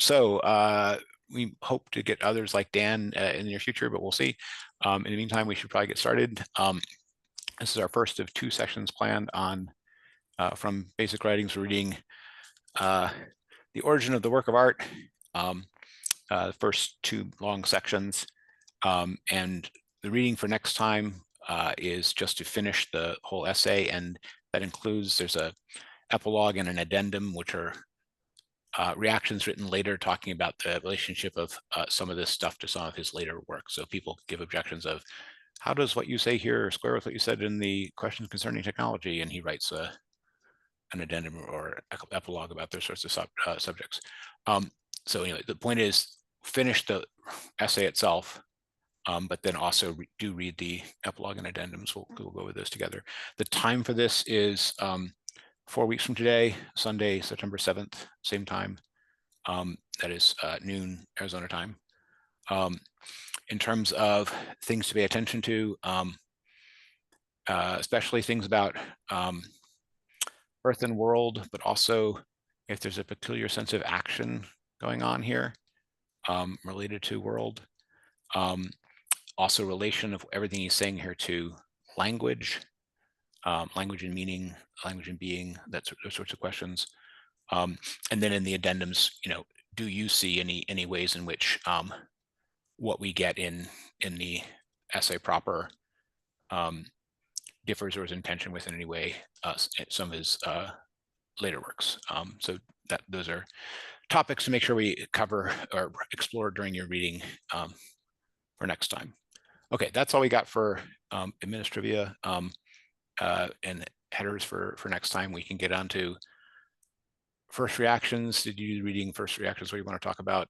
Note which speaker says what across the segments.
Speaker 1: So we hope to get others like Dan in the near future, but we'll see. In the meantime, we should probably get started. This is our first of two sessions planned on from basic writings, reading the origin of the work of art, the first two long sections. And the reading for next time is just to finish the whole essay, and that includes, there's a epilogue and an addendum, which are reactions written later talking about the relationship of some of this stuff to some of his later work. So people give objections of, how does what you say here square with what you said in the questions concerning technology? And he writes an addendum or epilogue about those sorts of subjects. So anyway, the point is, finish the essay itself, but then also do read the epilogue and addendums. We'll go over those together. The time for this is 4 weeks from today, Sunday, September 7th, same time. That is noon Arizona time. In terms of things to pay attention to, especially things about Earth and world, but also if there's a peculiar sense of action going on here related to world. Also relation of everything he's saying here to language, language and meaning, language and being, those sorts of questions. And then in the addendums, do you see any ways in which what we get in the essay proper differs or is in tension with in any way some of his later works. So those are topics to make sure we cover or explore during your reading for next time. Okay, that's all we got for administrivia and headers for next time. We can get on to first reactions. Did you do reading first reactions? What do you want to talk about?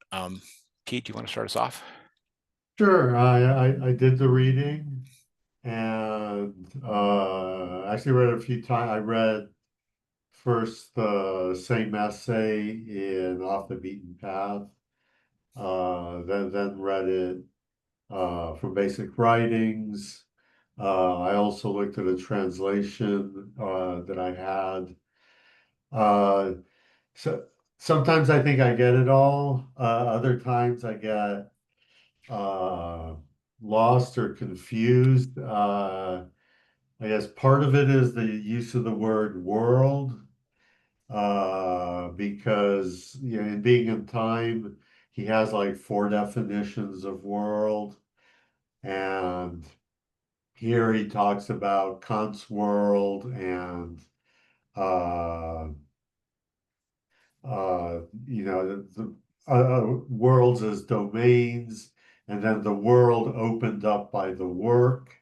Speaker 1: Pete, do you want to start us off?
Speaker 2: Sure, I did the reading and actually read it a few times. I read first the same essay in Off the Beaten Path, then read it from Basic Writings. I also looked at a translation that I had. Uh, so sometimes I think I get it all. Other times I get uh, lost or confused. I guess part of it is the use of the word world, because in Being in Time, he has like four definitions of world, and here he talks about Kant's world and uh, worlds as domains, and then the world opened up by the work.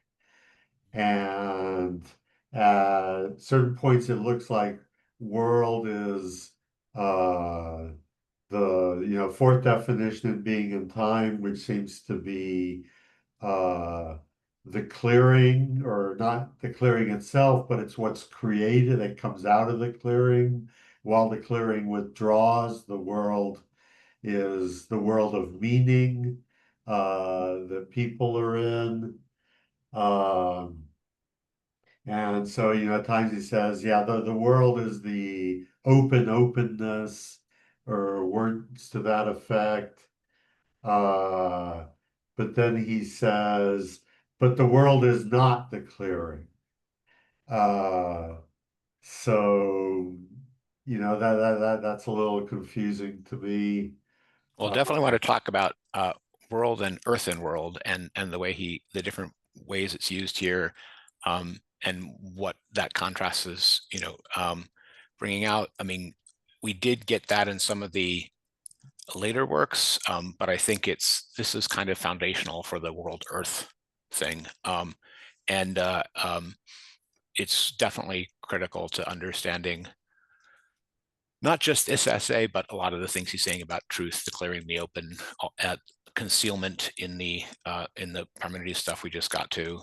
Speaker 2: And at certain points, it looks like world is the fourth definition of Being in Time, which seems to be uh, the clearing, or not the clearing itself, but it's what's created that comes out of the clearing. While the clearing withdraws, the world is the world of meaning that people are in. Um, and so, at times he says, yeah, the world is the openness, or words to that effect. Uh, but then he says, but the world is not the clearing. Uh, so, that's a little confusing to me.
Speaker 1: Well,
Speaker 2: Uh,
Speaker 1: definitely want to talk about world and earth and world, and the different ways it's used here, and what that contrast is, bringing out. I mean, we did get that in some of the later works, but I think this is kind of foundational for the world earth thing, and it's definitely critical to understanding not just this essay, but a lot of the things he's saying about truth, declaring the open, at concealment in the Parmenides stuff we just got to,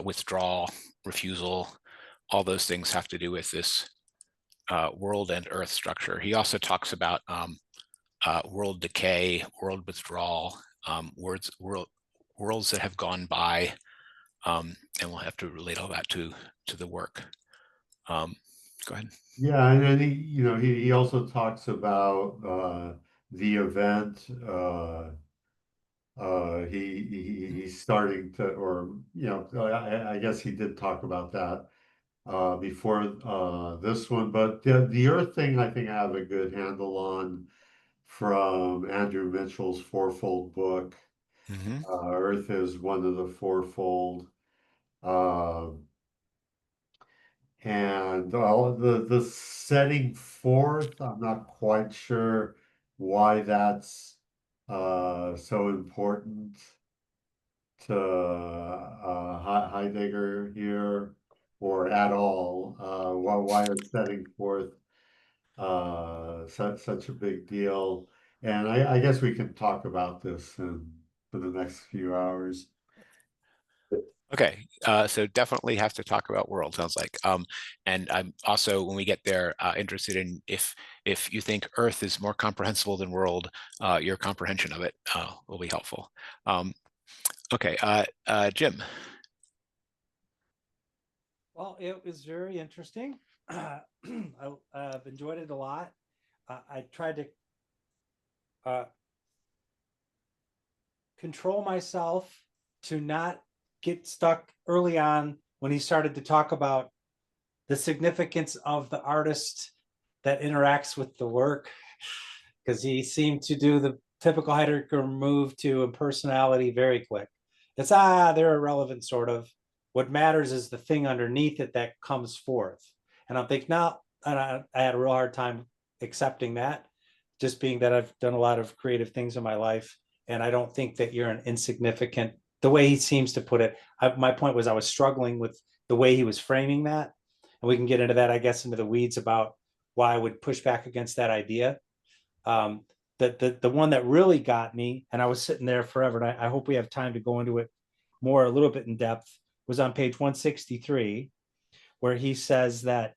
Speaker 1: withdrawal, refusal. All those things have to do with this world and earth structure. He also talks about world decay, world withdrawal, worlds that have gone by, and we'll have to relate all that to the work. Go ahead.
Speaker 2: yeah, and then he also talks about the event. He's starting to, or I guess he did talk about that before this one. But the Earth thing, I think I have a good handle on from Andrew Mitchell's fourfold book.
Speaker 1: Hmm.
Speaker 2: Earth is one of the fourfold. Uh, and the setting forth, I'm not quite sure why that's so important to Heidegger here, or at all. Why it's setting forth such a big deal. And I guess we can talk about this for the next few hours.
Speaker 1: Okay, so definitely have to talk about world, sounds like. And I'm also, when we get there, interested in if you think Earth is more comprehensible than world, your comprehension of it will be helpful. Okay, Jim.
Speaker 3: Well, it was very interesting. I've enjoyed it a lot. I tried to uh, control myself to not get stuck early on when he started to talk about the significance of the artist that interacts with the work, because he seemed to do the typical Heidegger move to impersonality very quick. It's they're irrelevant, sort of. What matters is the thing underneath it that comes forth. And I'm thinking now, and I had a real hard time accepting that, just being that I've done a lot of creative things in my life, and I don't think that you're an insignificant. The way he seems to put it, my point was I was struggling with the way he was framing that, and we can get into that, I guess, into the weeds about why I would push back against that idea. Um, the one that really got me, and I was sitting there forever, and I hope we have time to go into it more a little bit in depth, was on page 163, where he says that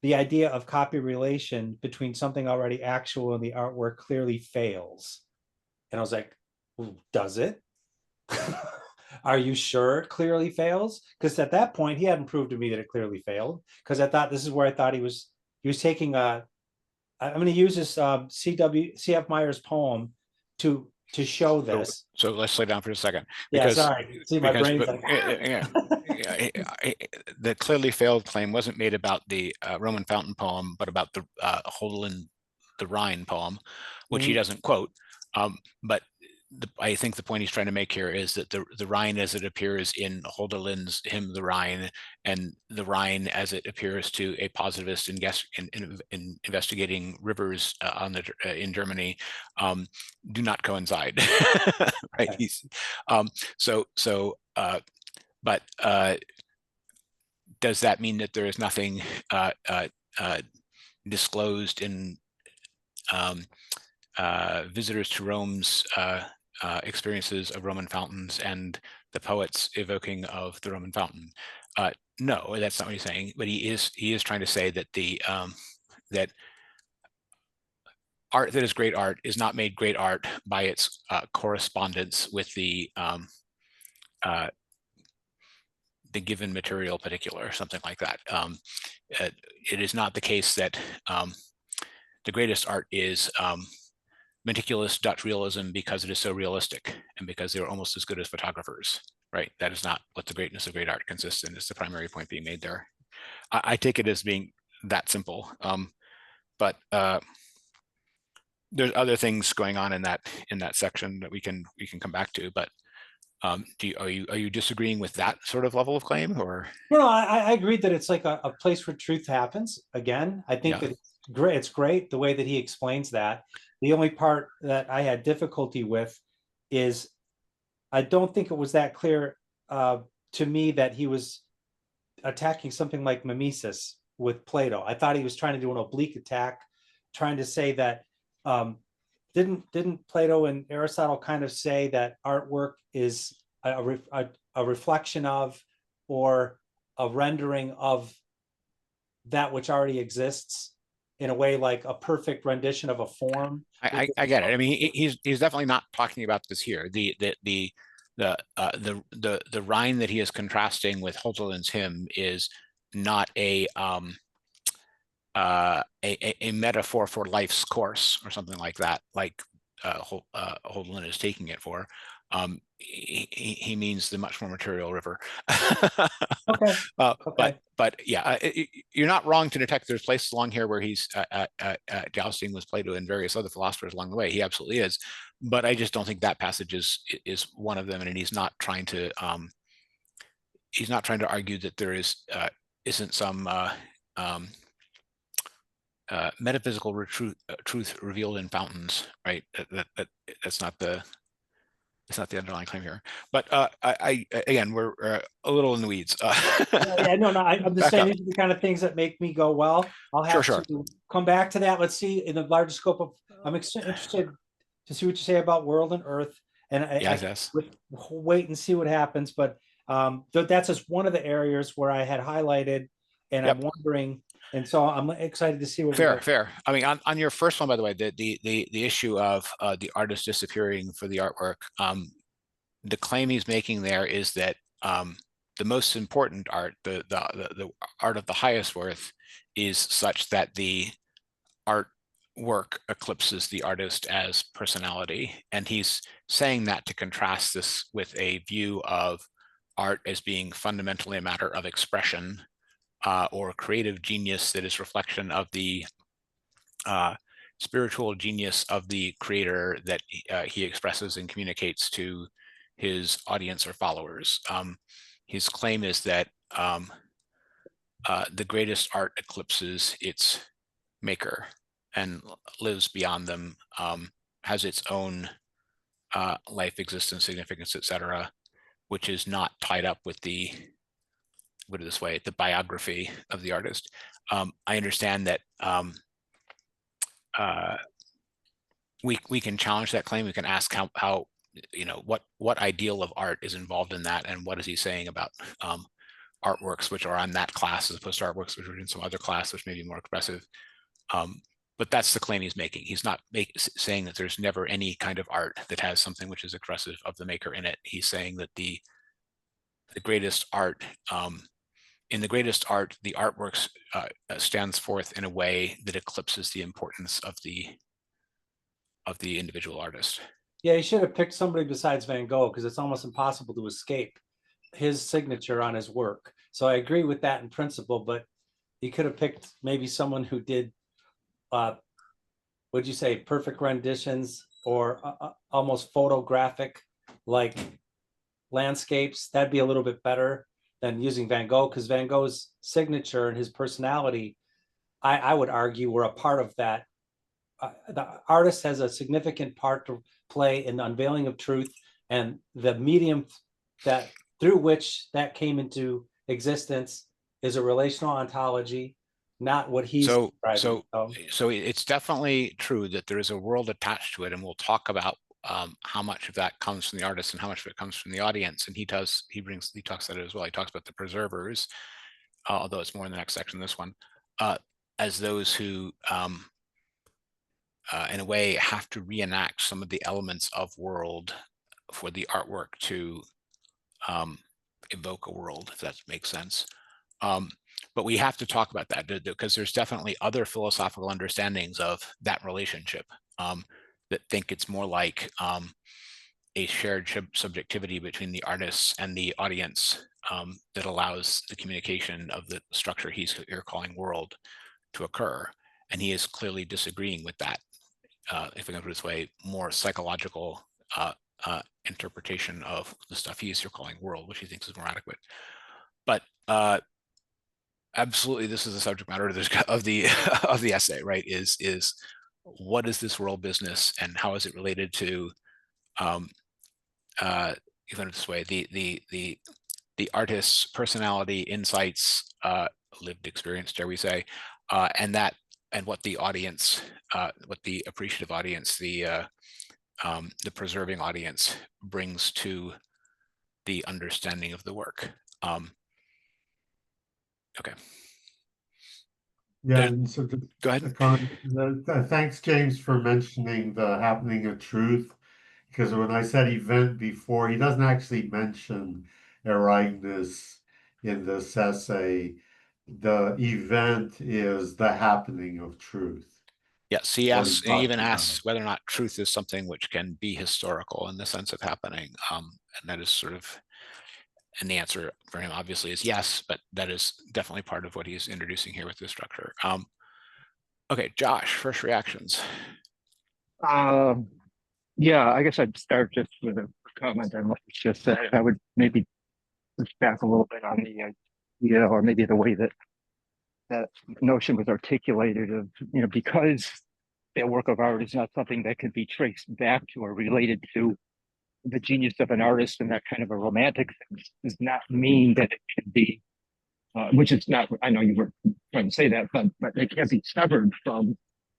Speaker 3: the idea of copy relation between something already actual and the artwork clearly fails. And I was like, well, does it? Are you sure it clearly fails? Because at that point, he hadn't proved to me that it clearly failed. Because I thought this is where I thought he was taking a. I'm going to use this C.F. Myers poem to show
Speaker 1: So,
Speaker 3: this.
Speaker 1: so let's slow down for a second,
Speaker 3: Yeah,
Speaker 1: because
Speaker 3: sorry. See, my brain's like.
Speaker 1: yeah, the clearly failed claim wasn't made about the Roman fountain poem, but about the Hölderlin, the Rhine poem, which he
Speaker 3: Mhm.
Speaker 1: doesn't quote. But I think the point he's trying to make here is that the Rhine as it appears in Hölderlin's hymn, the Rhine, and the Rhine as it appears to a positivist in investigating rivers in Germany, do not coincide. Right?
Speaker 3: Okay.
Speaker 1: He's but does that mean that there is nothing disclosed in um, visitors to Rome's experiences of Roman fountains and the poets evoking of the Roman fountain? No, that's not what he's saying. But he is trying to say that that art that is great art is not made great art by its correspondence with uh, the given material particular, or something like that. It is not the case that the greatest art is meticulous Dutch realism because it is so realistic and because they're almost as good as photographers, right? That is not what the greatness of great art consists in. It's the primary point being made there. I take it as being that simple. But there's other things going on in that section that we can come back to. But are you disagreeing with that sort of level of claim, or
Speaker 3: No, I agreed that it's like a place where truth happens. Again, I think
Speaker 1: yeah?
Speaker 3: that it's great. It's great the way that he explains that. The only part that I had difficulty with is I don't think it was that clear to me that he was attacking something like mimesis with Plato. I thought he was trying to do an oblique attack, trying to say that um, didn't Plato and Aristotle kind of say that artwork is a reflection of, or a rendering of, that which already exists, in a way like a perfect rendition of a form.
Speaker 1: I get it. I mean, he's definitely not talking about this here. The Rhine that he is contrasting with Hölderlin's hymn is not a a metaphor for life's course or something like that, like Holden is taking it for. He means the much more material river.
Speaker 3: Okay. Okay.
Speaker 1: But yeah, you're not wrong to detect there's places along here where he's jousting with Plato and various other philosophers along the way. He absolutely is, but I just don't think that passage is one of them, and he's not trying to argue that there isn't some metaphysical truth revealed in fountains, right? That's not the underlying claim here. But again, we're a little in the weeds.
Speaker 3: Yeah, no, I'm just saying these are the kind of things that make me go, well, I'll have to come back to that. Let's see in the larger scope of, I'm interested to see what you say about world and earth, and
Speaker 1: yes.
Speaker 3: Wait and see what happens. But that's just one of the areas where I had highlighted, and I'm wondering, and so I'm excited to see what.
Speaker 1: Fair. I mean, on your first one, by the way, the issue of the artist disappearing for the artwork, the claim he's making there is that the most important art, the art of the highest worth, is such that the artwork eclipses the artist as personality, and he's saying that to contrast this with a view of art as being fundamentally a matter of expression or creative genius that is reflection of the spiritual genius of the creator that he expresses and communicates to his audience or followers. His claim is that the greatest art eclipses its maker and lives beyond them, has its own life, existence, significance, etc., which is not tied up with the, put it this way, the biography of the artist. I understand that we can challenge that claim. We can ask how what ideal of art is involved in that, and what is he saying about artworks which are on that class as opposed to artworks which are in some other class which may be more expressive. But that's the claim he's making. He's not saying that there's never any kind of art that has something which is expressive of the maker in it. He's saying that the greatest art, in the greatest art, the artworks stands forth in a way that eclipses the importance of the individual artist.
Speaker 3: Yeah, he should have picked somebody besides Van Gogh, because it's almost impossible to escape his signature on his work. So I agree with that in principle, but he could have picked maybe someone who did, would you say, perfect renditions or almost photographic, like landscapes. That'd be a little bit better than using Van Gogh, because Van Gogh's signature and his personality, I would argue, were a part of that. The artist has a significant part to play in the unveiling of truth, and the medium that through which that came into existence is a relational ontology, not what he's
Speaker 1: so it's definitely true that there is a world attached to it, and we'll talk about how much of that comes from the artist and how much of it comes from the audience. And he talks about it as well. He talks about the preservers, although it's more in the next section, this one, as those who in a way have to reenact some of the elements of world for the artwork to evoke a world, if that makes sense. But we have to talk about that, because there's definitely other philosophical understandings of that relationship that think it's more like a shared subjectivity between the artists and the audience that allows the communication of the structure he's here calling world to occur. And he is clearly disagreeing with that, if I can put it this way, more psychological interpretation of the stuff he's here calling world, which he thinks is more adequate. But absolutely, this is the subject matter of the essay, right? Is what is this world business, and how is it related to, you put it this way, the artist's personality, insights, lived experience, dare we say, and what the audience, what the appreciative audience, the preserving audience brings to the understanding of the work. Okay.
Speaker 2: Yeah, and so
Speaker 1: go ahead.
Speaker 2: Thanks, James, for mentioning the happening of truth, because when I said event before, he doesn't actually mention ereignis in this essay. the event is the happening of truth.
Speaker 1: Yes, he
Speaker 2: What he
Speaker 1: asks, he
Speaker 2: talks
Speaker 1: even
Speaker 2: about.
Speaker 1: asks whether or not truth is something which can be historical in the sense of happening. And that is sort of, and the answer for him obviously is yes, but that is definitely part of what he's introducing here with this structure. Okay, Josh, first reactions.
Speaker 4: Yeah, I guess I'd start just with a comment on what you just said. I would maybe push back a little bit on the idea, or maybe the way that that notion was articulated of, because their work of art is not something that can be traced back to or related to the genius of an artist, and that kind of a romantic thing does not mean that it can be, which is not, I know you were trying to say that, but it can't be severed from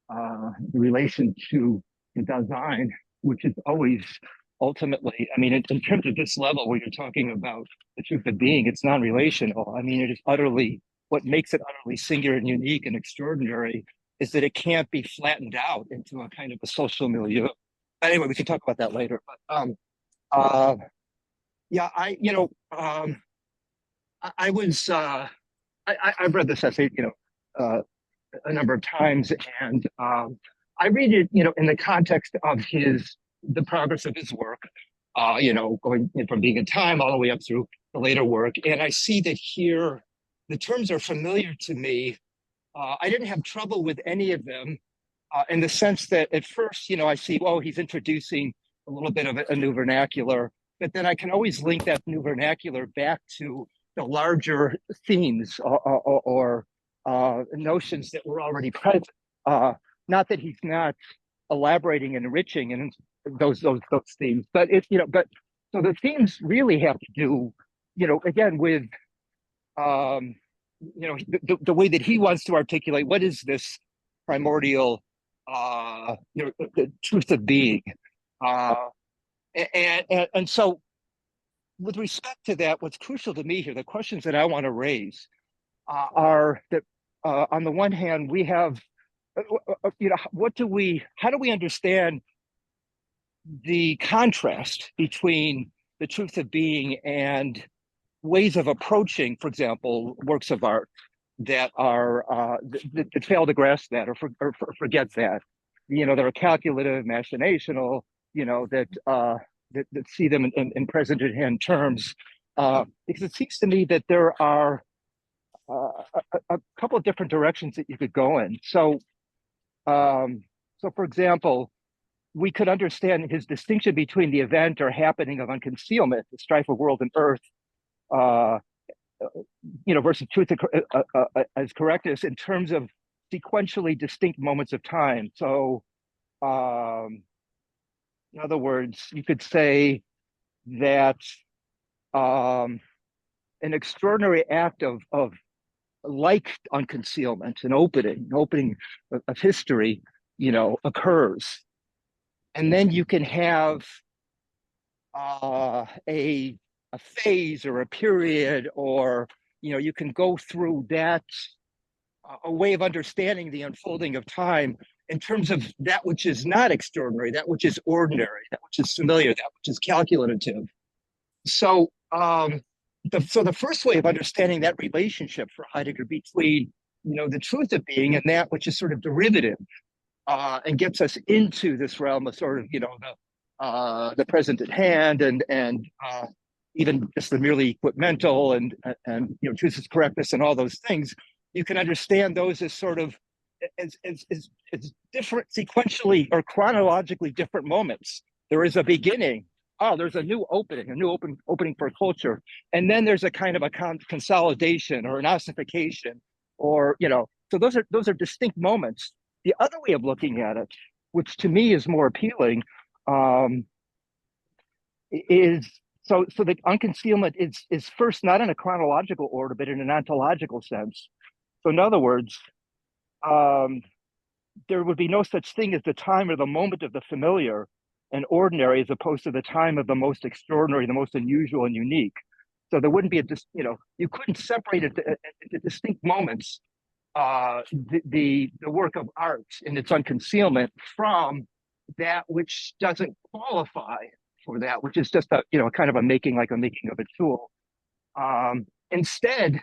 Speaker 4: the relation to the design, which is always ultimately, I mean, in terms of this level where you're talking about the truth of being, it's non-relational. I mean, it is utterly, what makes it utterly singular and unique and extraordinary is that it can't be flattened out into a kind of a social milieu. Anyway, we can talk about that later. But yeah, I was I've read this essay, a number of times, and I read it, in the context of the progress of his work, going from being in time all the way up through the later work, and I see that here the terms are familiar to me. I didn't have trouble with any of them, in the sense that at first, I see, well, he's introducing a little bit of a new vernacular, but then I can always link that new vernacular back to the larger themes or notions that were already present. Not that he's not elaborating and enriching in those themes, but so the themes really have to do, again with the way that he wants to articulate what is this primordial the truth of being, and so with respect to that, what's crucial to me here, the questions that I want to raise are that on the one hand we have how do we understand the contrast between the truth of being and ways of approaching, for example, works of art that are that fail to grasp that or forget that, that are calculative, machinational, that see them in present at hand terms, because it seems to me that there are a couple of different directions that you could go in. So for example, we could understand his distinction between the event or happening of unconcealment, the strife of world and earth, versus truth as correctness in terms of sequentially distinct moments of time. So, in other words, you could say that an extraordinary act of like unconcealment, an opening of history, occurs, and then you can have a phase or a period, or you can go through that, a way of understanding the unfolding of time in terms of that which is not extraordinary, that which is ordinary, that which is familiar, that which is calculative. So the first way of understanding that relationship for Heidegger between the truth of being and that which is sort of derivative, and gets us into this realm of sort of the present at hand, and even just the merely equipmental and truth is correctness and all those things. You can understand those as sort of as different, sequentially or chronologically different moments. There is a beginning. Oh, there's a new opening for culture, and then there's a kind of a consolidation or an ossification, or so those are distinct moments. The other way of looking at it, which to me is more appealing, is so the unconcealment is first not in a chronological order, but in an ontological sense. So in other words, there would be no such thing as the time or the moment of the familiar and ordinary, as opposed to the time of the most extraordinary, the most unusual and unique. So there wouldn't be you couldn't separate it into distinct moments, the work of art in its unconcealment from that which doesn't qualify for that, which is just a kind of a making of a tool. Instead,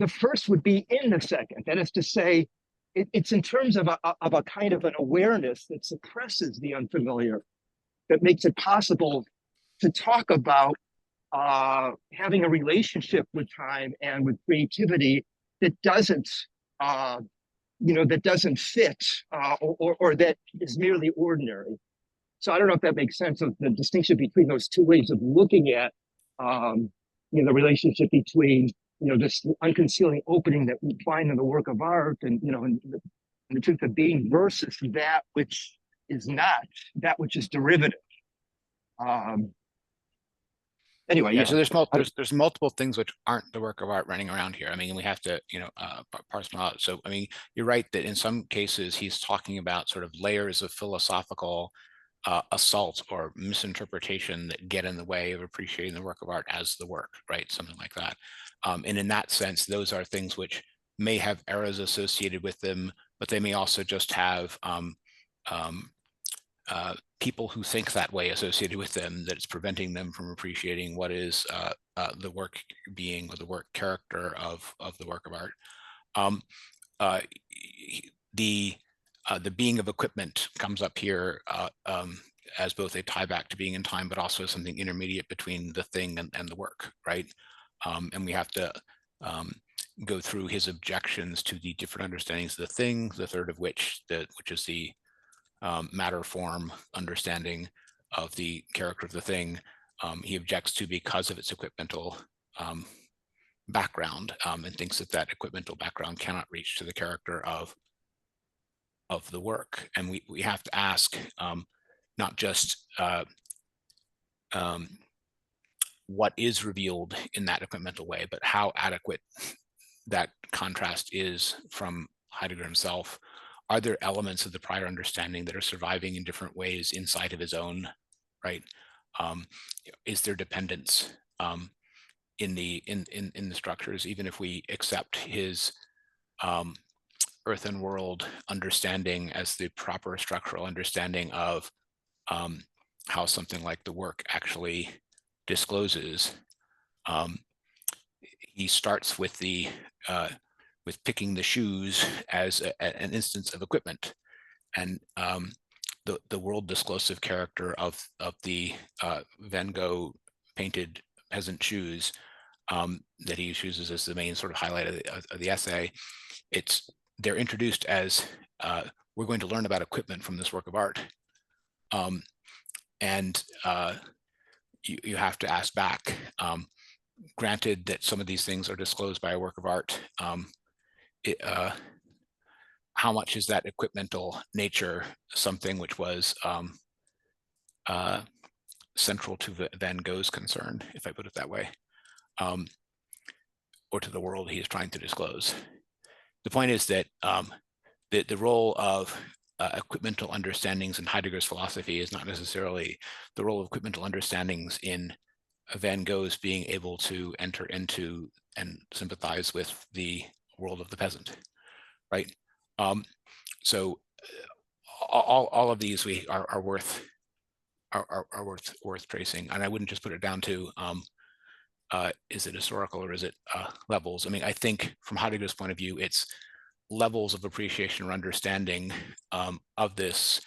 Speaker 4: the first would be in the second. That is to say, it's in terms of a kind of an awareness that suppresses the unfamiliar, that makes it possible to talk about having a relationship with time and with creativity that doesn't, that doesn't fit, or that is merely ordinary. So I don't know if that makes sense of the distinction between those two ways of looking at, the relationship between, this unconcealing opening that we find in the work of art and, and the truth of being versus that which is not, that which is derivative. Anyway,
Speaker 1: Yeah, so there's multiple things which aren't the work of art running around here. I mean, we have to, parse them out. So, I mean, you're right that in some cases he's talking about sort of layers of philosophical assault or misinterpretation that get in the way of appreciating the work of art as the work, right? Something like that. And in that sense, those are things which may have errors associated with them, but they may also just have people who think that way associated with them, that it's preventing them from appreciating what is the work being or the work character of the work of art. The being of equipment comes up here as both a tie back to being in time, but also something intermediate between the thing and the work, right? And we have to go through his objections to the different understandings of the thing, the third of which is the matter form understanding of the character of the thing. He objects to because of its equipmental background, and thinks that equipmental background cannot reach to the character of the work. And we have to ask not just what is revealed in that equipmental way, but how adequate that contrast is from Heidegger himself. Are there elements of the prior understanding that are surviving in different ways inside of his own, right? Is there dependence in the structures, even if we accept his earth and world understanding as the proper structural understanding of how something like the work actually discloses? He starts with with picking the shoes as an instance of equipment, and the world disclosive character of the Van Gogh painted peasant shoes that he chooses as the main sort of highlight of the essay. They're introduced as we're going to learn about equipment from this work of art, and you have to ask back. Granted that some of these things are disclosed by a work of art, how much is that equipmental nature something which was central to Van Gogh's concern, if I put it that way, or to the world he is trying to disclose? The point is that the role of equipmental understandings in Heidegger's philosophy is not necessarily the role of equipmental understandings in Van Gogh's being able to enter into and sympathize with the world of the peasant, right? So all of these are worth tracing, and I wouldn't just put it down to is it historical or is it levels? I mean, I think from Heidegger's point of view, it's levels of appreciation or understanding of this,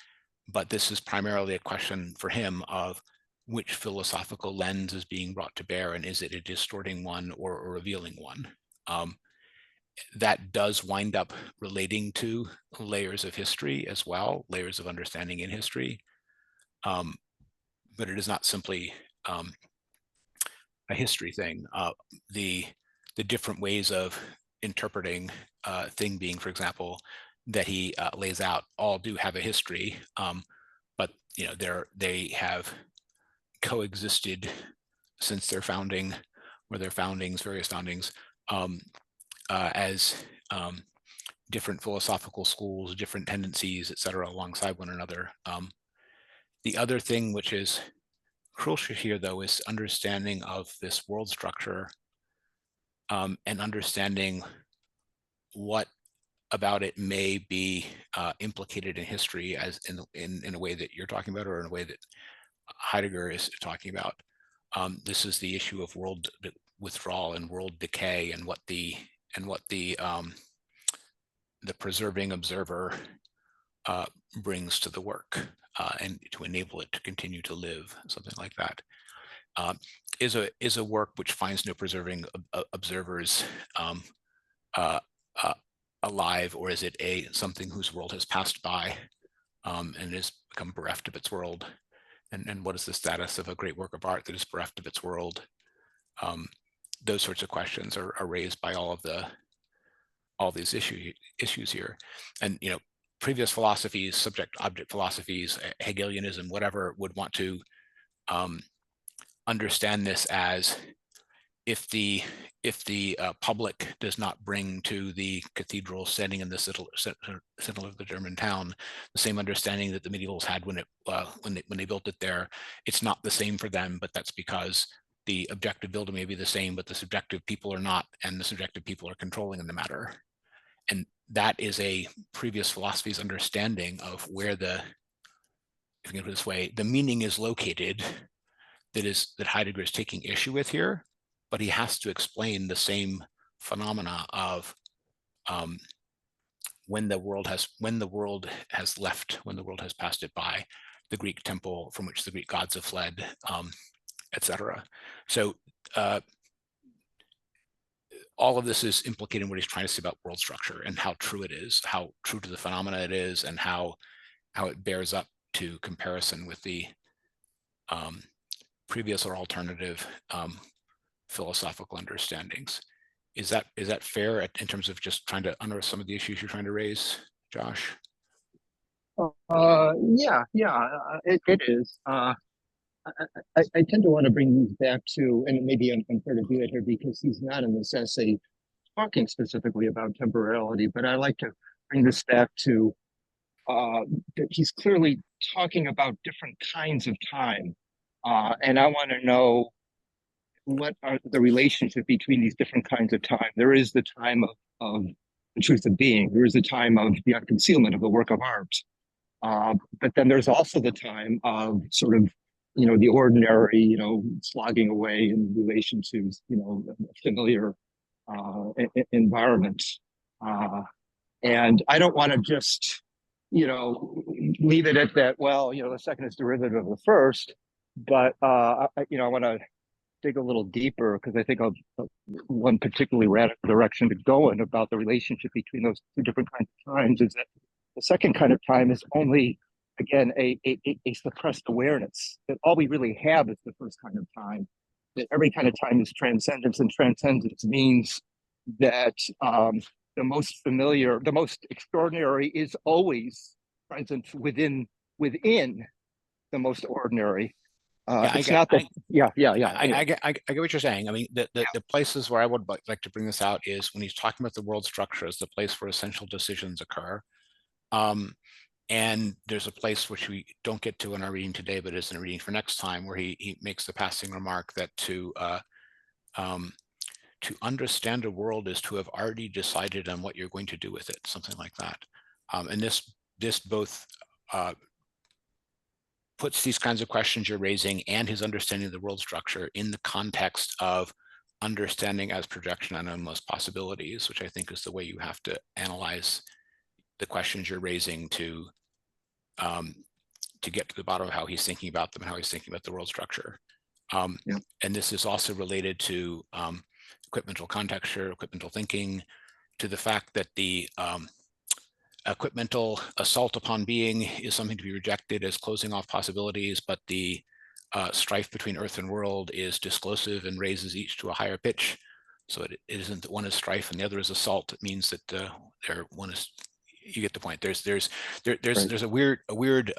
Speaker 1: but this is primarily a question for him of which philosophical lens is being brought to bear, and is it a distorting one or a revealing one? That does wind up relating to layers of history as well, layers of understanding in history, but it is not simply a history thing. The different ways of interpreting thing being, for example, that he lays out all do have a history, but they have coexisted since their founding, or their foundings, various foundings, as different philosophical schools, different tendencies, et cetera, alongside one another. The other thing which is crucial here, though, is understanding of this world structure, and understanding what about it may be implicated in history, as in a way that you're talking about, or in a way that Heidegger is talking about. This is the issue of world withdrawal and world decay, and what the what the preserving observer brings to the work, and to enable it to continue to live, something like that. Is a work which finds no preserving observers alive, or is it something whose world has passed by and has become bereft of its world? And what is the status of a great work of art that is bereft of its world? Those sorts of questions are raised by all these issues here. And previous philosophies, subject-object philosophies, Hegelianism, whatever, would want to understand this as, if the public does not bring to the cathedral standing in the center of the German town the same understanding that the medievals had when they built it there, it's not the same for them. But that's because the objective building may be the same, but the subjective people are not, and the subjective people are controlling in the matter. And that is a previous philosophy's understanding of where if you can put it this way, the meaning is located, that Heidegger is taking issue with here. But he has to explain the same phenomena of when the world has left, when the world has passed it by, the Greek temple from which the Greek gods have fled, etc. So all of this is implicated in what he's trying to say about world structure and how true it is, how true to the phenomena it is, and how it bears up to comparison with the previous or alternative philosophical understandings. Is that fair in terms of just trying to unearth some of the issues you're trying to raise, Josh?
Speaker 4: Yeah, it is. I tend to want to bring these back to, and maybe I'm unfair to do it here because he's not in this essay talking specifically about temporality, but I like to bring this back to that he's clearly talking about different kinds of time, and I want to know what are the relationship between these different kinds of time. There is the time of the truth of being. There is the time of the unconcealment of the work of art. But then there's also the time of sort of, the ordinary, slogging away in relation to, a familiar environment. And I don't want to just, leave it at that, well, the second is derivative of the first, but, I want to dig a little deeper, because I think one particularly radical direction to go in about the relationship between those two different kinds of times is that the second kind of time is only, again, a suppressed awareness, that all we really have is the first kind of time, that every kind of time is transcendence, and transcendence means that the most familiar, the most extraordinary is always present within the most ordinary. I get what
Speaker 1: you're saying. I mean, the places where I would like to bring this out is when he's talking about the world structure as the place where essential decisions occur. And there's a place which we don't get to in our reading today, but is in a reading for next time, where he makes the passing remark that to understand a world is to have already decided on what you're going to do with it, something like that. And this both puts these kinds of questions you're raising and his understanding of the world structure in the context of understanding as projection on endless possibilities, which I think is the way you have to analyze the questions you're raising to get to the bottom of how he's thinking about them and how he's thinking about the world structure. And this is also related to equipmental contexture, equipmental thinking, to the fact that the equipmental assault upon being is something to be rejected as closing off possibilities, but the strife between earth and world is disclosive and raises each to a higher pitch. So it isn't that one is strife and the other is assault. It means that one is. You get the point. There's a weird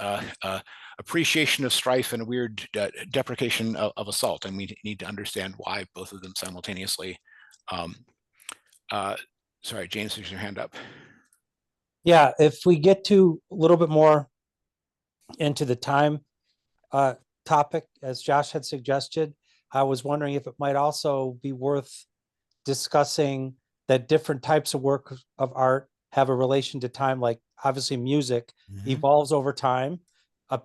Speaker 1: appreciation of strife and a weird deprecation of assault, and we need to understand why both of them simultaneously. Sorry, James, there's your hand up.
Speaker 3: Yeah, if we get to a little bit more into the time topic, as Josh had suggested, I was wondering if it might also be worth discussing that different types of work of art have a relation to time. Like obviously music evolves over time. A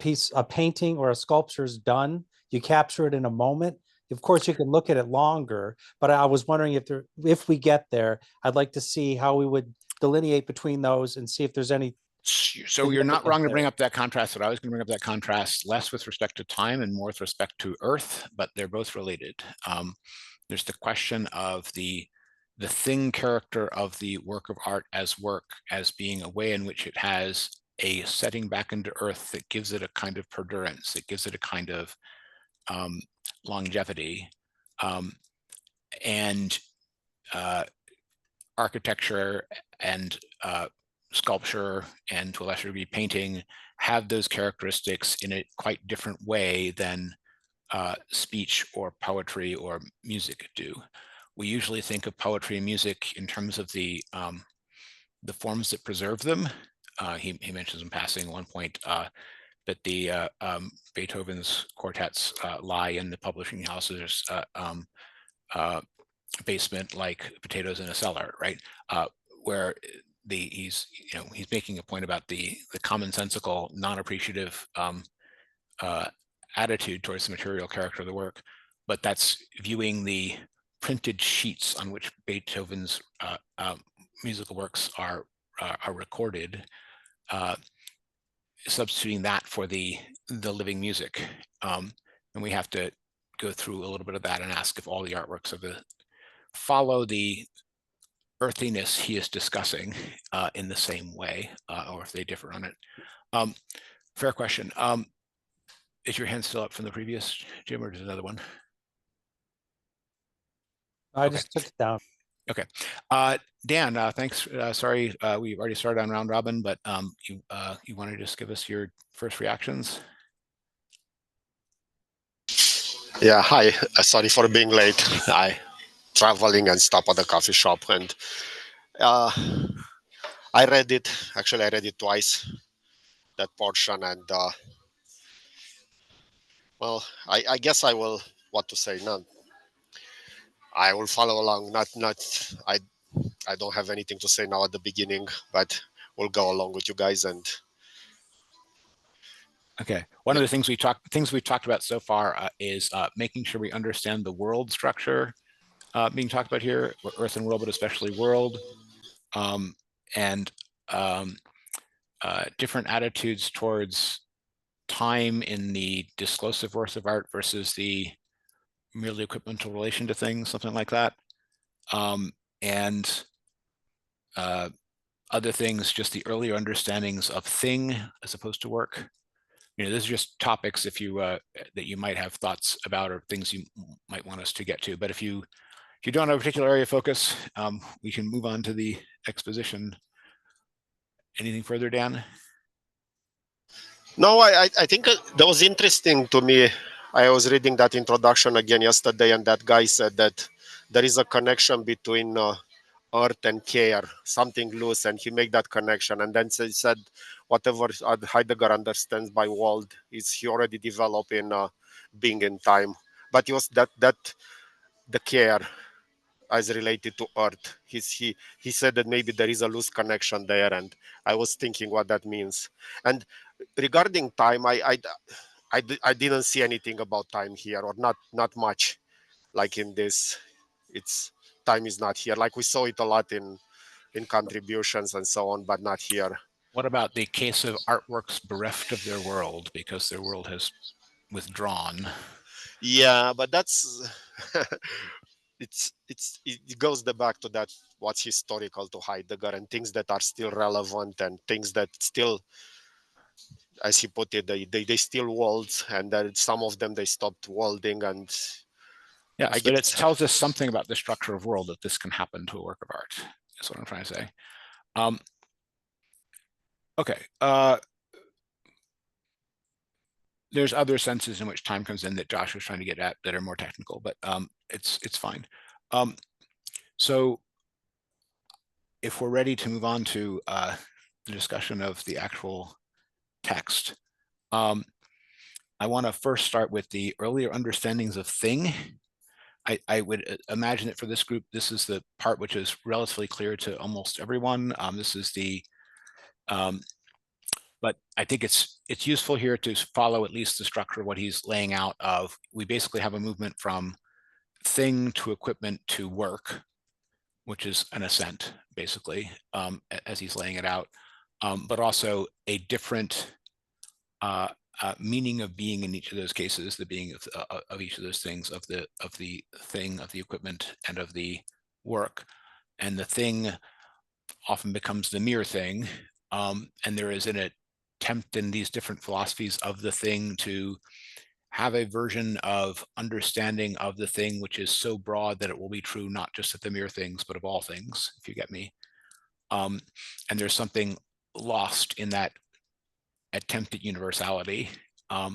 Speaker 3: painting or a sculpture is done. You capture it in a moment. of course, you can look at it longer, but I was wondering if we get there, I'd like to see how we would delineate between those and see if there's any.
Speaker 1: So you're not
Speaker 3: significance
Speaker 1: wrong to bring
Speaker 3: there.
Speaker 1: up that contrast, but I was going to bring up that contrast less with respect to time and more with respect to Earth, but they're both related. There's the question of the thing character of the work of art as work, as being a way in which it has a setting back into Earth that gives it a kind of perdurance, that gives it a kind of longevity, and architecture and sculpture, and to a lesser degree painting, have those characteristics in a quite different way than speech or poetry or music do. We usually think of poetry and music in terms of the forms that preserve them. He mentions in passing at one point that the Beethoven's quartets lie in the publishing house's basement like potatoes in a cellar, right? Where he's making a point about the commonsensical, non-appreciative attitude towards the material character of the work, but that's viewing the printed sheets on which Beethoven's musical works are recorded, substituting that for the living music, and we have to go through a little bit of that and ask if all the artworks of the follow the earthiness he is discussing in the same way, or if they differ on it. Fair question. Is your hand still up from the previous, Jim, or is another one?
Speaker 3: I
Speaker 1: Okay.
Speaker 3: just took it down.
Speaker 1: Okay. Dan, thanks. Sorry, we've already started on round robin, but you want to just give us your first reactions?
Speaker 5: Yeah, hi. Sorry for being late. I traveling and stop at the coffee shop, and I read it. Actually, I read it twice, that portion, and well, I guess I will. What to say? None. I will follow along. I don't have anything to say now at the beginning, but we'll go along with you guys. And
Speaker 1: okay, one of the things we've talked about so far is making sure we understand the world structure being talked about here, Earth and world, but especially world, and different attitudes towards time in the disclosive works of art versus the merely equipmental relation to things, something like that, and other things, just the earlier understandings of thing as opposed to work. This is just topics if you that you might have thoughts about, or things you might want us to get to. But if you don't have a particular area of focus, we can move on to the exposition. Anything further, Dan?
Speaker 5: no, I think that was interesting to me. I was reading that introduction again yesterday, and that guy said that there is a connection between earth and care, something loose, and he made that connection. And then he said, whatever Heidegger understands by world is he already developed in being in time. But it was that the care as related to earth. He said that maybe there is a loose connection there, and I was thinking what that means. And regarding time, I didn't see anything about time here, or not much, like in this. It's time is not here. Like we saw it a lot in contributions and so on, but not here.
Speaker 1: What about the case of artworks bereft of their world because their world has withdrawn?
Speaker 5: Yeah, but that's it goes back to that what's historical to Heidegger, and things that are still relevant, and things that still, as he put it, they still worlds, and that some of them they stopped worlding. And
Speaker 1: yes, but it tells us something about the structure of world that this can happen to a work of art. That's what I'm trying to say. Okay. There's other senses in which time comes in that Josh was trying to get at that are more technical, but it's fine. So if we're ready to move on to the discussion of the actual text, I want to first start with the earlier understandings of thing. I would imagine that for this group, this is the part which is relatively clear to almost everyone. This is the But I think it's useful here to follow at least the structure of what he's laying out of, we basically have a movement from thing to equipment to work, which is an ascent, basically, as he's laying it out, but also a different meaning of being in each of those cases, the being of each of those things, of the thing, of the equipment, and of the work. And the thing often becomes the mere thing, and there is an attempt in these different philosophies of the thing to have a version of understanding of the thing which is so broad that it will be true not just of the mere things, but of all things, if you get me. And there's something lost in that attempt at universality. I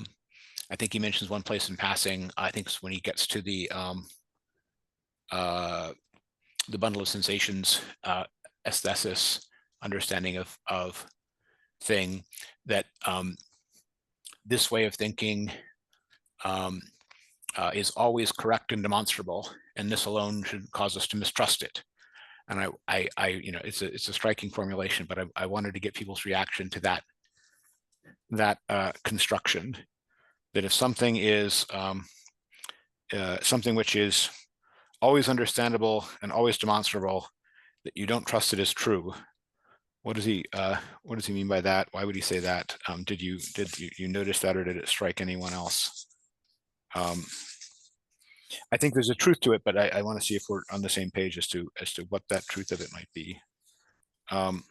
Speaker 1: think he mentions one place in passing, I think it's when he gets to the bundle of sensations aesthesis understanding of thing, that this way of thinking is always correct and demonstrable, and this alone should cause us to mistrust it. And I it's a striking formulation, but I wanted to get people's reaction to that construction, that if something is something which is always understandable and always demonstrable, that you don't trust it as true. What does he mean by that? Why would he say that? Did you notice that, or did it strike anyone else? I think there's a truth to it, but I want to see if we're on the same page as to what that truth of it might be. Do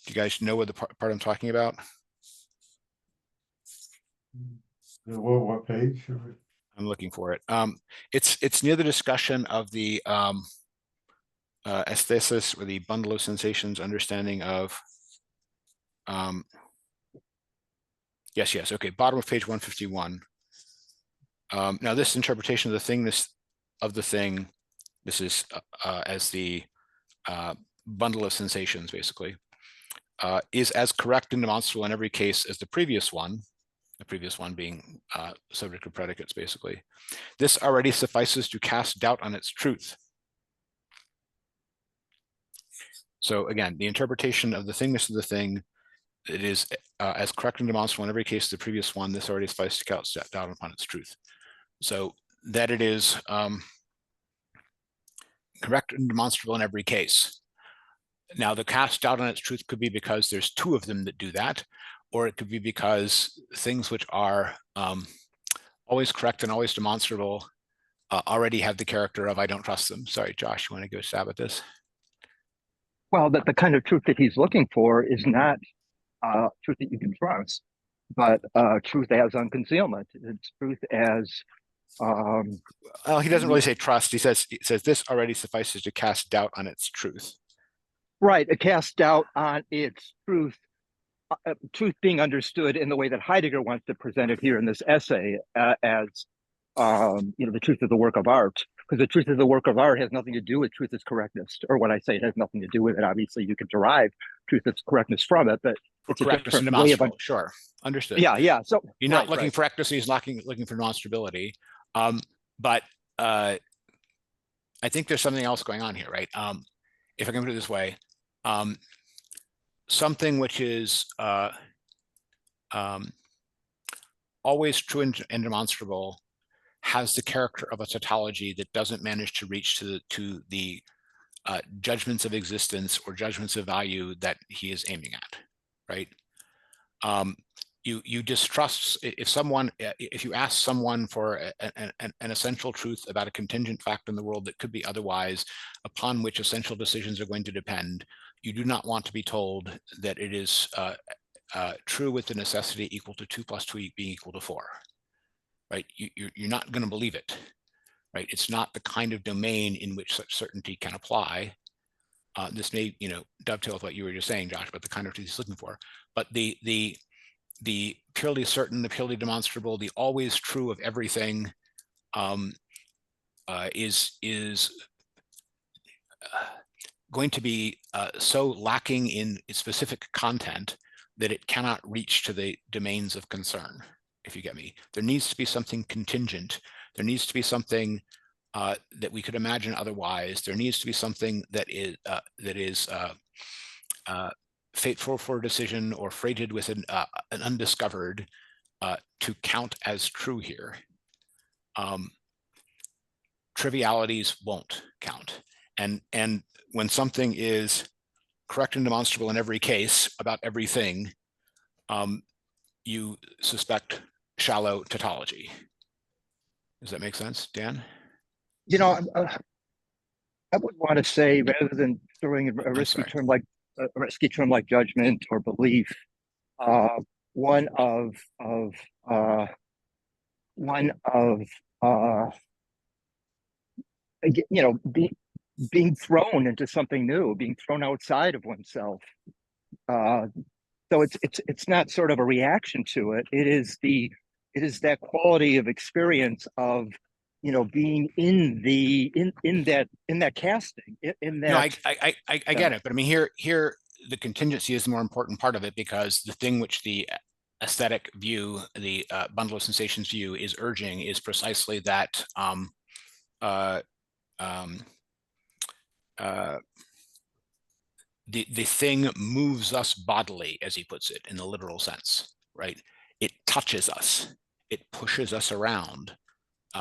Speaker 1: you guys know what the part I'm talking about?
Speaker 2: What page?
Speaker 1: I'm looking for it. It's near the discussion of the aesthesis, or the bundle of sensations understanding of. Yes, okay, bottom of page 151. Now this interpretation of the thingness of the thing, this is as the bundle of sensations, basically, is as correct and demonstrable in every case as the previous one being subject of predicates, basically. This already suffices to cast doubt on its truth. So again, the interpretation of the thingness of the thing, it is as correct and demonstrable in every case as the previous one, this already suffices to cast doubt upon its truth. So that it is correct and demonstrable in every case. Now, the cast doubt on its truth could be because there's two of them that do that, or it could be because things which are always correct and always demonstrable already have the character of I don't trust them. Sorry, Josh, you want to go stab at this?
Speaker 4: Well, that the kind of truth that he's looking for is not truth that you can trust, but truth as unconcealment. It's truth as
Speaker 1: he doesn't really say trust. He says this already suffices to cast doubt on its truth.
Speaker 4: Right, a cast doubt on its truth, truth being understood in the way that Heidegger wants to present it here in this essay as the truth of the work of art. Because the truth of the work of art has nothing to do with truth as correctness, or when I say it has nothing to do with it, obviously you can derive truth as correctness from it, but it's
Speaker 1: correctness and demonstrable. Sure, understood.
Speaker 4: Yeah. So
Speaker 1: you're not looking for accuracy; he's looking for demonstrability. But I think there's something else going on here, right? If I can put it this way, something which is always true and demonstrable has the character of a tautology that doesn't manage to reach to the judgments of existence or judgments of value that he is aiming at, right? You distrust if you ask someone for an essential truth about a contingent fact in the world that could be otherwise, upon which essential decisions are going to depend, you do not want to be told that it is true with the necessity equal to 2 + 2 being equal to 4, right? You're not going to believe it, right? It's not the kind of domain in which such certainty can apply. This may dovetail with what you were just saying, Josh, about the kind of truth he's looking for, but the purely certain, the purely demonstrable, the always true of everything is going to be so lacking in its specific content that it cannot reach to the domains of concern, if you get me. There needs to be something contingent. There needs to be something that we could imagine otherwise. There needs to be something that is fateful for decision or freighted with an undiscovered to count as true here. Trivialities won't count. And when something is correct and demonstrable in every case about everything, you suspect shallow tautology. Does that make sense, Dan?
Speaker 4: You know, I would want to say, rather than throwing a risky
Speaker 1: sorry.
Speaker 4: term like judgment or belief, one of you know, being thrown into something new, being thrown outside of oneself. So it's not sort of a reaction to it. It is that quality of experience of, you know, being in that casting, in that.
Speaker 1: No, I get it, but I mean here the contingency is the more important part of it, because the thing which the aesthetic view, the bundle of sensations view, is urging is precisely that the thing moves us bodily, as he puts it, in the literal sense, right? It touches us, it pushes us around,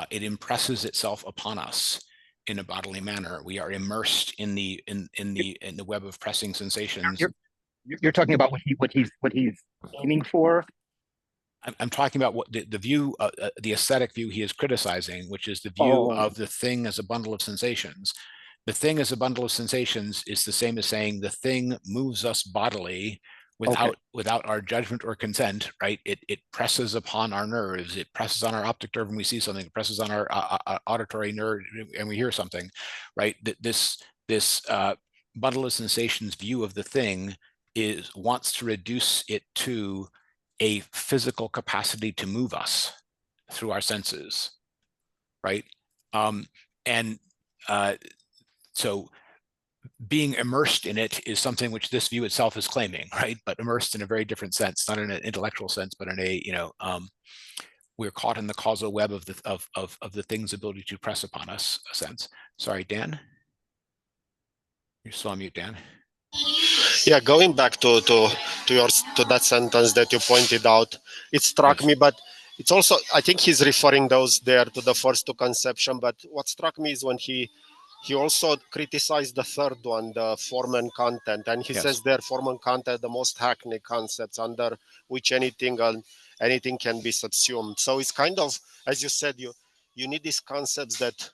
Speaker 1: it impresses itself upon us in a bodily manner. We are immersed in the web of pressing sensations.
Speaker 4: You're talking about what he's aiming for.
Speaker 1: I'm talking about what the view, the aesthetic view he is criticizing, which is the view of the thing as a bundle of sensations. The thing as a bundle of sensations is the same as saying the thing moves us bodily without our judgment or consent, right? It presses upon our nerves. It presses on our optic nerve when we see something. It presses on our auditory nerve and we hear something, right? This bundle of sensations view of the thing wants to reduce it to a physical capacity to move us through our senses, right? So being immersed in it is something which this view itself is claiming, right? But immersed in a very different sense, not in an intellectual sense, but in a, we're caught in the causal web of the thing's ability to press upon us sense. Sorry, Dan? You're still on mute, Dan.
Speaker 5: Yeah, going back to that sentence that you pointed out, it struck me, but it's also, I think he's referring those there to the first two conception, but what struck me is when he also criticized the third one, the form and content, and he says there form and content, the most hackneyed concepts under which anything can be subsumed. So it's kind of, as you said, you need these concepts that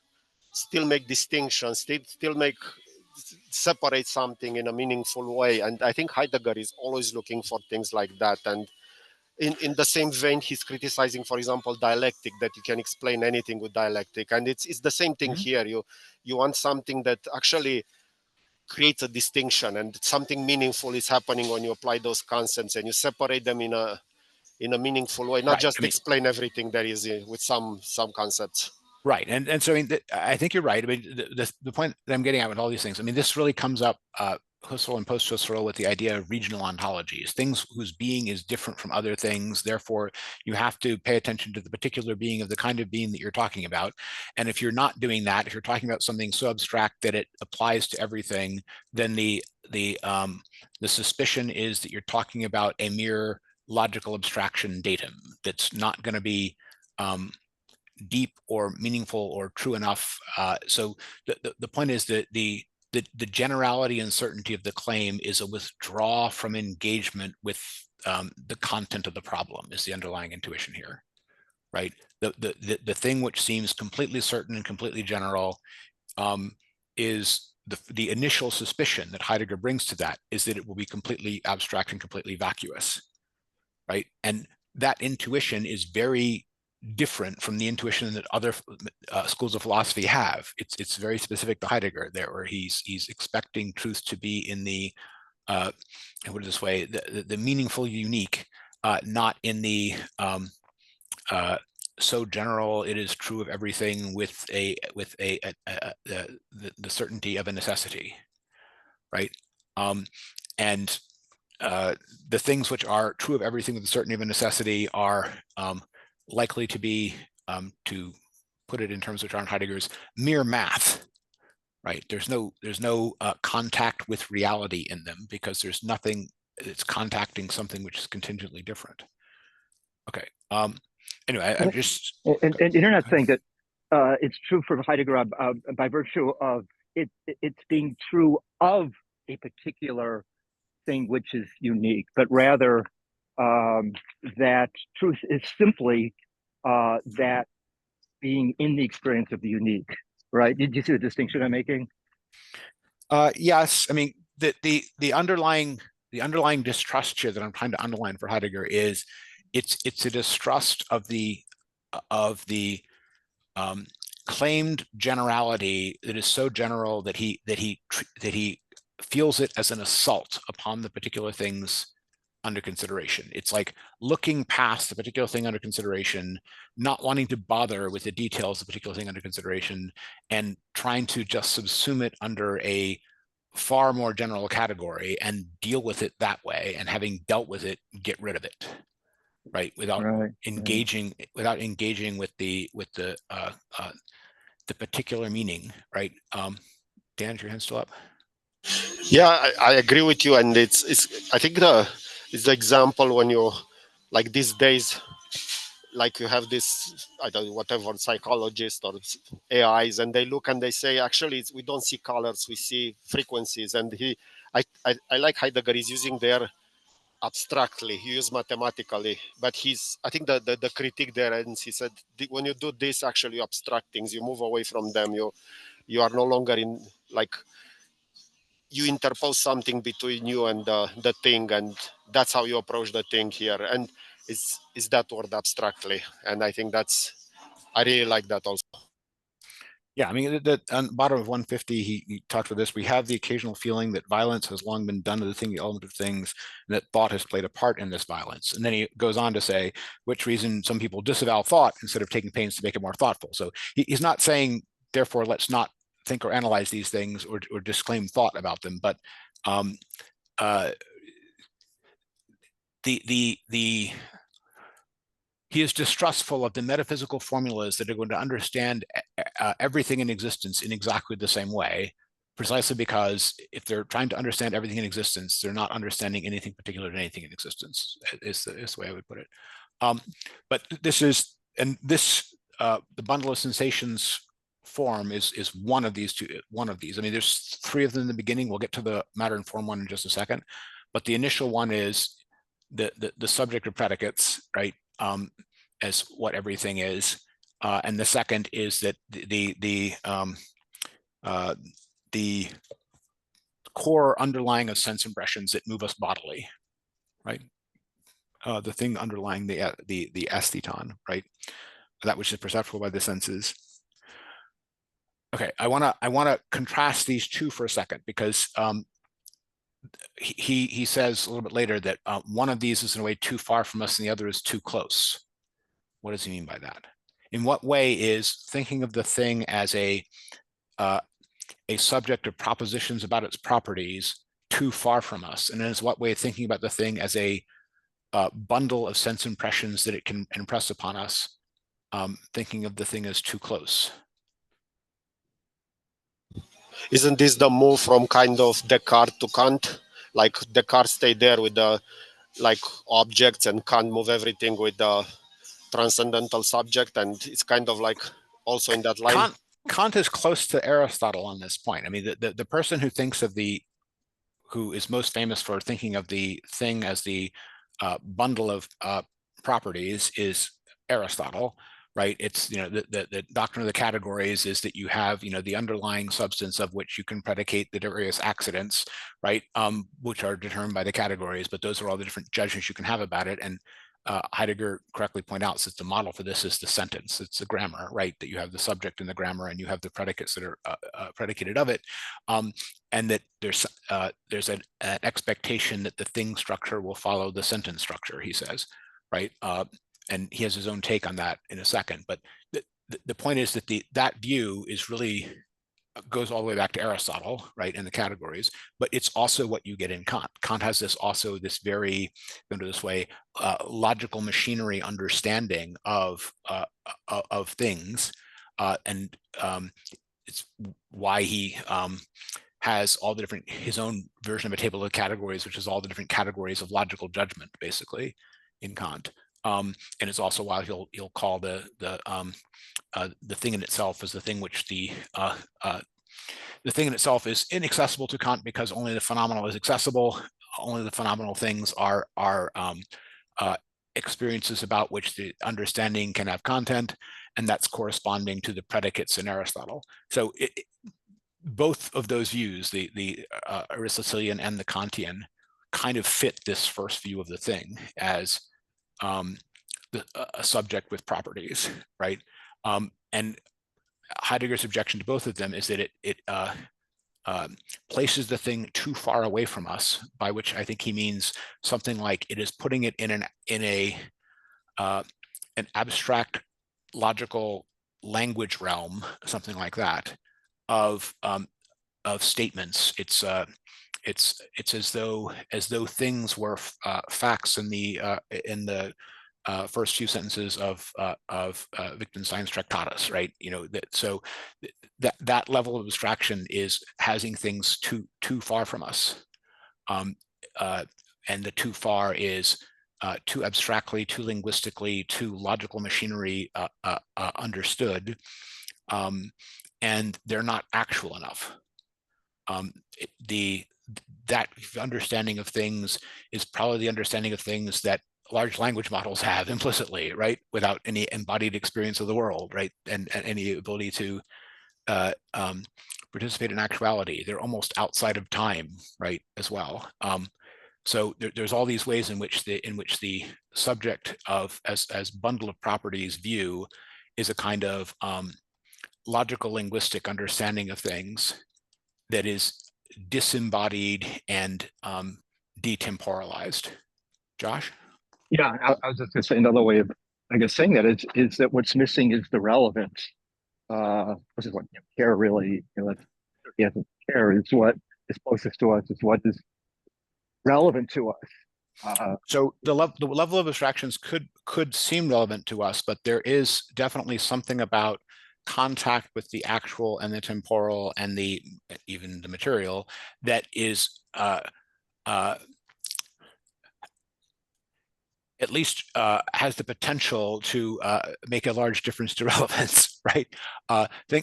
Speaker 5: still make distinctions, still separate something in a meaningful way. And I think Heidegger is always looking for things like that. And in the same vein, he's criticizing, for example, dialectic, that you can explain anything with dialectic. And it's the same thing here. You want something that actually creates a distinction, and something meaningful is happening when you apply those concepts and you separate them in a meaningful way, not just explain everything there is with some concepts.
Speaker 1: Right, and so I mean, I think you're right. I mean, the point that I'm getting at with all these things, I mean, this really comes up Husserl and post-Husserl with the idea of regional ontologies, things whose being is different from other things. Therefore, you have to pay attention to the particular being of the kind of being that you're talking about. And if you're not doing that, if you're talking about something so abstract that it applies to everything, then the suspicion is that you're talking about a mere logical abstraction datum that's not going to be deep or meaningful or true enough. So the point is that the generality and certainty of the claim is a withdrawal from engagement with the content of the problem, is the underlying intuition here, right? The thing which seems completely certain and completely general is the initial suspicion that Heidegger brings to that is that it will be completely abstract and completely vacuous, right? And that intuition is very different from the intuition that other schools of philosophy have. It's very specific to Heidegger there, where he's expecting truth to be in the put it this way, the meaningful unique, not in the so general it is true of everything with the certainty of a necessity, right? And the things which are true of everything with the certainty of a necessity are likely to be, to put it in terms which aren't Heidegger's, mere math, right? There's no contact with reality in them, because there's nothing it's contacting something which is contingently different. Okay. Anyway, I'm just.
Speaker 4: And you're not saying that it's true for Heidegger by virtue of it's being true of a particular thing which is unique, but rather that truth is simply that being in the experience of the unique, right? Did you see the distinction I'm making?
Speaker 1: Yes, I mean the underlying distrust here that I'm trying to underline for Heidegger is it's a distrust of the claimed generality that is so general that he feels it as an assault upon the particular things under consideration. It's like looking past the particular thing under consideration, not wanting to bother with the details of the particular thing under consideration, and trying to just subsume it under a far more general category and deal with it that way, and having dealt with it, get rid of it, right? Without engaging with the particular meaning, right? Dan, is your hand still up?
Speaker 5: Yeah, I agree with you, and it's I think it's the example when you like these days, like you have this, I don't know, whatever psychologist or AIs, and they look and they say actually we don't see colors, we see frequencies. And I like Heidegger is using there abstractly, he used mathematically, but I think the critique there, and he said when you do this, actually you abstract things, you move away from them, you are no longer in, like, you interpose something between you and the thing, and that's how you approach the thing here. And it's that word abstractly, and I think I really like that also.
Speaker 1: Yeah, I mean, on the bottom of 150, he talked about this. We have the occasional feeling that violence has long been done to the thing, the element of things, and that thought has played a part in this violence. And then he goes on to say, which reason some people disavow thought instead of taking pains to make it more thoughtful. So he's not saying, therefore, let's not think or analyze these things or disclaim thought about them. But he is distrustful of the metaphysical formulas that are going to understand everything in existence in exactly the same way, precisely because if they're trying to understand everything in existence, they're not understanding anything particular to anything in existence, is the way I would put it. But this is, and this, the bundle of sensations form is one of these two, I mean, there's three of them in the beginning. We'll get to the matter and form one in just a second. But the initial one is the subject of predicates, right? As what everything is, and the second is that the core underlying of sense impressions that move us bodily, right? The thing underlying the estheton, right? That which is perceptible by the senses. Okay, I wanna contrast these two for a second, because he says a little bit later that one of these is in a way too far from us and the other is too close. What does he mean by that? In what way is thinking of the thing as a subject of propositions about its properties too far from us? And in what way thinking about the thing as a bundle of sense impressions that it can impress upon us, thinking of the thing as too close?
Speaker 5: Isn't this the move from kind of Descartes to Kant? Like Descartes stayed there with the like objects, and Kant move everything with the transcendental subject, and it's kind of like also in that line.
Speaker 1: Kant is close to Aristotle on this point. I mean, the person who thinks of who is most famous for thinking of the thing as the bundle of properties is Aristotle, right? It's, the doctrine of the categories is that you have, the underlying substance of which you can predicate the various accidents, right? Which are determined by the categories, but those are all the different judgments you can have about it. And Heidegger correctly pointed out that the model for this is the sentence. It's the grammar, right? That you have the subject in the grammar and you have the predicates that are predicated of it, and that there's an expectation that the thing structure will follow the sentence structure, he says, right? And he has his own take on that in a second. But the point is that that view is really goes all the way back to Aristotle, right, and the categories, but it's also what you get in Kant. Kant has this very, this way, logical machinery understanding of things, and it's why he has all the different, his own version of a table of categories, which is all the different categories of logical judgment, basically, in Kant. And it's also why he'll call the thing in itself as the thing which the thing in itself is inaccessible to Kant, because only the phenomenal is accessible. Only the phenomenal things are experiences about which the understanding can have content, and that's corresponding to the predicates in Aristotle. So both of those views, the Aristotelian and the Kantian, kind of fit this first view of the thing as a subject with properties, right? And Heidegger's objection to both of them is that it places the thing too far away from us, by which I think he means something like it is putting it in an abstract logical language realm, something like that, of statements. It's as though things were facts in the first few sentences of Wittgenstein's Tractatus, right? So that level of abstraction is having things too far from us, and the too far is too abstractly, too linguistically, too logical machinery understood, and they're not actual enough. That understanding of things is probably the understanding of things that large language models have implicitly, right, without any embodied experience of the world, right, and any ability to participate in actuality. They're almost outside of time, right, as well. So there's all these ways in which the subject of as bundle of properties view is a kind of logical linguistic understanding of things that is disembodied and detemporalized. Josh?
Speaker 4: Yeah, I was just going to say another way of, I guess, saying that is that what's missing is the relevance, which is what care really, care is what is closest to us, is what is relevant to us.
Speaker 1: So the level of abstractions could seem relevant to us, but there is definitely something about contact with the actual and the temporal and even the material that is at least has the potential to make a large difference to relevance, right?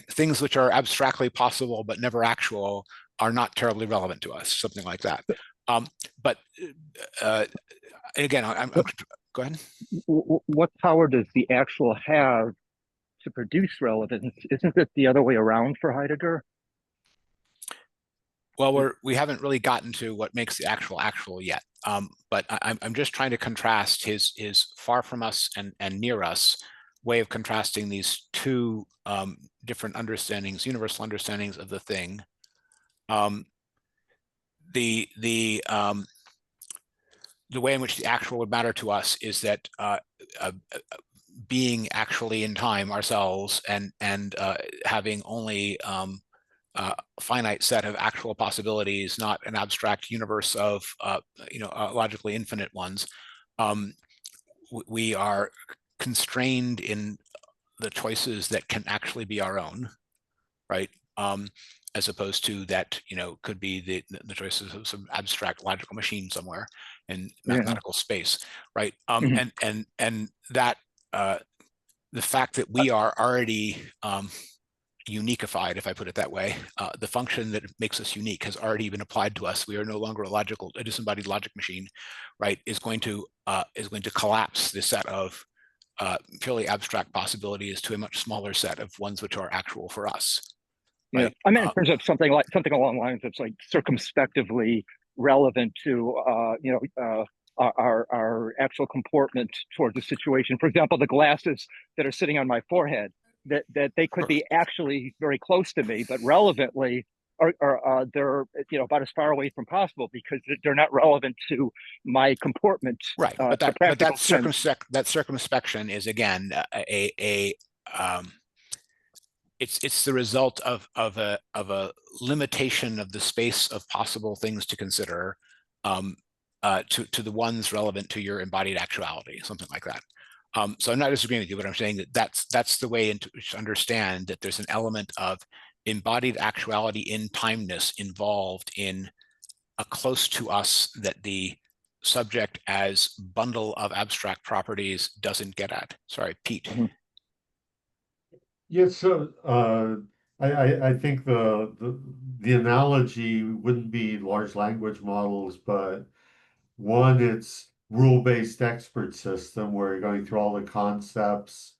Speaker 1: Things which are abstractly possible but never actual are not terribly relevant to us, something like that. But again, go ahead.
Speaker 4: What power does the actual have to produce relevance? Isn't it the other way around for Heidegger?
Speaker 1: Well, we haven't really gotten to what makes the actual yet. But I'm just trying to contrast his far from us and near us way of contrasting these two different understandings, universal understandings of the thing. The way in which the actual would matter to us is that being actually in time ourselves and having only a finite set of actual possibilities, not an abstract universe of logically infinite ones. We are constrained in the choices that can actually be our own, right? As opposed to that, could be the choices of some abstract logical machine somewhere in mathematical space, right? And that the fact that we are already uniqueified, if I put it that way, the function that makes us unique has already been applied to us. We are no longer a disembodied logic machine, right? Is going to collapse the set of purely abstract possibilities to a much smaller set of ones which are actual for us.
Speaker 4: Yeah,
Speaker 1: right?
Speaker 4: I mean, in terms of something along the lines that's like circumspectively relevant to our actual comportment towards the situation. For example, the glasses that are sitting on my forehead, that they could be actually very close to me, but relevantly they're about as far away from possible because they're not relevant to my comportment.
Speaker 1: Right, but that circumspection is again it's the result of a limitation of the space of possible things to consider to the ones relevant to your embodied actuality, something like that. So I'm not disagreeing with you, but I'm saying that that's the way to understand that there's an element of embodied actuality in timeness involved in a close to us that the subject as bundle of abstract properties doesn't get at. Sorry, Pete.
Speaker 2: Yeah, so I think the analogy wouldn't be large language models, but one, it's rule-based expert system where you're going through all the concepts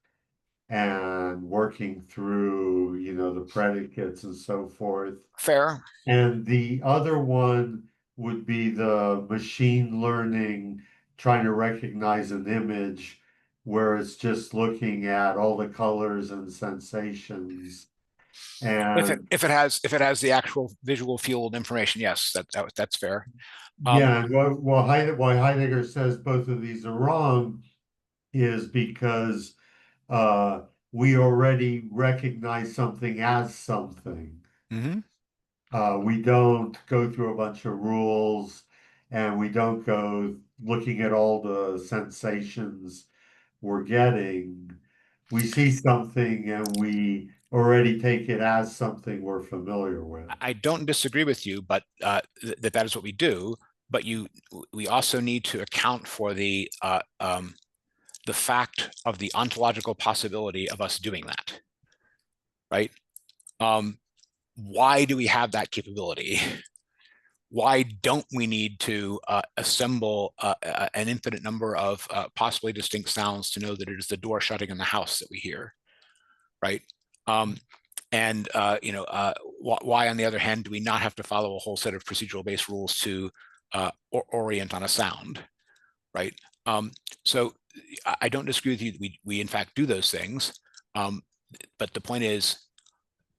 Speaker 2: and working through, you know, the predicates and so forth.
Speaker 1: Fair.
Speaker 2: And the other one would be the machine learning, trying to recognize an image where it's just looking at all the colors and sensations. And
Speaker 1: If it has the actual visual field information, yes, that's fair.
Speaker 2: yeah, and why Heidegger says both of these are wrong is because we already recognize something as something.
Speaker 1: Mhm.
Speaker 2: We don't go through a bunch of rules and we don't go looking at all the sensations we're getting. We see something and we already take it as something we're familiar with.
Speaker 1: I don't disagree with you, but that is what we do. But we also need to account for the fact of the ontological possibility of us doing that, right? Why do we have that capability? Why don't we need to assemble an infinite number of possibly distinct sounds to know that it is the door shutting in the house that we hear, right? And why, on the other hand, do we not have to follow a whole set of procedural-based rules to orient on a sound, right? So I don't disagree with you that we in fact do those things, but the point is,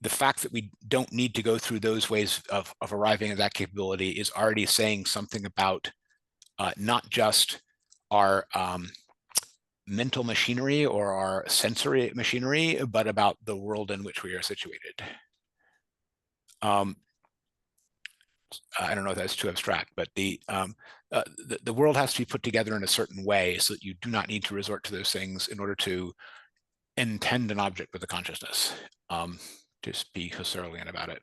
Speaker 1: the fact that we don't need to go through those ways of arriving at that capability is already saying something about not just our mental machinery or our sensory machinery, but about the world in which we are situated. I don't know if that's too abstract, but the world has to be put together in a certain way so that you do not need to resort to those things in order to intend an object with a consciousness. Just be Husserlian about it.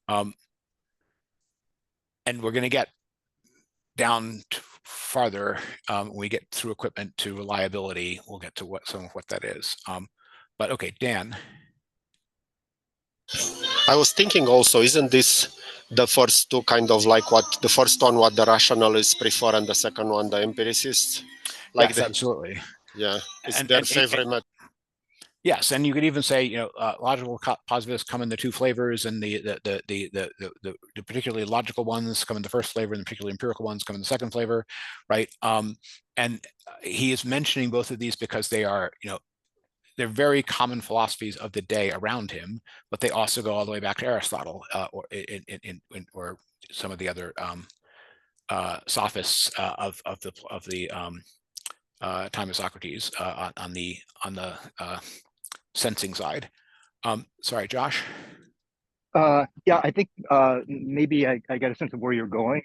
Speaker 1: And we're going to get down farther when we get through equipment to reliability. We'll get to some of what that is. But okay, Dan.
Speaker 5: I was thinking also, isn't this the first two kind of like what the first one, what the rationalists prefer, and the second one, the empiricists? Like
Speaker 1: Yes, absolutely.
Speaker 5: Yeah, it's their favorite method.
Speaker 1: Yes, and you could even say, logical positivists come in the two flavors, and the particularly logical ones come in the first flavor, and the particularly empirical ones come in the second flavor, right? And he is mentioning both of these because they are, they're very common philosophies of the day around him, but they also go all the way back to Aristotle, or some of the other sophists of the time of Socrates on the sensing side. Sorry, Josh.
Speaker 4: Yeah, I think maybe I got a sense of where you're going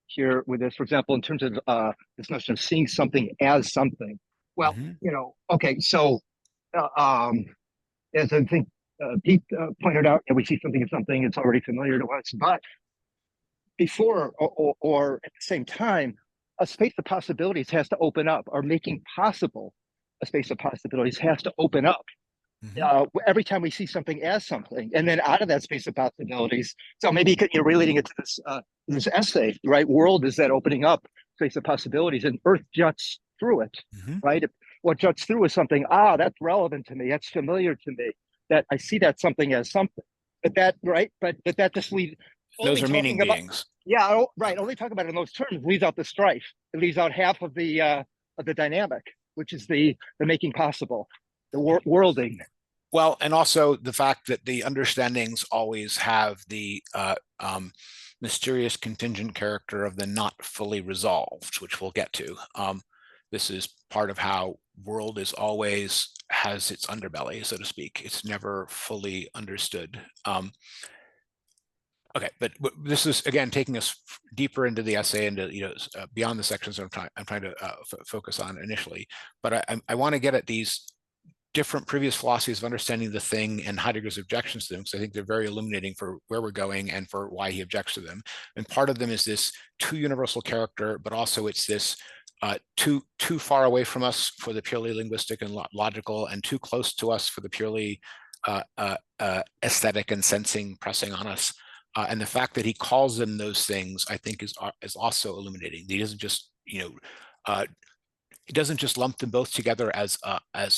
Speaker 4: here with this. For example, in terms of this notion of seeing something as something. Well, okay, so as I think Pete pointed out, we see something as something, it's already familiar to us, but before or at the same time, a space of possibilities has to open up, or making possible a space of possibilities has to open up. Every time we see something as something, and then out of that space of possibilities. So maybe you're relating it to this essay, right? World is that opening up space of possibilities, and Earth juts through it, right? What juts through is something, that's relevant to me, that's familiar to me, that I see that something as something. But that, right? But that just leaves.
Speaker 1: Those are meaning beings.
Speaker 4: Yeah, right. Only talk about it in those terms leaves out the strife. It leaves out half of the dynamic, which is the making possible, the worlding.
Speaker 1: Well, and also the fact that the understandings always have the mysterious contingent character of the not fully resolved, which we'll get to. This is part of how world is always has its underbelly, so to speak. It's never fully understood. Okay, but this is again taking us deeper into the essay, and beyond the sections I'm trying to focus on initially. But I want to get at these different previous philosophies of understanding the thing and Heidegger's objections to them, because I think they're very illuminating for where we're going and for why he objects to them. And part of them is this too universal character, but also it's this too far away from us for the purely linguistic and logical, and too close to us for the purely aesthetic and sensing pressing on us. And the fact that he calls them those things, I think, is also illuminating. He doesn't just, he doesn't just lump them both together as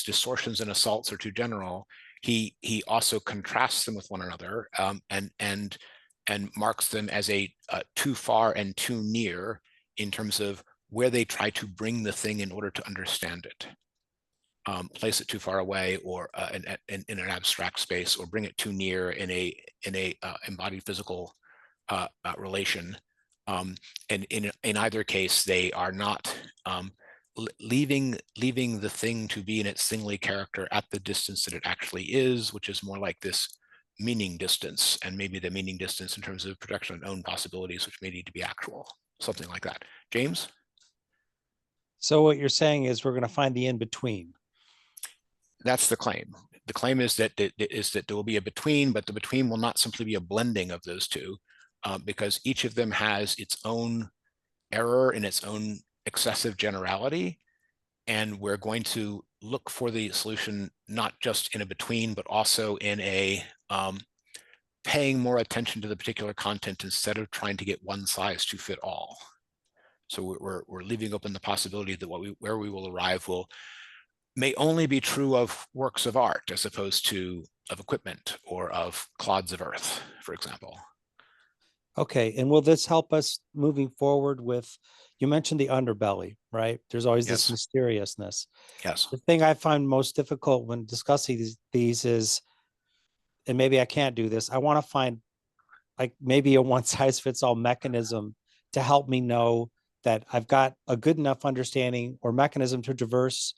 Speaker 1: distortions and assaults or too general. He also contrasts them with one another, and marks them as a too far and too near in terms of where they try to bring the thing in order to understand it. Place it too far away, or in an abstract space, or bring it too near in a embodied physical relation. And in either case, they are not leaving the thing to be in its thingly character at the distance that it actually is, which is more like this meaning distance, and maybe the meaning distance in terms of projection on own possibilities, which may need to be actual, something like that. James?
Speaker 3: So what you're saying is we're going to find the in-between.
Speaker 1: That's the claim. The claim is that there will be a between, but the between will not simply be a blending of those two, because each of them has its own error in its own excessive generality. And we're going to look for the solution, not just in a between, but also in a paying more attention to the particular content instead of trying to get one size to fit all. So we're leaving open the possibility that where we will arrive may only be true of works of art as opposed to of equipment or of clods of earth, for example.
Speaker 3: Okay, and will this help us moving forward with, you mentioned the underbelly, right? There's always this mysteriousness.
Speaker 1: Yes.
Speaker 3: The thing I find most difficult when discussing these is, and maybe I can't do this, I want to find like maybe a one size fits all mechanism to help me know that I've got a good enough understanding or mechanism to traverse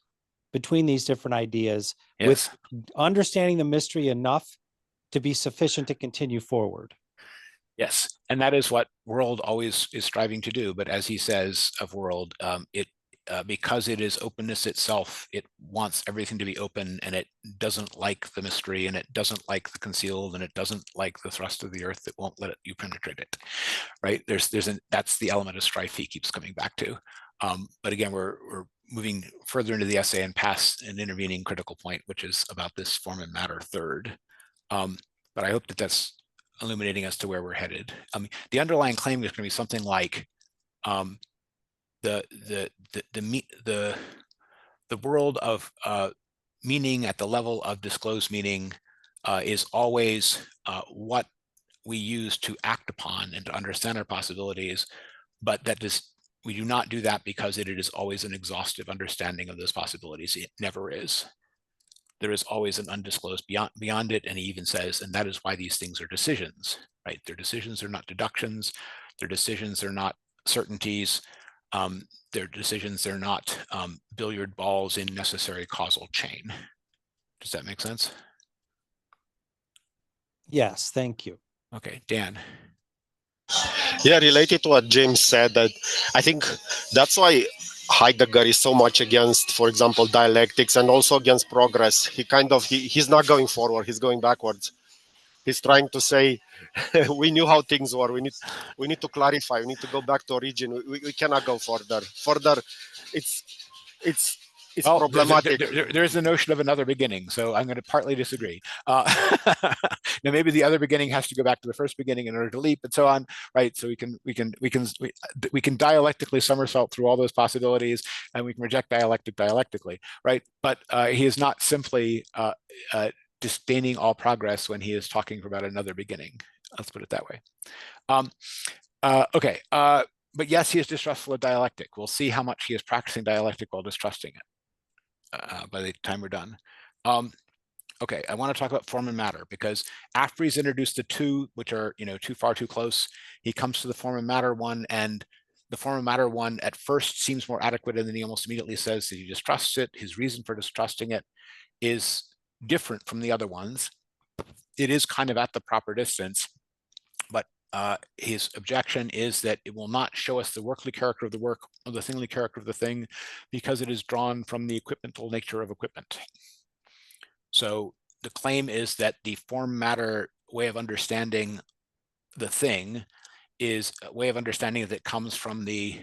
Speaker 3: between these different ideas with understanding the mystery enough to be sufficient to continue forward.
Speaker 1: Yes, and that is what World always is striving to do. But as he says of World, because it is openness itself, it wants everything to be open, and it doesn't like the mystery, and it doesn't like the concealed, and it doesn't like the thrust of the earth that won't let you penetrate it. Right? That's the element of strife he keeps coming back to. But again, we're moving further into the essay and past an intervening critical point, which is about this form and matter third. But I hope that that's illuminating as to where we're headed. The underlying claim is going to be something like the world of meaning at the level of disclosed meaning is always what we use to act upon and to understand our possibilities, but we do not do that because it is always an exhaustive understanding of those possibilities. It never is. There is always an undisclosed beyond it, and he even says, and that is why these things are decisions, right? They're decisions, they're not deductions. They're decisions, they're not certainties. They're decisions, they're not billiard balls in necessary causal chain. Does that make sense?
Speaker 3: Yes, thank you.
Speaker 1: Okay, Dan.
Speaker 5: Yeah, related to what James said, that I think that's why Heidegger is so much against, for example, dialectics, and also against progress. He's not going forward, he's going backwards. He's trying to say, we knew how things were. We need to clarify. We need to go back to origin. We cannot go further. It's
Speaker 1: well,
Speaker 5: problematic.
Speaker 1: There's the notion of another beginning, so I'm going to partly disagree. Now, maybe the other beginning has to go back to the first beginning in order to leap, and so on, right? So we can dialectically somersault through all those possibilities, and we can reject dialectic dialectically, right? But he is not simply disdaining all progress when he is talking about another beginning. Let's put it that way. Okay. But yes, he is distrustful of dialectic. We'll see how much he is practicing dialectic while distrusting it by the time we're done. Okay, I want to talk about form and matter, because after he's introduced the two, which are too far, too close, he comes to the form and matter one, and the form and matter one at first seems more adequate, and then he almost immediately says that he distrusts it. His reason for distrusting it is different from the other ones. It is kind of at the proper distance, but his objection is that it will not show us the workly character of the work or the thingly character of the thing, because it is drawn from the equipmental nature of equipment. So the claim is that the form matter way of understanding the thing is a way of understanding that comes from the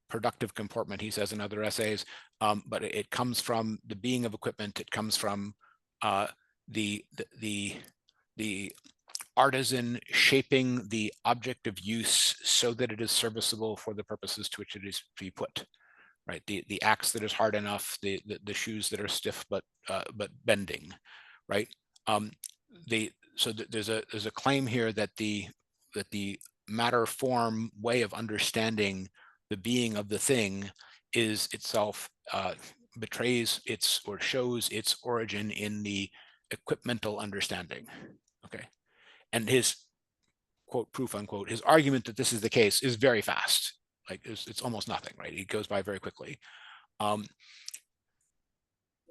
Speaker 1: productive comportment, he says in other essays, but it comes from the being of equipment. It comes from the artisan shaping the object of use so that it is serviceable for the purposes to which it is to be put. Right, the axe that is hard enough, the shoes that are stiff but bending, right? There's a claim here that the matter form way of understanding the being of the thing is itself betrays its or shows its origin in the equipmental understanding. Okay, and his quote proof unquote his argument that this is the case is very fast. Like it's almost nothing, right? It goes by very quickly.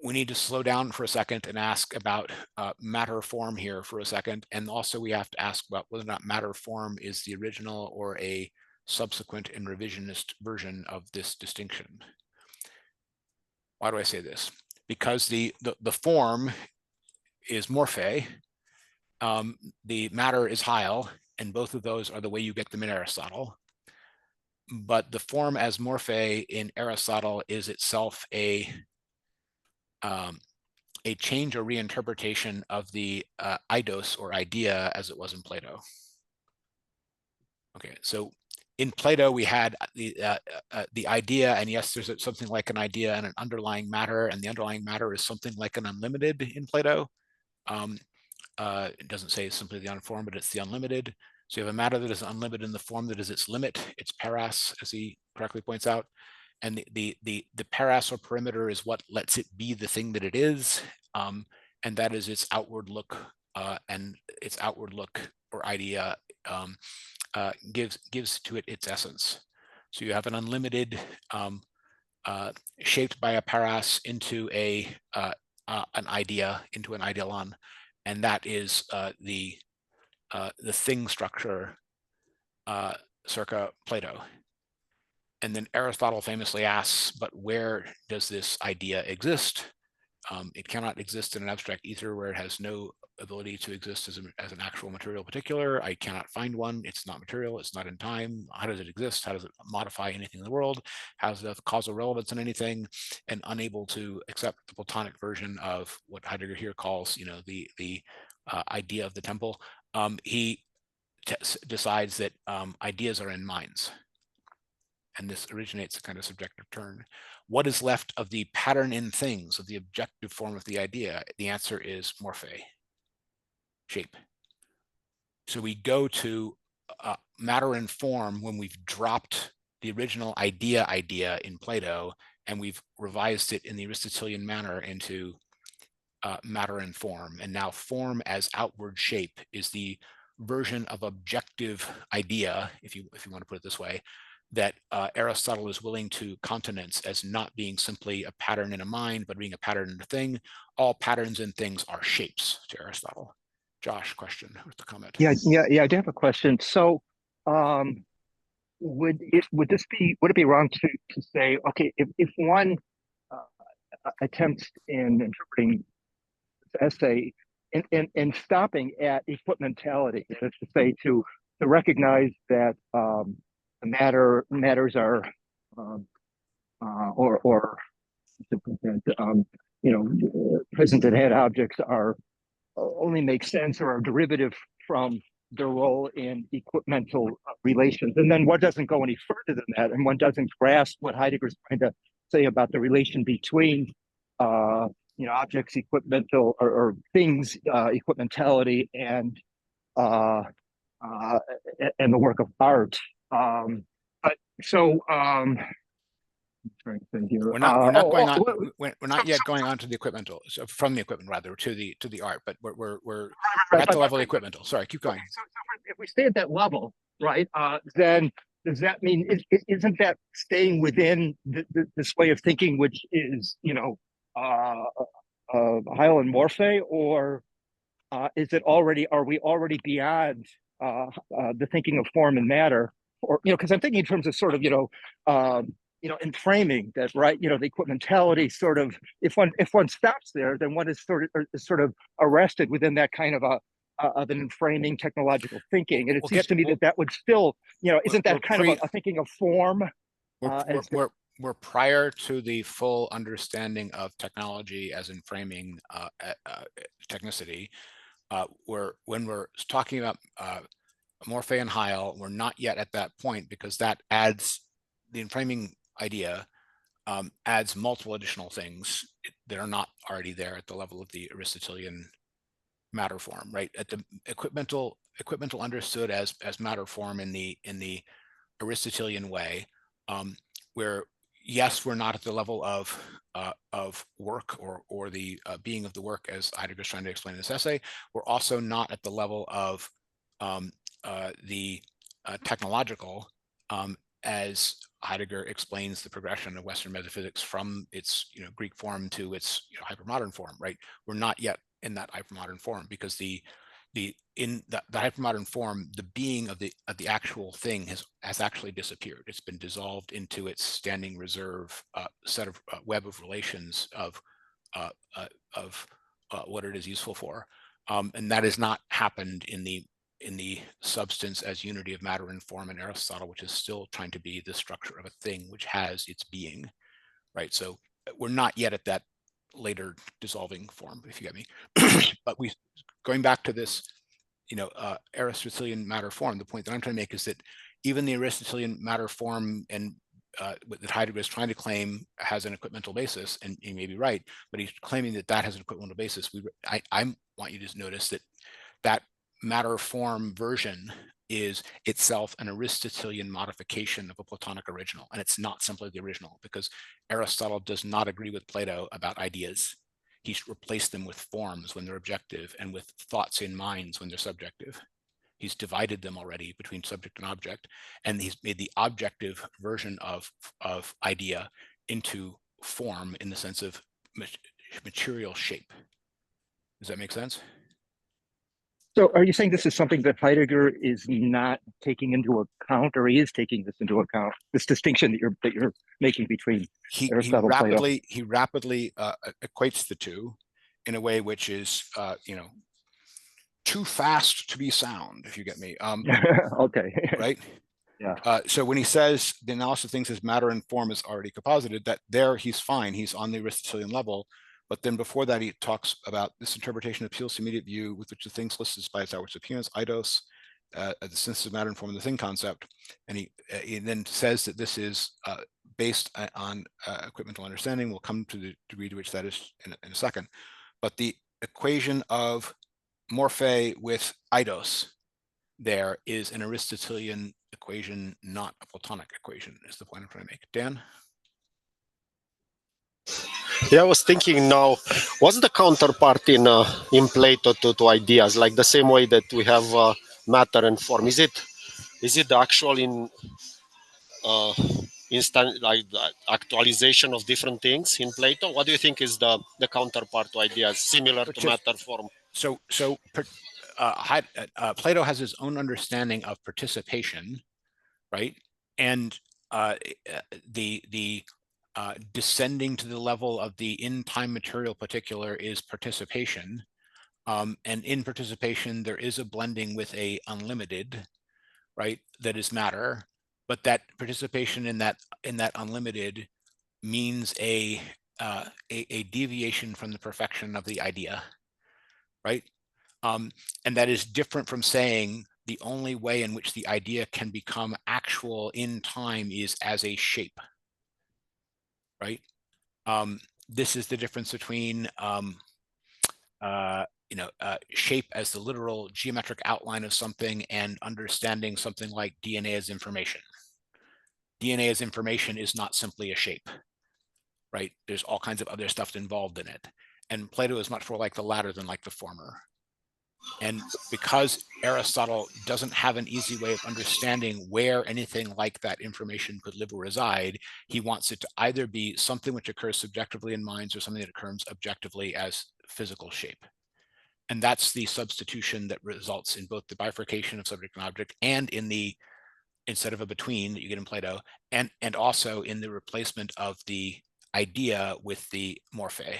Speaker 1: We need to slow down for a second and ask about matter form here for a second. And also we have to ask about whether or not matter form is the original or a subsequent and revisionist version of this distinction. Why do I say this? Because the form is morphe, the matter is heil, and both of those are the way you get them in Aristotle. But the form as morphe in Aristotle is itself a change or reinterpretation of the eidos or idea as it was in Plato. Okay, so in Plato we had the idea, and yes, there's something like an idea and an underlying matter, and the underlying matter is something like an unlimited in Plato. It doesn't say simply the unformed, but it's the unlimited. So you have a matter that is unlimited in the form that is its limit, its paras, as he correctly points out. And the paras or perimeter is what lets it be the thing that it is. And that is its outward look, and its outward look or idea gives to it its essence. So you have an unlimited shaped by a paras into an idea, into an idealon, and that is the thing structure circa Plato. And then Aristotle famously asks, but where does this idea exist? It cannot exist in an abstract ether where it has no ability to exist as an actual material particular. I cannot find one. It's not material. It's not in time. How does it exist? How does it modify anything in the world? How does it have causal relevance in anything? And unable to accept the Platonic version of what Heidegger here calls, the idea of the temple. He decides that ideas are in minds. And this originates a kind of subjective turn. What is left of the pattern in things, of the objective form of the idea? The answer is morphe, shape. So we go to matter and form when we've dropped the original idea in Plato, and we've revised it in the Aristotelian manner into matter and form. And now form as outward shape is the version of objective idea, if you want to put it this way, that Aristotle is willing to countenance as not being simply a pattern in a mind, but being a pattern in a thing. All patterns in things are shapes to Aristotle. Josh, question or the comment?
Speaker 4: Yeah, I do have a question. So, would it be wrong to say, okay, if one attempts in interpreting this essay and stopping at equipmentality, that is to say, to recognize that matters are or present and head objects are only make sense or are derivative from their role in equipmental relations, and then one doesn't go any further than that, and one doesn't grasp what Heidegger's trying to say about the relation between objects equipmental or things equipmentality and the work of art. But so I'm trying to think here.
Speaker 1: We're not going on. We're not yet going on to the equipmental. So from the equipment rather to the art, but we're at the level of equipmental. Sorry, keep going.
Speaker 4: So if we stay at that level, right, then does that mean isn't that staying within this way of thinking, which is Heil and Morphe, or is it already? Are we already beyond the thinking of form and matter? Or because I'm thinking in terms of sort of in framing that, right, the equipmentality sort of, if one stops there, then one is sort of arrested within that kind of of an framing technological thinking. And it seems to me that would still, isn't that kind of a thinking of form?
Speaker 1: We're prior to the full understanding of technology as in framing technicity. When we're talking about Morphe and Heil, we're not yet at that point, because that adds the framing idea adds multiple additional things that are not already there at the level of the Aristotelian matter form, right? At the equipmental understood as matter form in the Aristotelian way, where yes, we're not at the level of work or the being of the work, as Heidegger's trying to explain in this essay. We're also not at the level of the technological, as Heidegger explains the progression of Western metaphysics from its Greek form to its hypermodern form, right? We're not yet in that hypermodern form, because in the hypermodern form, the being of the actual thing has actually disappeared. It's been dissolved into its standing reserve set of web of relations of what it is useful for, and that has not happened in the substance as unity of matter and form in Aristotle, which is still trying to be the structure of a thing which has its being, right? So we're not yet at that later dissolving form, if you get me. But going back to this, Aristotelian matter form, the point that I'm trying to make is that even the Aristotelian matter form and that Heidegger is trying to claim has an equipmental basis, and he may be right, but he's claiming that has an equipmental basis. I want you to notice that matter form version is itself an Aristotelian modification of a Platonic original, and it's not simply the original, because Aristotle does not agree with Plato about ideas. He's replaced them with forms when they're objective and with thoughts in minds when they're subjective. He's divided them already between subject and object, and he's made the objective version of idea into form in the sense of material shape. Does that make sense?
Speaker 4: So are you saying this is something that Heidegger is not taking into account, or he is taking this into account, this distinction that you're making between Aristotle and Plato?
Speaker 1: He rapidly equates the two in a way which is too fast to be sound, if you get me.
Speaker 4: Okay.
Speaker 1: Right?
Speaker 4: Yeah.
Speaker 1: So when he says the analysis of things as matter and form is already composited, that there he's fine, he's on the Aristotelian level. But then before that, he talks about this interpretation appeals to immediate view with which the thing's listed by its outward appearance, eidos, the sense of matter and form of the thing concept. And he then says that this is based on equipmental understanding. We'll come to the degree to which that is in a second. But the equation of Morphe with eidos there is an Aristotelian equation, not a Platonic equation, is the point I'm trying to make. Dan?
Speaker 5: Yeah, I was thinking now, what's the counterpart in Plato to ideas? Like the same way that we have matter and form. Is it the actual instant, like the actualization of different things in Plato? What do you think is the counterpart to ideas similar to matter form?
Speaker 1: So Plato has his own understanding of participation, right? And the descending to the level of the in-time material particular is participation. And in participation, there is a blending with a unlimited, right? That is matter, but that participation in that unlimited means a deviation from the perfection of the idea, right? And that is different from saying the only way in which the idea can become actual in time is as a shape, right? This is the difference between shape as the literal geometric outline of something and understanding something like DNA as information. DNA as information is not simply a shape, right? There's all kinds of other stuff involved in it. And Plato is much more like the latter than like the former. And because Aristotle doesn't have an easy way of understanding where anything like that information could live or reside, he wants it to either be something which occurs subjectively in minds or something that occurs objectively as physical shape. And that's the substitution that results in both the bifurcation of subject and object and in the instead of a between that you get in Plato, and also in the replacement of the idea with the morphe.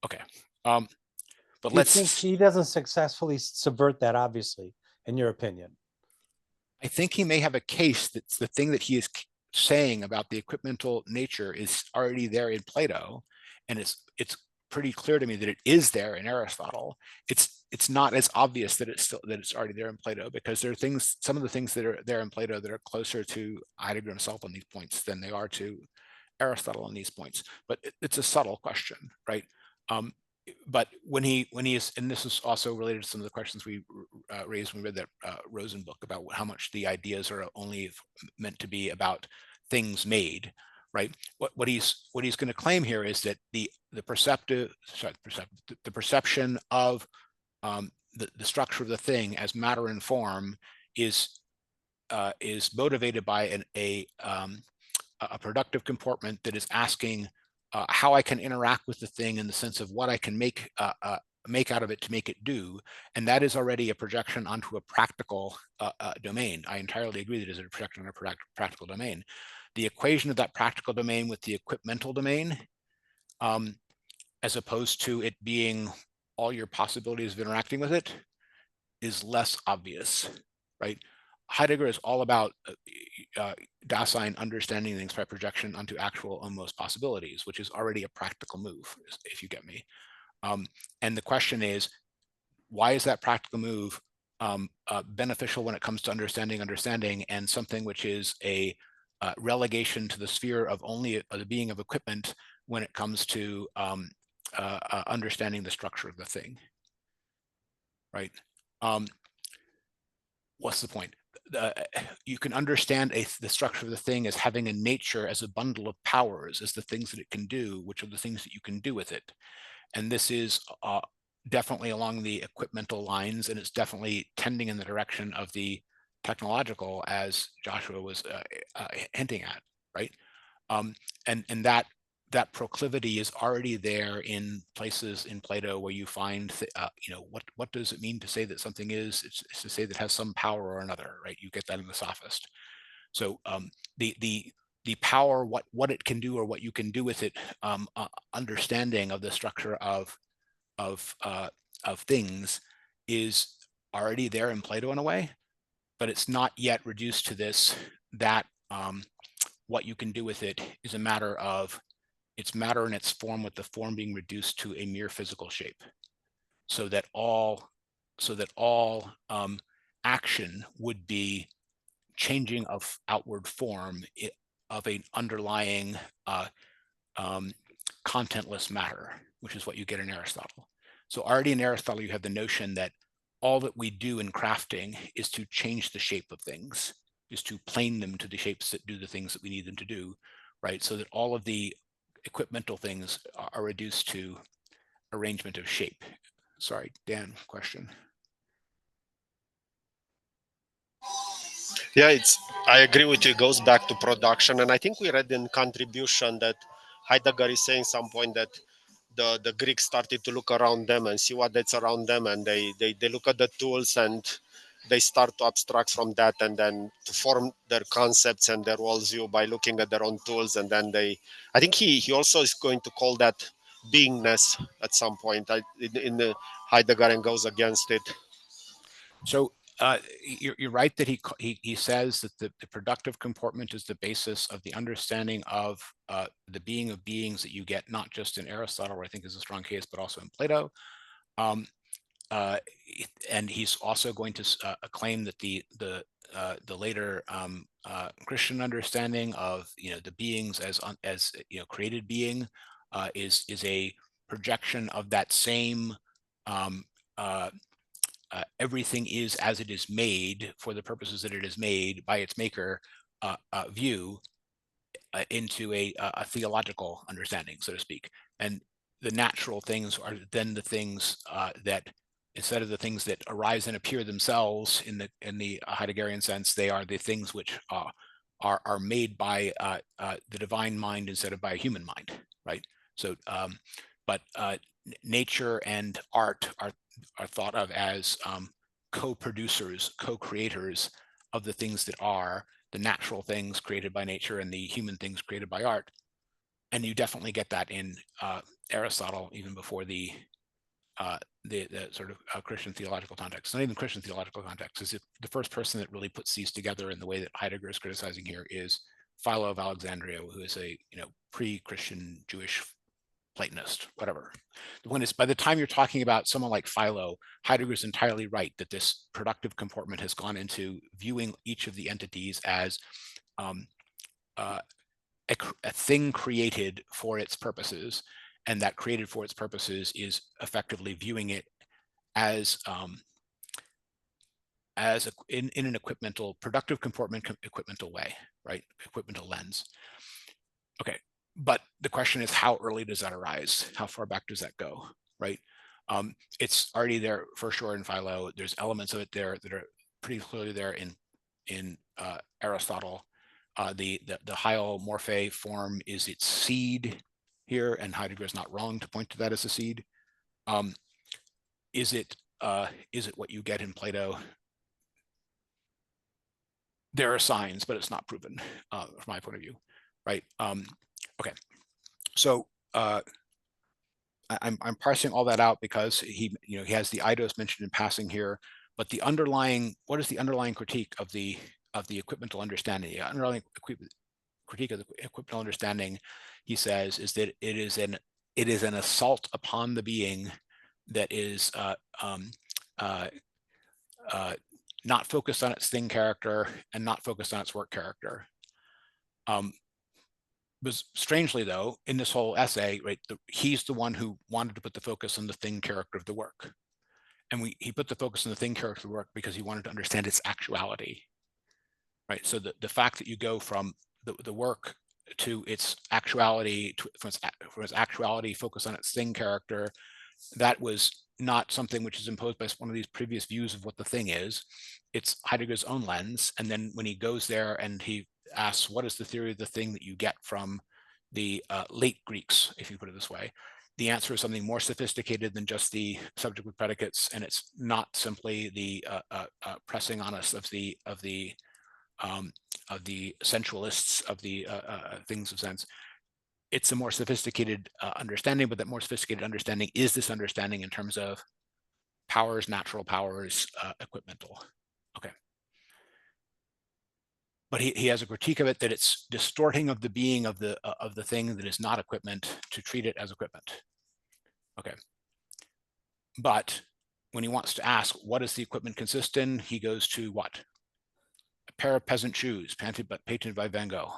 Speaker 1: Okay, but
Speaker 3: You think
Speaker 1: let's.
Speaker 3: he doesn't successfully subvert that, obviously, in your opinion?
Speaker 1: I think he may have a case that's the thing that he is saying about the equipmental nature is already there in Plato, and it's pretty clear to me that it is there in Aristotle. It's not as obvious that it's already there in Plato, because there are things, some of the things that are there in Plato that are closer to Heidegger himself on these points than they are to Aristotle on these points. But it's a subtle question, right? But when he is, and this is also related to some of the questions we raised when we read that Rosen book about how much the ideas are only meant to be about things made, right? What he's going to claim here is that the perception of the structure of the thing as matter and form is motivated by a productive comportment that is asking how I can interact with the thing in the sense of what I can make out of it to make it do, and that is already a projection onto a practical domain. I entirely agree that it is a projection on a practical domain. The equation of that practical domain with the equipmental domain, as opposed to it being all your possibilities of interacting with it, is less obvious, right? Heidegger is all about Dasein understanding things by projection onto actual almost possibilities, which is already a practical move, if you get me. And the question is, why is that practical move beneficial when it comes to understanding, and something which is a relegation to the sphere of only the being of equipment when it comes to understanding the structure of the thing, right? What's the point? You can understand the structure of the thing as having a nature, as a bundle of powers, as the things that it can do, which are the things that you can do with it. And this is definitely along the equipmental lines, and it's definitely tending in the direction of the technological, as Joshua was hinting at, right? And that proclivity is already there in places in Plato where you find, what does it mean to say that something is? It's to say that it has some power or another, right? You get that in the Sophist. So the power, what it can do or what you can do with it, understanding of the structure of things is already there in Plato in a way, but it's not yet reduced to this, that what you can do with it is a matter of its matter and its form, with the form being reduced to a mere physical shape, so that all action would be changing of outward form of an underlying contentless matter, which is what you get in Aristotle. So already in Aristotle, you have the notion that all that we do in crafting is to change the shape of things, is to plane them to the shapes that do the things that we need them to do, right? So that all of the equipmental things are reduced to arrangement of shape. Sorry, Dan, question.
Speaker 5: Yeah, I agree with you. It goes back to production. And I think we read in contribution that Heidegger is saying some point that the Greeks started to look around them and see what that's around them, and they look at the tools and they start to abstract from that, and then to form their concepts and their worldview by looking at their own tools. And then I think he also is going to call that beingness at some point in the Heidegger, and goes against it.
Speaker 1: So you're right that he says that the productive comportment is the basis of the understanding of the being of beings that you get not just in Aristotle, where I think is a strong case, but also in Plato. And he's also going to claim that the later Christian understanding of the beings as created being is a projection of that same everything is as it is made for the purposes that it is made by its maker view into a theological understanding, so to speak. And the natural things are then the things that, instead of the things that arise and appear themselves in the Heideggerian sense, they are the things which are made by the divine mind instead of by a human mind, right? So, but nature and art are thought of as co-producers, co-creators of the things that are the natural things created by nature and the human things created by art. And you definitely get that in Aristotle, even before the sort of Christian theological context. Not even Christian theological context. Is it the first person that really puts these together in the way that Heidegger is criticizing here is Philo of Alexandria, who is a pre-Christian Jewish Platonist, whatever. The point is, by the time you're talking about someone like Philo, Heidegger's entirely right that this productive comportment has gone into viewing each of the entities as a thing created for its purposes, and that created for its purposes is effectively viewing it as in an equipmental, productive comportment, equipmental way, right? Equipmental lens. Okay, but the question is, how early does that arise? How far back does that go, right? It's already there for sure in Philo. There's elements of it there that are pretty clearly there in Aristotle. The hyomorphe form is its seed here, and Heidegger is not wrong to point to that as a seed. Is it what you get in Plato? There are signs, but it's not proven from my point of view, right? Okay, so I'm parsing all that out because he has the eidos mentioned in passing here, but the underlying, what is the underlying critique of the equipmental understanding? The underlying critique of the equipmental understanding, he says, is that it is an assault upon the being that is not focused on its thing character and not focused on its work character. But strangely, though, in this whole essay, right, he's the one who wanted to put the focus on the thing character of the work. And he put the focus on the thing character of the work because he wanted to understand its actuality, right? So the fact that you go from the work to its actuality, from its actuality, focus on its thing character, that was not something which is imposed by one of these previous views of what the thing is. It's Heidegger's own lens. And then when he goes there and he asks, what is the theory of the thing that you get from the late Greeks, if you put it this way, the answer is something more sophisticated than just the subject with predicates, and it's not simply the pressing on us of the sensualists of the things of sense. It's a more sophisticated understanding, but that more sophisticated understanding is this understanding in terms of powers, natural powers, equipmental. Okay. But he has a critique of it that it's distorting of the being of the thing that is not equipment to treat it as equipment. Okay. But when he wants to ask, what does the equipment consist in? He goes to what? A pair of peasant shoes painted by Van Gogh.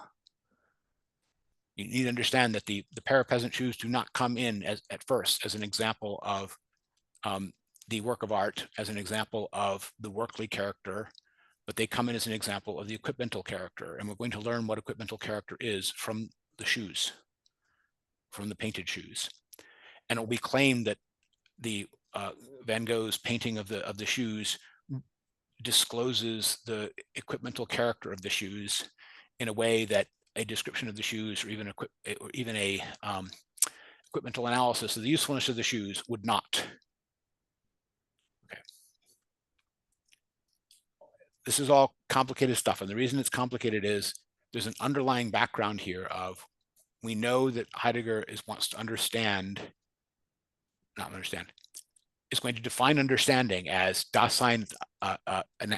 Speaker 1: You need to understand that the pair of peasant shoes do not come in at first as an example of the work of art, as an example of the workly character, but they come in as an example of the equipmental character. And we're going to learn what equipmental character is from the shoes, from the painted shoes. And it will be claimed that the Van Gogh's painting of the shoes discloses the equipmental character of the shoes in a way that a description of the shoes or even a equipmental analysis of the usefulness of the shoes would not. Okay. This is all complicated stuff, and the reason it's complicated is there's an underlying background here of, we know that Heidegger wants to understand, is going to define understanding as Dasein,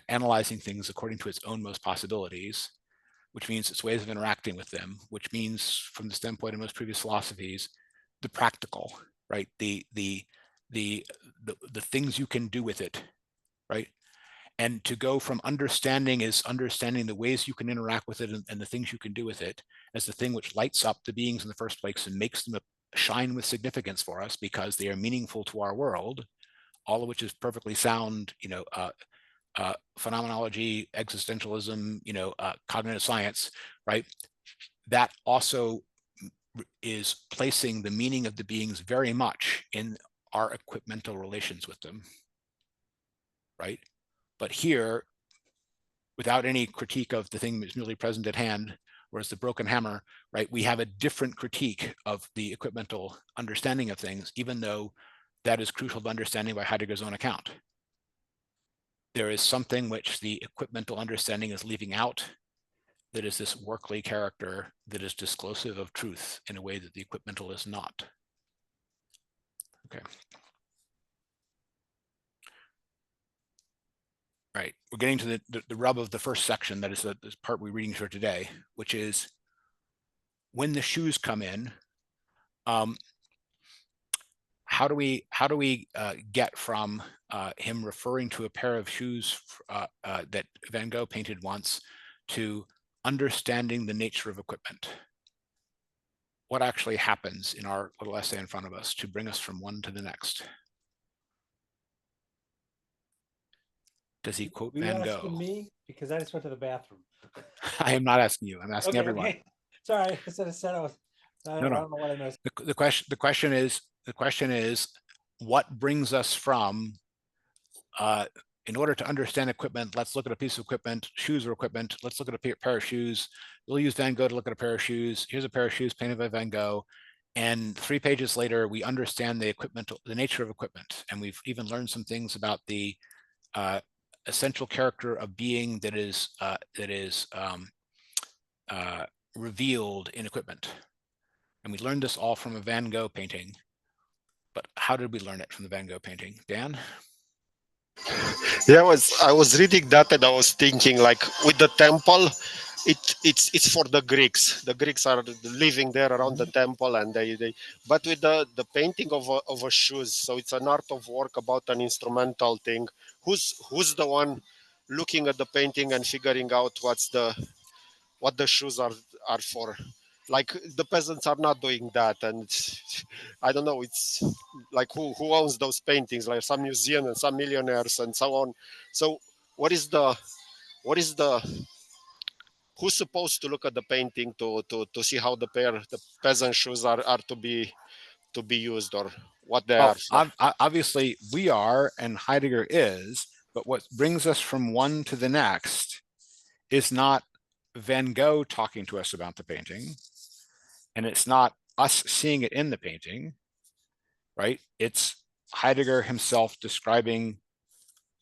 Speaker 1: analyzing things according to its own most possibilities, which means its ways of interacting with them, which means, from the standpoint of most previous philosophies, the practical, right? The things you can do with it, right? And to go from understanding is understanding the ways you can interact with it and the things you can do with it as the thing which lights up the beings in the first place and makes them shine with significance for us because they are meaningful to our world, all of which is perfectly sound, phenomenology, existentialism, cognitive science, right? That also is placing the meaning of the beings very much in our equipmental relations with them, right? But here, without any critique of the thing that's merely present at hand, whereas the broken hammer, right, we have a different critique of the equipmental understanding of things, even though that is crucial to understanding by Heidegger's own account. there is something which the equipmental understanding is leaving out, that is this workly character that is disclosive of truth in a way that the equipmental is not. Okay. Right, we're getting to the rub of the first section, that is this part we're reading for today, which is when the shoes come in, how do we get from him referring to a pair of shoes that Van Gogh painted once to understanding the nature of equipment? What actually happens in our little essay in front of us to bring us from one to the next? Does he quote
Speaker 3: Were you
Speaker 1: Van
Speaker 3: asking
Speaker 1: Gogh?
Speaker 3: me? Because I just went to the bathroom.
Speaker 1: I am not asking you. I'm asking everyone.
Speaker 3: Okay. Sorry, I said I was. I
Speaker 1: No.
Speaker 3: don't know what I missed.
Speaker 1: The question is, what brings us from in order to understand equipment, let's look at a piece of equipment, shoes or equipment, let's look at a pair of shoes. We'll use Van Gogh to look at a pair of shoes. Here's a pair of shoes painted by Van Gogh. And 3 pages later, we understand the nature of equipment. And we've even learned some things about the essential character of being that is revealed in equipment. And we learned this all from a Van Gogh painting. But how did we learn it from the Van Gogh painting? Dan?
Speaker 5: Yeah, I was reading that and I was thinking, like, with the temple, it's for the Greeks. The Greeks are living there around the temple, and they but with the painting of a shoes, so it's an art of work about an instrumental thing. Who's the one looking at the painting and figuring out what the shoes are for? Like, the peasants are not doing that, and I don't know. It's like, who owns those paintings? Like some museum and some millionaires and so on. So what is the who's supposed to look at the painting to see how the peasant shoes are to be used, or what they
Speaker 1: Well,
Speaker 5: are for?
Speaker 1: obviously we are, and Heidegger is, but what brings us from one to the next is not Van Gogh talking to us about the painting, and it's not us seeing it in the painting, right? It's Heidegger himself describing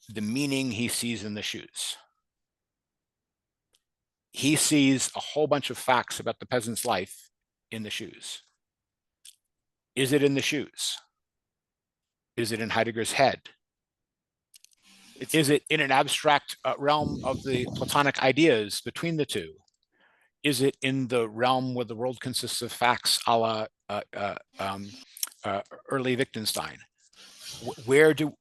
Speaker 1: the meaning he sees in the shoes. He sees a whole bunch of facts about the peasant's life in the shoes. Is it in the shoes? Is it in Heidegger's head? Is it in an abstract realm of the Platonic ideas between the two? Is it in the realm where the world consists of facts, a la early Wittgenstein?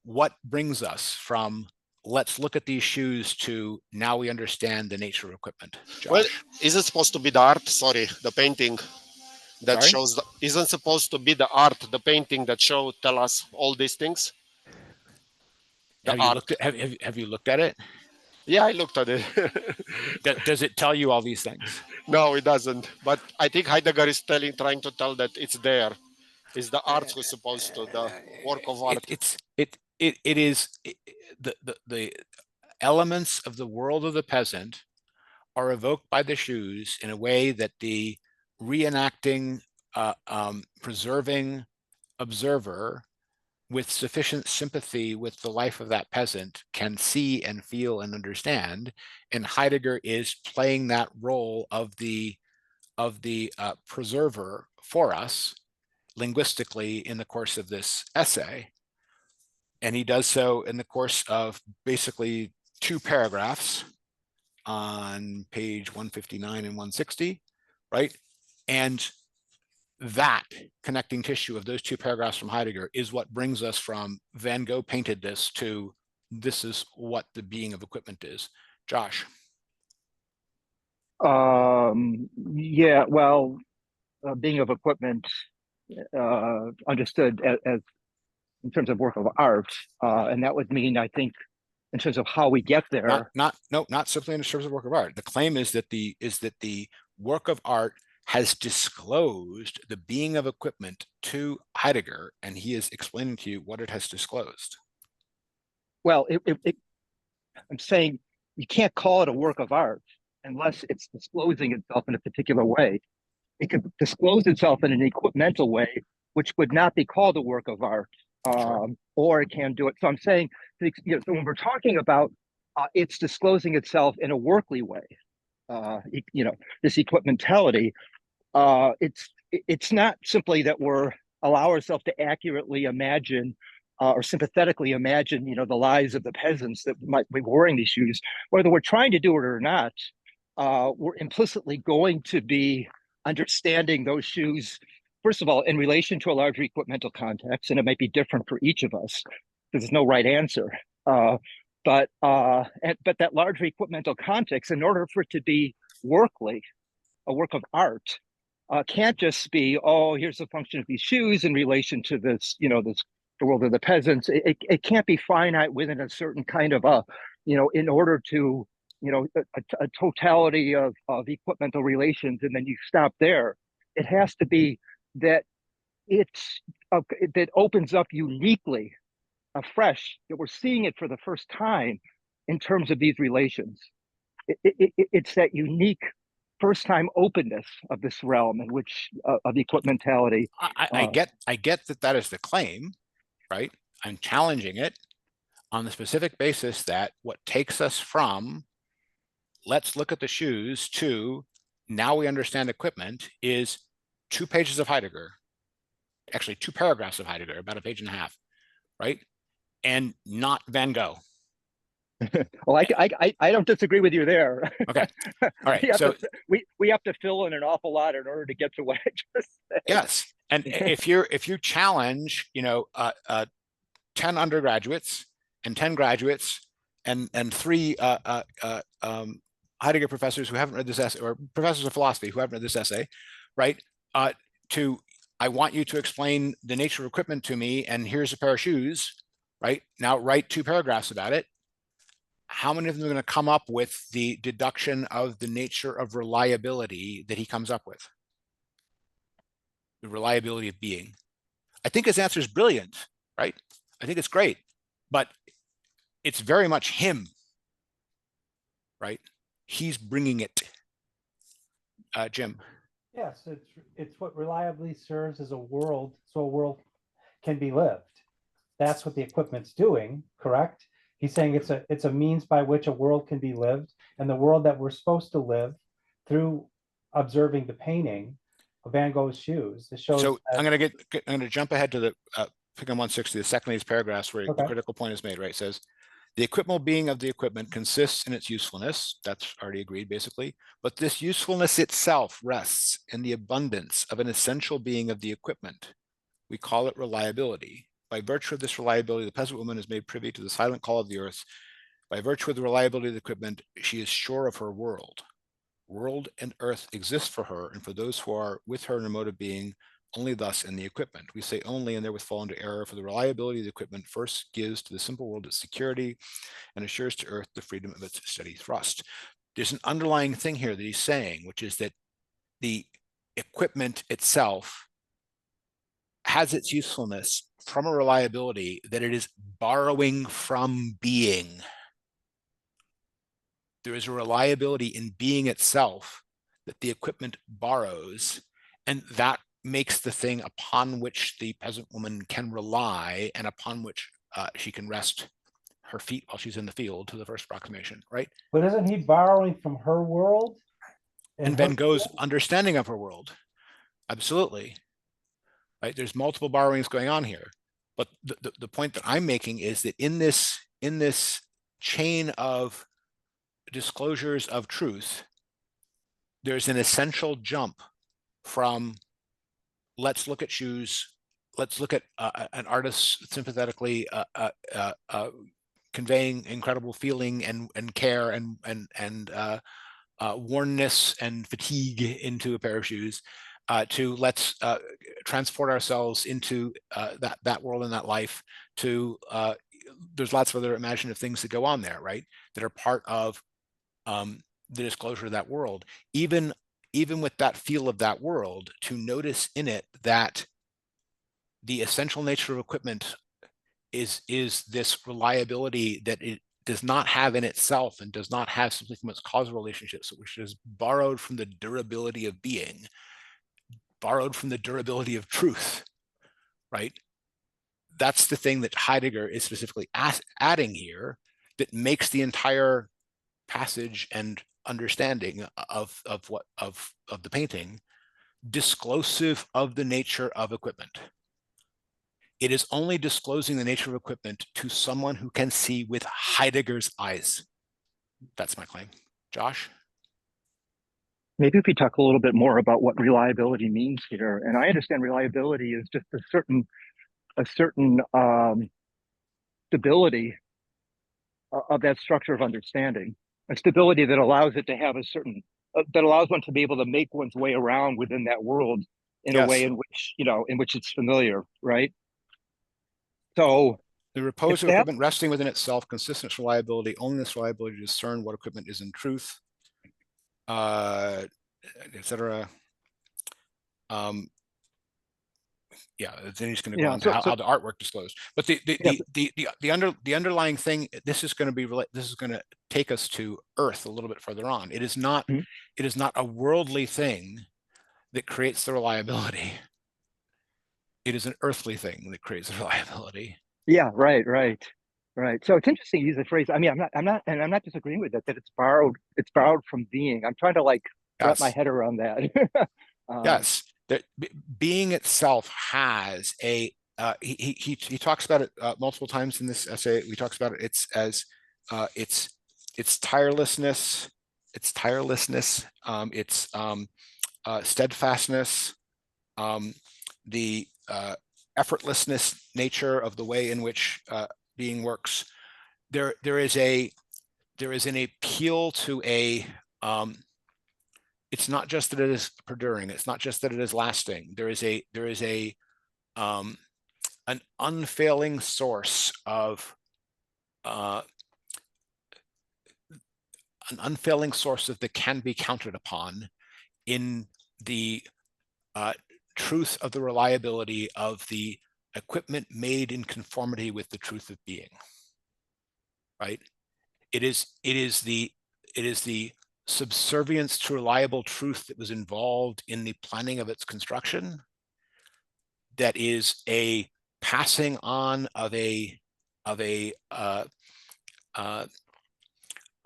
Speaker 1: What brings us from let's look at these shoes to now we understand the nature of equipment? Josh?
Speaker 5: Well, isn't supposed to be the art? Sorry, the painting that
Speaker 1: Sorry?
Speaker 5: shows. Isn't supposed to be the art, the painting that tell us all these things?
Speaker 1: Have you looked at it?
Speaker 5: Yeah, I looked at it.
Speaker 1: Does it tell you all these things?
Speaker 5: No, it doesn't. But I think Heidegger is trying to tell that it's there. It's the art who's supposed to, the work of art.
Speaker 1: It is the elements of the world of the peasant are evoked by the shoes in a way that the reenacting, preserving observer with sufficient sympathy with the life of that peasant can see and feel and understand. And Heidegger is playing that role of the preserver for us linguistically in the course of this essay. And he does so in the course of basically 2 paragraphs on page 159 and 160, right? And that connecting tissue of those 2 paragraphs from Heidegger is what brings us from Van Gogh painted this to this is what the being of equipment is. Josh.
Speaker 4: Yeah, well, being of equipment understood as in terms of work of art, and that would mean, I think, in terms of how we get there.
Speaker 1: Not simply in terms of work of art. The claim is that the work of art has disclosed the being of equipment to Heidegger, and he is explaining to you what it has disclosed.
Speaker 4: Well, I'm saying you can't call it a work of art unless it's disclosing itself in a particular way. It could disclose itself in an equipmental way, which would not be called a work of art.
Speaker 1: Sure.
Speaker 4: or it can do it. So I'm saying, you know, so when we're talking about it's disclosing itself in a workly way, you know, this equipmentality, it's not simply that we're allow ourselves to accurately imagine or sympathetically imagine, you know, the lives of the peasants that might be wearing these shoes. Whether we're trying to do it or not, we're implicitly going to be understanding those shoes, first of all, in relation to a larger equipmental context, and it might be different for each of us. There's no right answer. But that larger equipmental context, in order for it to be workly, a work of art, can't just be, oh, here's the function of these shoes in relation to this, you know, this the world of the peasants. It can't be finite within a certain kind of a, you know, in order to, you know, a totality of equipmental relations, and then you stop there. It has to be that it's that opens up uniquely, afresh, that we're seeing it for the first time in terms of these relations. It's that unique first time openness of this realm in which of equipmentality.
Speaker 1: I get that is the claim, right? I'm challenging it on the specific basis that what takes us from let's look at the shoes to now we understand equipment is 2 pages of Heidegger, actually 2 paragraphs of Heidegger, about a page and a half, right? And not Van Gogh.
Speaker 4: Well, I don't disagree with you there.
Speaker 1: Okay. All right.
Speaker 4: We have to fill in an awful lot in order to get to what I just said.
Speaker 1: Yes. And if you challenge, you know, 10 undergraduates and 10 graduates and 3 Heidegger professors who haven't read this essay, or professors of philosophy who haven't read this essay, right? I want you to explain the nature of equipment to me, and here's a pair of shoes, right? Now write 2 paragraphs about it. How many of them are going to come up with the deduction of the nature of reliability that he comes up with? The reliability of being. I think his answer is brilliant, right? I think it's great, but it's very much him, right? He's bringing it. Jim.
Speaker 3: Yes, it's what reliably serves as a world, so a world can be lived. That's what the equipment's doing, correct? He's saying it's a means by which a world can be lived, and the world that we're supposed to live through observing the painting of Van Gogh's shoes. It shows.
Speaker 1: So I'm going to jump ahead to the pick on 160, the second of these paragraphs where the critical point is made, right? It says, the equipmental being of the equipment consists in its usefulness. That's already agreed, basically. But this usefulness itself rests in the abundance of an essential being of the equipment. We call it reliability. By virtue of this reliability, the peasant woman is made privy to the silent call of the earth. By virtue of the reliability of the equipment, she is sure of her world. World and earth exist for her, and for those who are with her in a mode of being, only thus in the equipment. We say only and therewith fall into error, for the reliability of the equipment first gives to the simple world its security and assures to earth the freedom of its steady thrust. There's an underlying thing here that he's saying, which is that the equipment itself has its usefulness from a reliability that it is borrowing from being. There is a reliability in being itself that the equipment borrows, and that makes the thing upon which the peasant woman can rely and upon which she can rest her feet while she's in the field, to the first approximation, right?
Speaker 3: But isn't he borrowing from her world?
Speaker 1: And Van Gogh's understanding of her world. Absolutely. Right? There's multiple borrowings going on here. But the point that I'm making is that in this chain of disclosures of truth, there's an essential jump from let's look at shoes, let's look at an artist sympathetically conveying incredible feeling and care and wornness and fatigue into a pair of shoes, to let's transport ourselves into that world and that life. To there's lots of other imaginative things that go on there, right? That are part of the disclosure of that world. Even with that feel of that world, to notice in it that the essential nature of equipment is this reliability that it does not have in itself and does not have something from its causal relationships, which is borrowed from the durability of being, borrowed from the durability of truth, right? that's the thing that Heidegger is specifically adding here that makes the entire passage and understanding of the painting disclosive of the nature of equipment. It is only disclosing the nature of equipment to someone who can see with Heidegger's eyes. That's my claim. Josh?
Speaker 4: Maybe if we talk a little bit more about what reliability means here, and I understand reliability is just a certain stability of that structure of understanding, a stability that allows it to have a certain that allows one to be able to make one's way around within that world in a way in which it's familiar, right? So
Speaker 1: the repose of
Speaker 4: that,
Speaker 1: equipment resting within itself, consistent reliability, only this reliability to discern what equipment is in truth, etc. Yeah, then he's going to go on to how the artwork disclosed. But the underlying thing, this is going to take us to Earth a little bit further on. It is not a worldly thing that creates the reliability. It is an earthly thing that creates the reliability.
Speaker 4: Yeah, right. So it's interesting you use the phrase. I mean, I'm not disagreeing with that it's borrowed from being. I'm trying to wrap my head around that.
Speaker 1: Yes. That being itself has a he talks about it multiple times in this essay. We talks about it. It's as it's tirelessness, it's steadfastness, the effortlessness nature of the way in which being works. There is an appeal to a it's not just that it is perduring. It's not just that it is lasting. There is an unfailing source of that can be counted upon in the truth of the reliability of the equipment made in conformity with the truth of being. Right? It is the subservience to reliable truth that was involved in the planning of its construction that is a passing on of a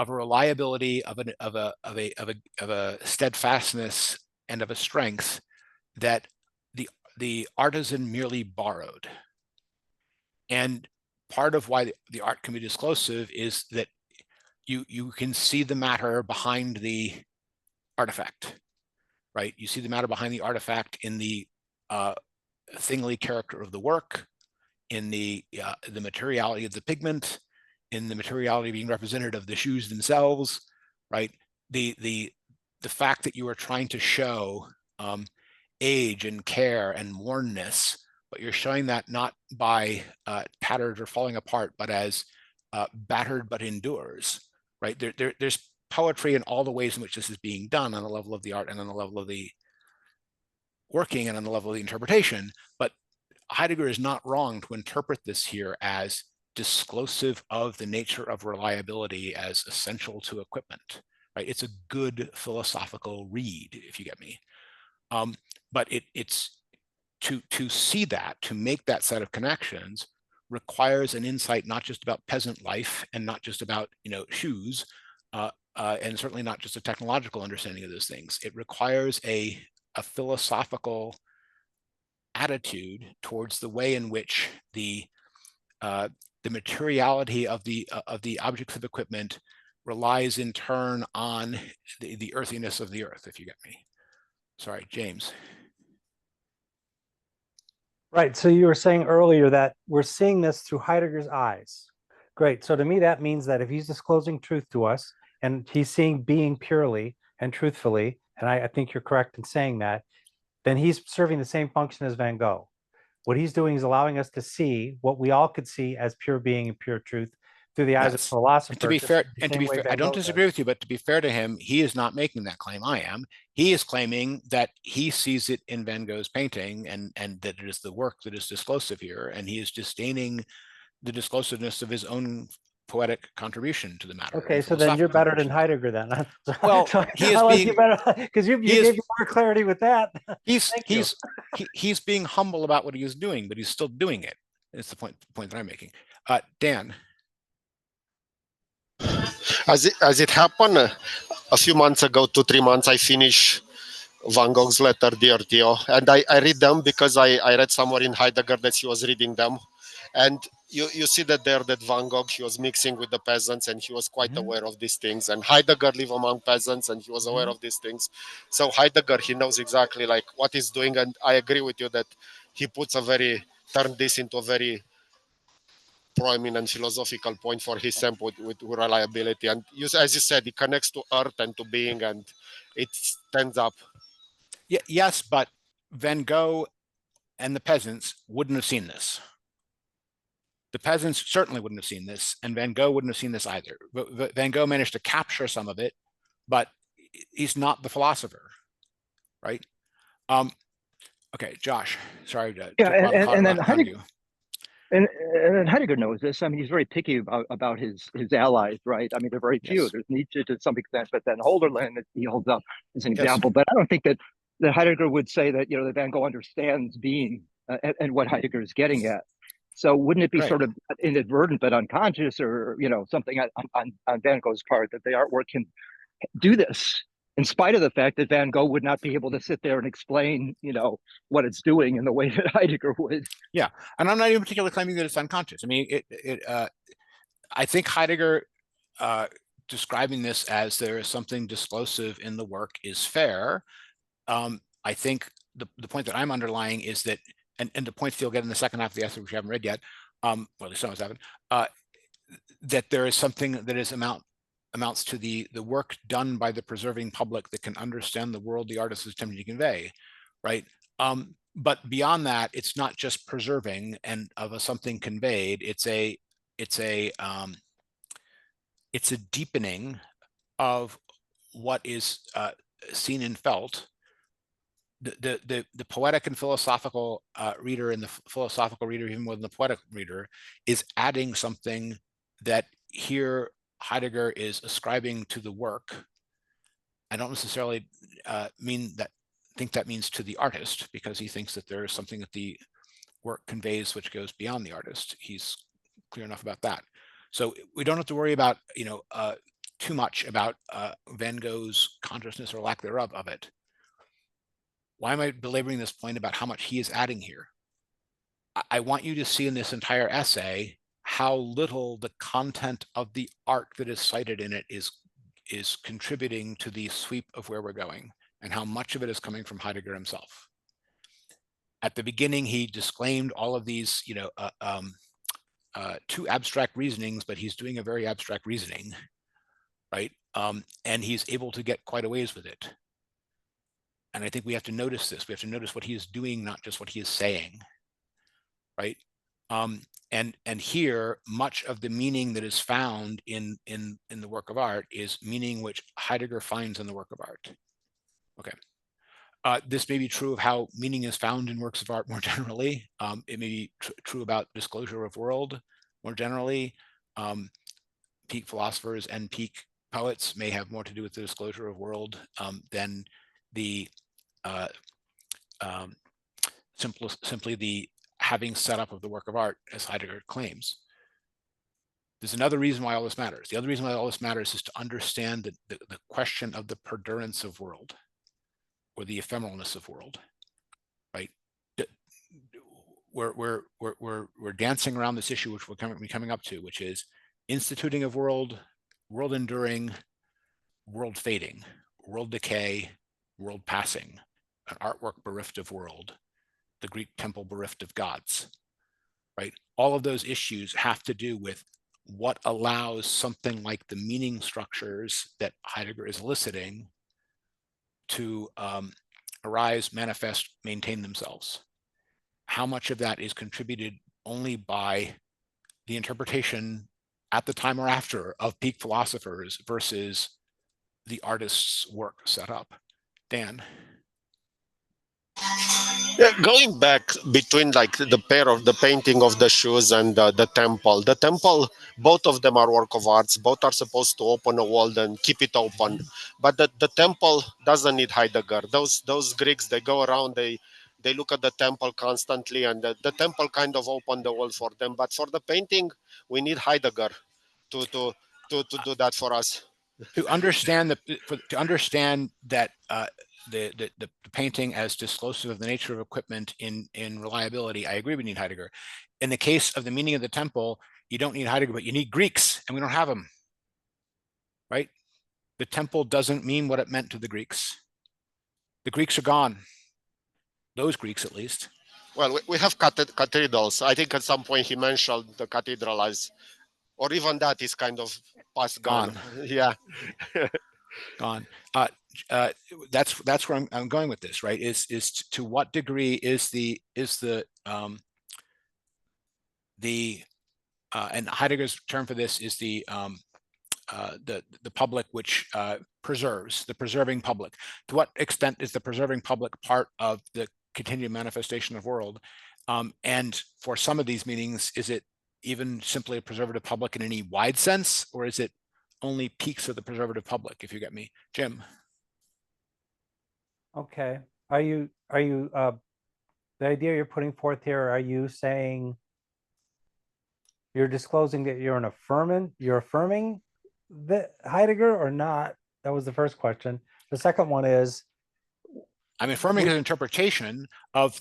Speaker 1: reliability, of a steadfastness, and of a strength that the artisan merely borrowed. And part of why the art can be disclosive is that you can see the matter behind the artifact, right? You see the matter behind the artifact in the thingly character of the work, in the materiality of the pigment, in the materiality being represented of the shoes themselves, right? The fact that you are trying to show age and care and wornness, but you're showing that not by tattered or falling apart, but as battered but endures, right? There's poetry in all the ways in which this is being done on the level of the art and on the level of the working and on the level of the interpretation. But Heidegger is not wrong to interpret this here as disclosive of the nature of reliability as essential to equipment, right? It's a good philosophical read, if you get me. But it's to see that, to make that set of connections, requires an insight not just about peasant life and not just about shoes, and certainly not just a technological understanding of those things. It requires a philosophical attitude towards the way in which the materiality of the objects of equipment relies in turn on the earthiness of the earth, if you get me. Sorry, James.
Speaker 3: Right. So you were saying earlier that we're seeing this through Heidegger's eyes. Great. So to me, that means that if he's disclosing truth to us and he's seeing being purely and truthfully, and I think you're correct in saying that, then he's serving the same function as Van Gogh. What he's doing is allowing us to see what we all could see as pure being and pure truth through the eyes of philosophers.
Speaker 1: And to be fair, I don't disagree with you, but to be fair to him, he is not making that claim. I am. He is claiming that he sees it in Van Gogh's painting, and that it is the work that is disclosive here, and he is disdaining the disclosiveness of his own poetic contribution to the matter.
Speaker 3: Okay, so then you're better than Heidegger then.
Speaker 1: Well, he is being
Speaker 3: because you gave me more clarity with that.
Speaker 1: He's being humble about what he is doing, but he's still doing it. It's the point that I'm making. Dan.
Speaker 5: As it happened a few months ago, 2-3 months, I finished Van Gogh's letter, Dear Theo, and I read them because I read somewhere in Heidegger that he was reading them, and you see that there that Van Gogh, he was mixing with the peasants and he was quite aware of these things, and Heidegger lived among peasants and he was aware of these things. So Heidegger, he knows exactly like what he's doing, and I agree with you that he turned this into a very prominent philosophical point for his sample with reliability. And as you said, it connects to earth and to being, and it stands up.
Speaker 1: Yes, but Van Gogh and the peasants wouldn't have seen this. The peasants certainly wouldn't have seen this, and Van Gogh wouldn't have seen this either. But Van Gogh managed to capture some of it, but he's not the philosopher, right? Okay, Josh, sorry to
Speaker 4: and then
Speaker 1: on you.
Speaker 4: And Heidegger knows this. I mean, he's very picky about his allies, right? I mean, they're very few.
Speaker 1: Yes.
Speaker 4: There's Nietzsche to some extent, but then Holderlin he holds up as an
Speaker 1: Yes.
Speaker 4: example. But I don't think that Heidegger would say that that Van Gogh understands being and what Heidegger is getting at. So wouldn't it be sort of inadvertent but unconscious, or something on Van Gogh's part, that the artwork can do this in spite of the fact that Van Gogh would not be able to sit there and explain, what it's doing in the way that Heidegger would.
Speaker 1: Yeah, and I'm not even particularly claiming that it's unconscious. I mean, I think Heidegger describing this as there is something disclosive in the work is fair. I think the point that I'm underlying is that, and the points you'll get in the second half of the essay, which you haven't read yet, well, at least some of us haven't, that there is something that is amounts to the work done by the preserving public that can understand the world the artist is attempting to convey, right? But beyond that, it's not just preserving and of something conveyed. It's a deepening of what is seen and felt. The poetic and philosophical reader and the philosophical reader, even more than the poetic reader, is adding something that here Heidegger is ascribing to the work. I don't necessarily think that means to the artist, because he thinks that there is something that the work conveys which goes beyond the artist. He's clear enough about that. So we don't have to worry about too much about Van Gogh's consciousness or lack thereof of it. Why am I belaboring this point about how much he is adding here? I want you to see in this entire essay how little the content of the art that is cited in it is contributing to the sweep of where we're going, and how much of it is coming from Heidegger himself. At the beginning, he disclaimed all of these, two abstract reasonings, but he's doing a very abstract reasoning, right? And he's able to get quite a ways with it. And I think we have to notice this. We have to notice what he is doing, not just what he is saying, right? And here, much of the meaning that is found in the work of art is meaning which Heidegger finds in the work of art. Okay. This may be true of how meaning is found in works of art more generally. It may be true about disclosure of world more generally. Peak philosophers and peak poets may have more to do with the disclosure of world than the simply the having set up of the work of art, as Heidegger claims. There's another reason why all this matters. The other reason why all this matters is to understand the question of the perdurance of world, or the ephemeralness of world, right? We're dancing around this issue, which we're coming up to, which is instituting of world, world enduring, world fading, world decay, world passing, an artwork bereft of world, the Greek temple bereft of gods, right? All of those issues have to do with what allows something like the meaning structures that Heidegger is eliciting to arise, manifest, maintain themselves. How much of that is contributed only by the interpretation at the time or after of peak philosophers versus the artist's work set up? Dan?
Speaker 5: Yeah, going back between like the pair of the painting of the shoes and the temple, both of them are work of arts. Both are supposed to open a world and keep it open. But the temple doesn't need Heidegger. Those Greeks, they go around, they they look at the temple constantly, and the temple kind of opened the world for them. But for the painting, we need Heidegger to do that for us.
Speaker 1: To understand to understand that the painting as disclosive of the nature of equipment in reliability, I agree we need Heidegger. In the case of the meaning of the temple, you don't need Heidegger, but you need Greeks, and we don't have them. Right? The temple doesn't mean what it meant to the Greeks. The Greeks are gone. Those Greeks, at least.
Speaker 5: Well, we have cathedrals. I think at some point he mentioned the cathedral as, or even that is kind of past gone. Yeah.
Speaker 1: Gone. That's where I'm going with this, right? Is to what degree is the and Heidegger's term for this is the public which preserves, the preserving public. To what extent is the preserving public part of the continued manifestation of world? And for some of these meanings, is it even simply a preservative public in any wide sense, or is it only peaks of the preservative public, if you get me? Jim?
Speaker 3: Okay. Are you the idea you're putting forth here, are you saying you're disclosing that you're affirming that Heidegger or not? That was the first question. The second one is,
Speaker 1: I'm affirming his interpretation of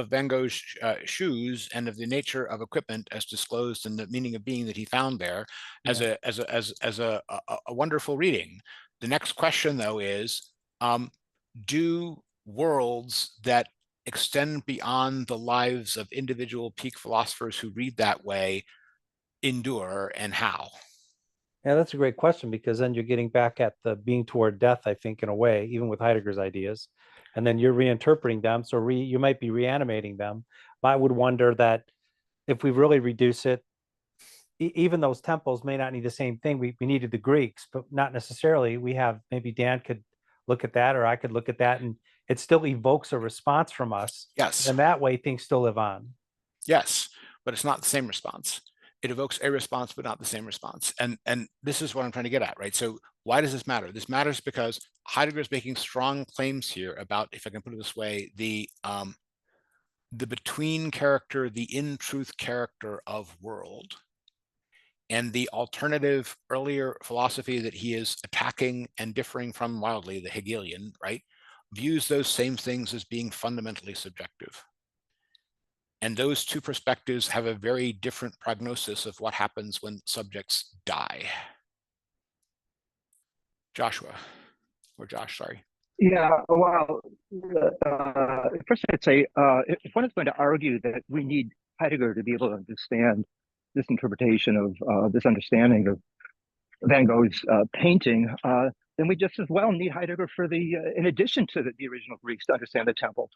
Speaker 1: Van Gogh's shoes and of the nature of equipment as disclosed in the meaning of being that he found there as a wonderful reading. The next question, though, is do worlds that extend beyond the lives of individual peak philosophers who read that way endure, and how?
Speaker 3: yeah, that's a great question, because then you're getting back at the being toward death, I think, in a way, even with Heidegger's ideas. And then you're reinterpreting them. So you might be reanimating them. I would wonder that if we really reduce it, even those temples may not need the same thing. We needed the Greeks, but not necessarily. We have, maybe Dan could look at that, or I could look at that, and it still evokes a response from us.
Speaker 1: Yes.
Speaker 3: And that way things still live on.
Speaker 1: Yes, but it's not the same response. It evokes a response, but not the same response. And this is what I'm trying to get at, right? So why does this matter? This matters because Heidegger is making strong claims here about, if I can put it this way, the between character, the in truth character of world, and the alternative earlier philosophy that he is attacking and differing from wildly, the Hegelian, right, views those same things as being fundamentally subjective. And those two perspectives have a very different prognosis of what happens when subjects die. Joshua, or Josh, sorry.
Speaker 4: Yeah, well, first I'd say if one is going to argue that we need Heidegger to be able to understand this interpretation of this understanding of Van Gogh's painting, then we just as well need Heidegger for in addition to the original Greeks, to understand the temple,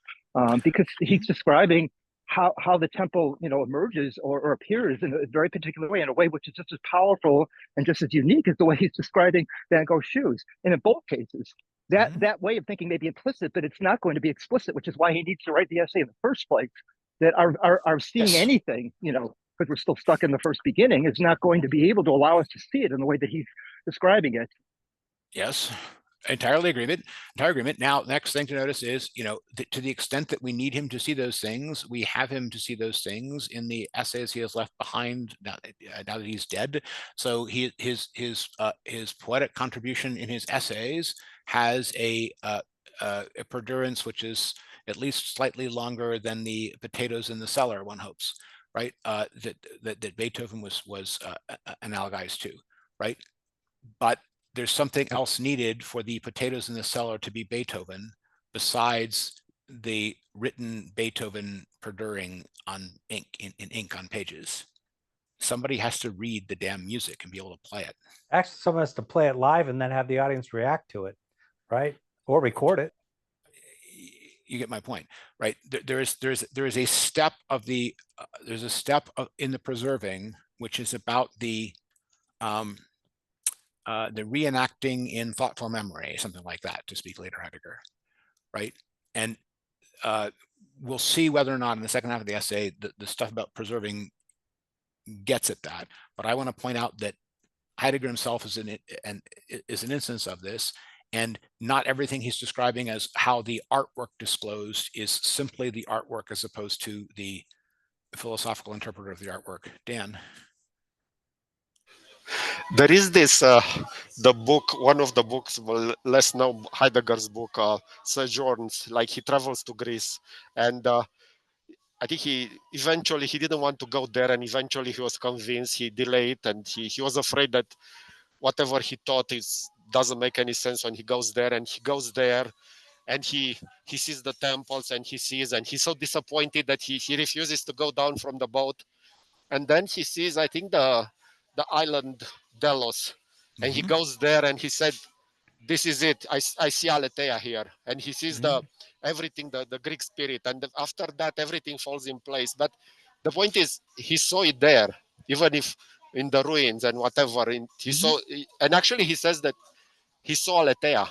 Speaker 4: because he's describing how the temple, emerges or appears in a very particular way, in a way which is just as powerful and just as unique as the way he's describing Van Gogh's shoes. And in both cases, that way of thinking may be implicit, but it's not going to be explicit, which is why he needs to write the essay in the first place. That our seeing anything, because we're still stuck in the first beginning, is not going to be able to allow us to see it in the way that he's describing it.
Speaker 1: Yes, entire agreement. Now, next thing to notice is, to the extent that we need him to see those things, we have him to see those things in the essays he has left behind now that he's dead. So his poetic contribution in his essays has a perdurance which is at least slightly longer than the potatoes in the cellar, one hopes, right? That Beethoven was analogized to, right? But there's something else needed for the potatoes in the cellar to be Beethoven besides the written Beethoven perduring on ink, in ink on pages. Somebody has to read the damn music and be able to play it.
Speaker 3: Actually, someone has to play it live and then have the audience react to it, right? Or record it.
Speaker 1: You get my point, right? There is a step of the there's a step in the preserving, which is about the reenacting in thoughtful memory, something like that, to speak later Heidegger, right? And we'll see whether or not in the second half of the essay the stuff about preserving gets at that. But I want to point out that Heidegger himself is an instance of this, And not everything he's describing as how the artwork disclosed is simply the artwork as opposed to the philosophical interpreter of the artwork. Dan.
Speaker 5: There is this the book, one of the books, well, less known, Heidegger's book, Sojourns. Like he travels to Greece, and I think he eventually he didn't want to go there, and eventually he was convinced. He delayed, and he was afraid that whatever he thought is doesn't make any sense when he goes there. And he goes there, and he sees the temples, and he's so disappointed that he refuses to go down from the boat. And then he sees, I think, the island Delos, and he goes there, and he said, "This is it. I see Aletheia here," and he sees the everything, the Greek spirit, and after that everything falls in place. But the point is, he saw it there, even if in the ruins and whatever. He saw, and actually he says that he saw Aletheia,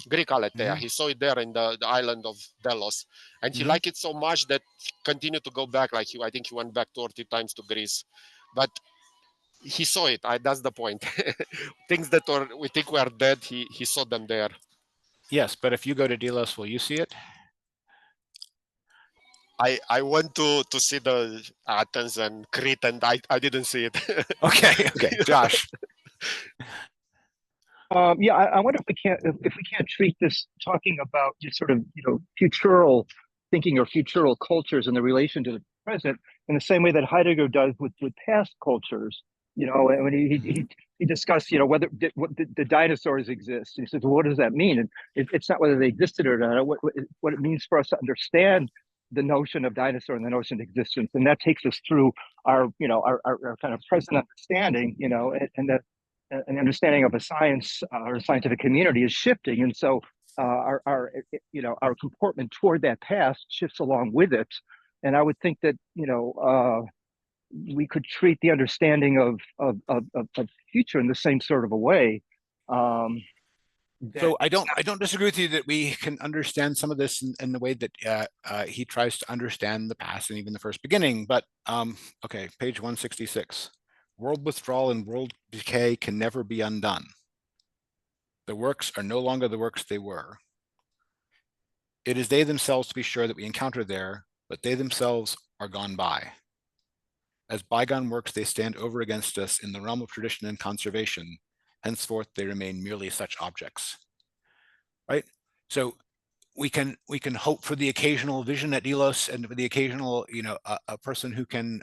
Speaker 5: Greek Aletheia. He saw it there in the island of Delos, and he liked it so much that he continued to go back. Like I think he went back 2 or 3 times to Greece, but he saw it. That's the point. Things that we think we are dead, he saw them there.
Speaker 1: Yes, but if you go to Delos, will you see it?
Speaker 5: I went to see the Athens and Crete, and I didn't see it.
Speaker 1: Okay, okay, Josh.
Speaker 4: Yeah, I wonder if we can't treat this talking about just sort of futural thinking or futural cultures in the relation to the present in the same way that Heidegger does with past cultures. And when he discussed whether the dinosaurs exist. He says, well, what does that mean? And it's not whether they existed or not. What it means for us to understand the notion of dinosaur and the notion of existence, and that takes us through our kind of present understanding, and that an understanding of a science or a scientific community is shifting, and so our comportment toward that past shifts along with it. And I would think that we could treat the understanding of future in the same sort of a way.
Speaker 1: So I don't disagree with you that we can understand some of this in the way that he tries to understand the past and even the first beginning. But okay, page 166. World withdrawal and world decay can never be undone. The works are no longer the works they were. It is they themselves, to be sure, that we encounter there, but they themselves are gone by. As bygone works, they stand over against us in the realm of tradition and conservation. Henceforth, they remain merely such objects. Right? So we can hope for the occasional vision at Delos and the occasional, a person who can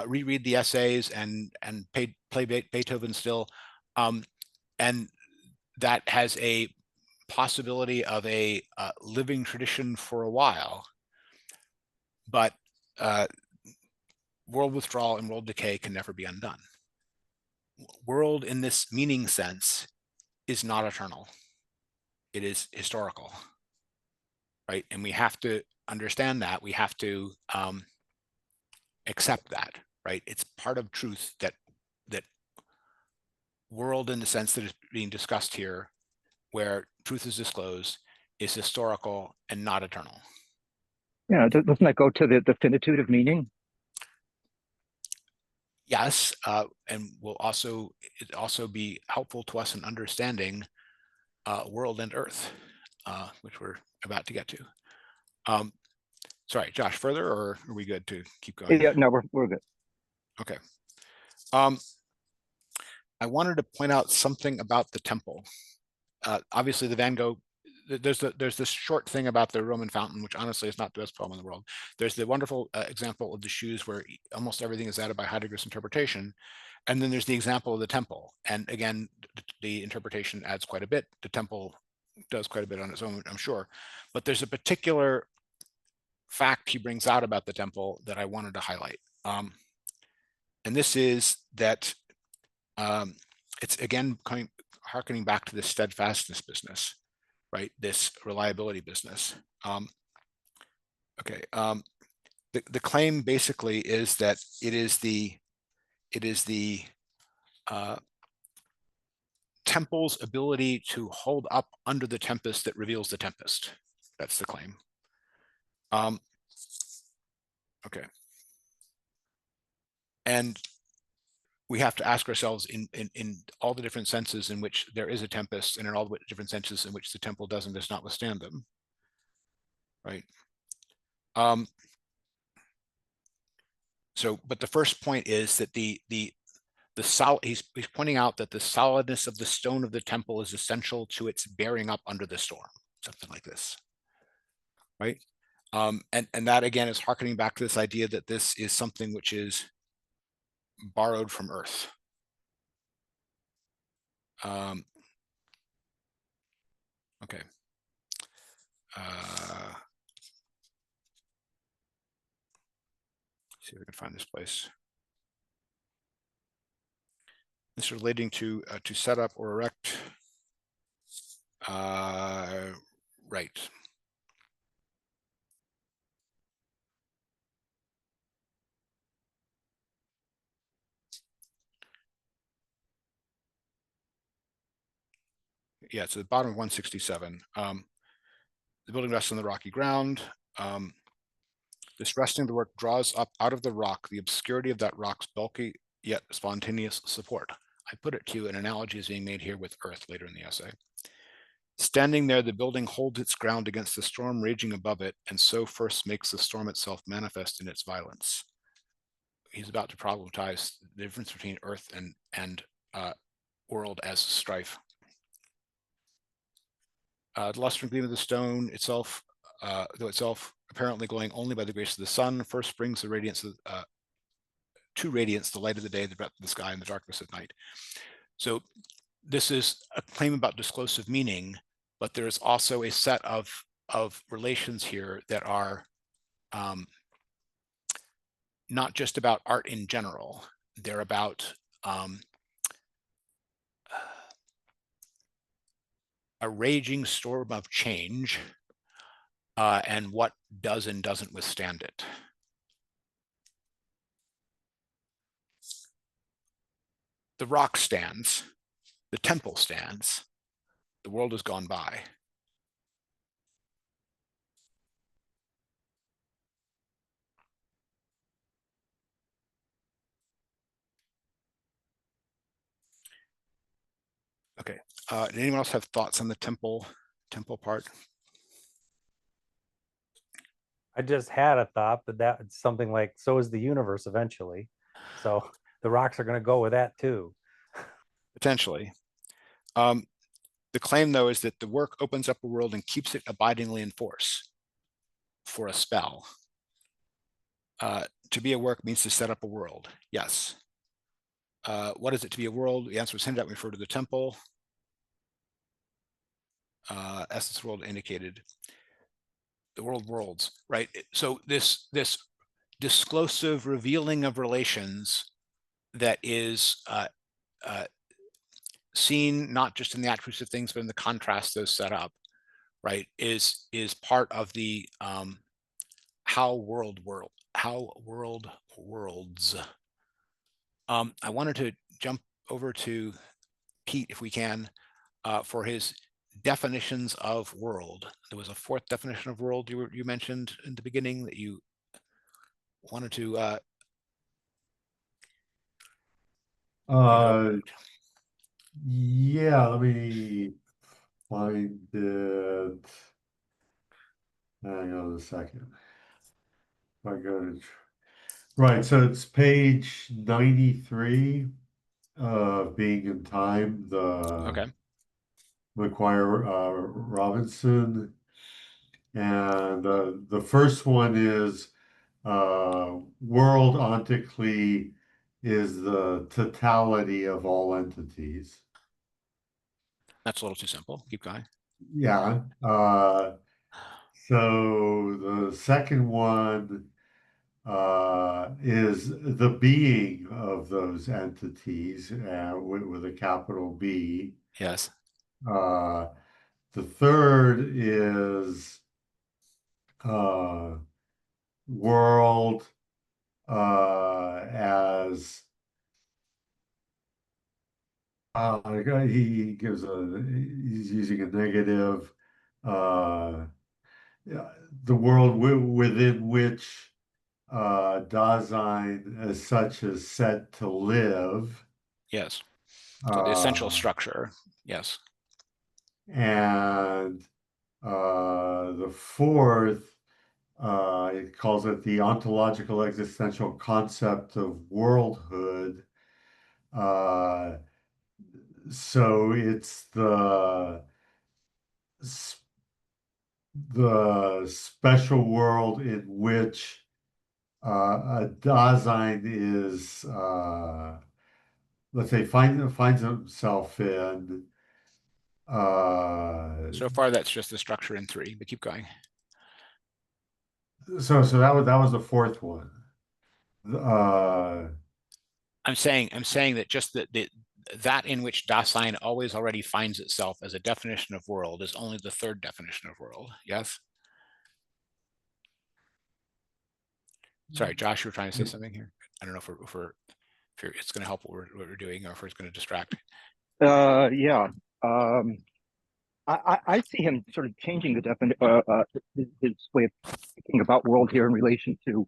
Speaker 1: reread the essays and play Beethoven still, and that has a possibility of a living tradition for a while. But world withdrawal and world decay can never be undone. World in this meaning sense is not eternal. It is historical, right? And we have to understand that. We have to accept that, right? It's part of truth that world in the sense that is being discussed here, where truth is disclosed, is historical and not eternal.
Speaker 4: Yeah, doesn't that go to the finitude of meaning?
Speaker 1: Yes, and will also be helpful to us in understanding world and earth, which we're about to get to. Sorry, Josh, further, or are we good to keep going?
Speaker 4: Yeah, no, we're good.
Speaker 1: Okay. I wanted to point out something about the temple. Obviously, the Van Gogh, there's this short thing about the Roman fountain, which honestly is not the best poem in the world. There's the wonderful example of the shoes where almost everything is added by Heidegger's interpretation. And then there's the example of the temple. And again, the interpretation adds quite a bit. The temple does quite a bit on its own, I'm sure. But there's a particular fact he brings out about the temple that I wanted to highlight. And this is that it's again harkening back to the steadfastness business, right? This reliability business. Okay. The claim basically is that it is the temple's ability to hold up under the tempest that reveals the tempest. That's the claim. Okay. And we have to ask ourselves in all the different senses in which there is a tempest, and in all the different senses in which the temple does not withstand them, right? So, but the first point is that the solid, he's pointing out that the solidness of the stone of the temple is essential to its bearing up under the storm, something like this, right? And that again is hearkening back to this idea that this is something which is borrowed from earth. Okay. See if I can find this place. This is relating to set up or erect. Right. Yeah, so the bottom of 167. The building rests on the rocky ground. This resting of the work draws up out of the rock the obscurity of that rock's bulky yet spontaneous support. I put it to you, an analogy is being made here with earth later in the essay. Standing there, the building holds its ground against the storm raging above it, and so first makes the storm itself manifest in its violence. He's about to problematize the difference between earth and world as strife. The luster and gleam of the stone itself, though itself apparently glowing only by the grace of the sun, first brings the radiance of, to radiance the light of the day, the breadth of the sky, and the darkness at night. So this is a claim about disclosive meaning, but there's also a set of relations here that are not just about art in general. They're about a raging storm of change and what does and doesn't withstand it. The rock stands, the temple stands, the world has gone by. Okay, did anyone else have thoughts on the temple part?
Speaker 3: I just had a thought, but that's something like, so is the universe eventually. So the rocks are going to go with that too.
Speaker 1: Potentially. The claim, though, is that the work opens up a world and keeps it abidingly in force for a spell. To be a work means to set up a world. Yes. What is it to be a world? The answer was hinted at. We refer to the temple. As this world indicated, the world worlds, right? So this disclosive revealing of relations that is seen not just in the attributes of things, but in the contrast those set up, right, is part of the how world worlds. I wanted to jump over to Pete, if we can, for his definitions of world. There was a fourth definition of world you mentioned in the beginning that you wanted to
Speaker 2: yeah, let me find it. Hang on a second. If I go to right, so it's page 93 of Being in Time, the
Speaker 1: okay.
Speaker 2: McQuire Robinson. And the first one is world ontically is the totality of all entities.
Speaker 1: That's a little too simple. Keep going.
Speaker 2: Yeah. So the second one is the being of those entities with a capital B.
Speaker 1: Yes.
Speaker 2: The third is world as he gives he's using a negative the world within which Dasein as such is set to live,
Speaker 1: Yes. So the essential
Speaker 2: Uh,
Speaker 1: structure. Yes.
Speaker 2: and the fourth, it calls it the ontological existential concept of worldhood. Uh, so it's the special world in which a Dasein is, let's say, finds himself in.
Speaker 1: So far, that's just the structure in 3, but keep going.
Speaker 2: So that was the fourth one. Uh,
Speaker 1: I'm saying that just that in which Dasein always already finds itself as a definition of world is only the 3rd definition of world. Yes. Sorry, Josh, you were trying to say something here. I don't know if it's going to help what we're doing, or if it's going to distract.
Speaker 4: Yeah. I see him sort of changing the definition, his way of thinking about world here in relation to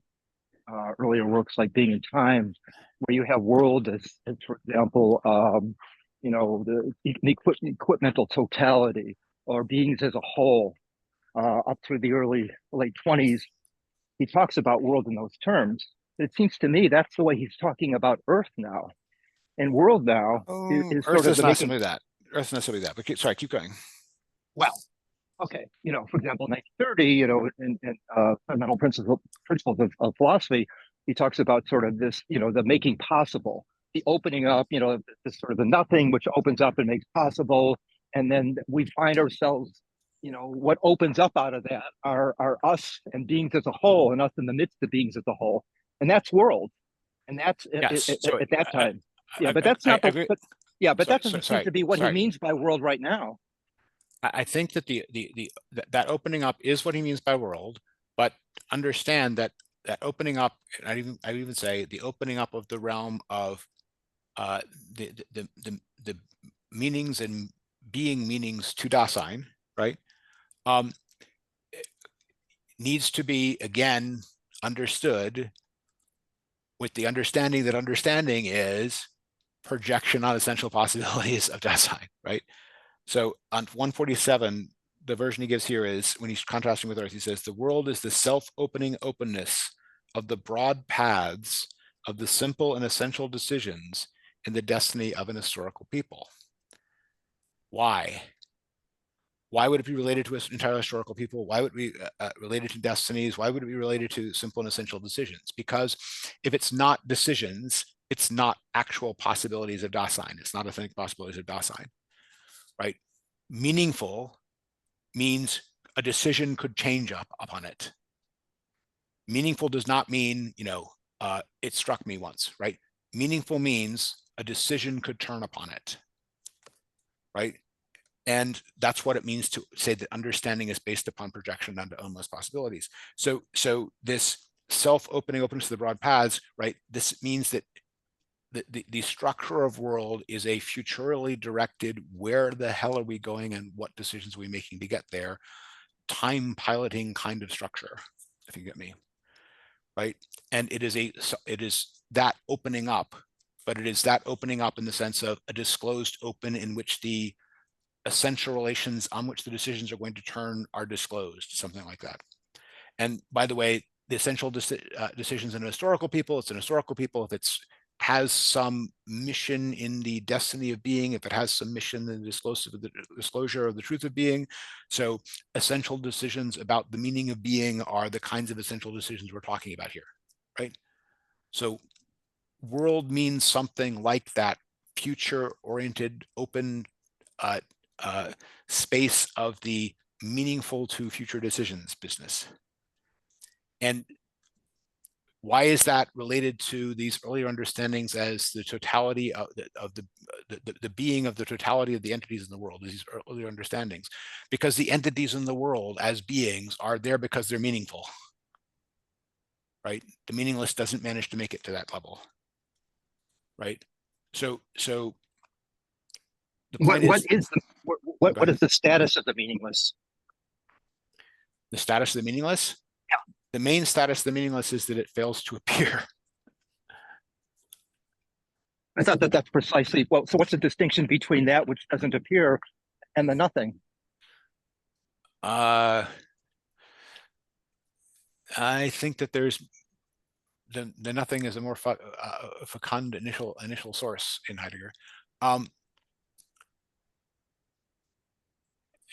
Speaker 4: earlier works like Being in Time, where you have world as for example, the equipmental totality, or beings as a whole. Up through the late 20s, he talks about world in those terms. It seems to me that's the way he's talking about Earth now. And world now is
Speaker 1: Earth
Speaker 4: sort of
Speaker 1: is
Speaker 4: the
Speaker 1: not
Speaker 4: making.
Speaker 1: simply that. Earth is not simply that. But keep going.
Speaker 4: Well, okay, for example, 1930, in fundamental principles of philosophy, he talks about sort of this, the making possible, the opening up, this sort of the nothing which opens up and makes possible, and then we find ourselves, what opens up out of that are us and beings as a whole, and us in the midst of beings as a whole, and that's world, and that's
Speaker 1: Yes. So
Speaker 4: at that time. Yeah, but that's not the. But, yeah, but that doesn't seem to be what he means by world right now.
Speaker 1: I think that that opening up is what he means by world, but understand that opening up, I even say the opening up of the realm of the meanings and being meanings to Dasein, right? Needs to be again understood with the understanding that understanding is projection on essential possibilities of Dasein, right? So on 147, the version he gives here is, when he's contrasting with Earth, he says, the world is the self-opening openness of the broad paths of the simple and essential decisions in the destiny of an historical people. Why? Why would it be related to an entire historical people? Why would it be related to destinies? Why would it be related to simple and essential decisions? Because if it's not decisions, it's not actual possibilities of Dasein. It's not authentic possibilities of Dasein, right? Meaningful means a decision could change upon it. Meaningful does not mean, it struck me once, right? Meaningful means a decision could turn upon it, right? And that's what it means to say that understanding is based upon projection onto ownless possibilities. So this self-opening openness to the broad paths, right? This means that the structure of world is a futurally directed, where the hell are we going and what decisions are we making to get there, time piloting kind of structure, if you get me, right? And it is that opening up, but it is that opening up in the sense of a disclosed open in which the essential relations on which the decisions are going to turn are disclosed, something like that. And by the way, the essential decisions in a historical people, it's an historical people if it's has some mission in the destiny of being, if it has some mission in the disclosure of the truth of being. So essential decisions about the meaning of being are the kinds of essential decisions we're talking about here, right? So world means something like that future-oriented, open space of the meaningful to future decisions business. And why is that related to these earlier understandings as the totality of the being of the totality of the entities in the world, these earlier understandings? Because the entities in the world as beings are there because they're meaningful, right? The meaningless doesn't manage to make it to that level, right? So the point
Speaker 4: what is the status of the meaningless?
Speaker 1: The status of the meaningless?
Speaker 4: Yeah.
Speaker 1: The main status of the meaningless is that it fails to appear.
Speaker 4: I thought that that's precisely, well, so what's the distinction between that which doesn't appear and the nothing?
Speaker 1: I think that there's the nothing is a more fecund initial source in Heidegger.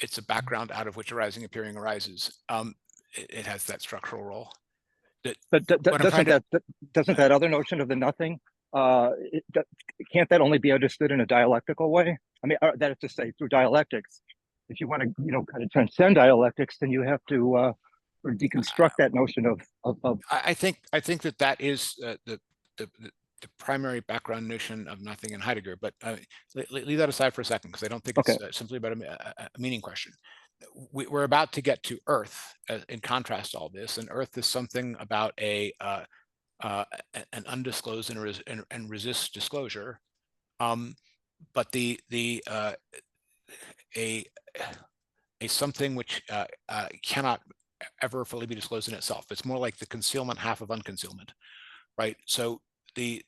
Speaker 1: It's a background out of which arising appearing arises. It has that structural role.
Speaker 4: But doesn't that other notion of the nothing, can't that only be understood in a dialectical way? I mean, that is to say, through dialectics. If you want to, kind of transcend dialectics, then you have to deconstruct that notion of.
Speaker 1: I think that is the primary background notion of nothing in Heidegger, but leave that aside for a second, because I don't think it's simply about a meaning question. We're about to get to Earth in contrast to all this, and Earth is something about an undisclosed and resist disclosure, but a something which cannot ever fully be disclosed in itself. It's more like the concealment half of unconcealment, right? So the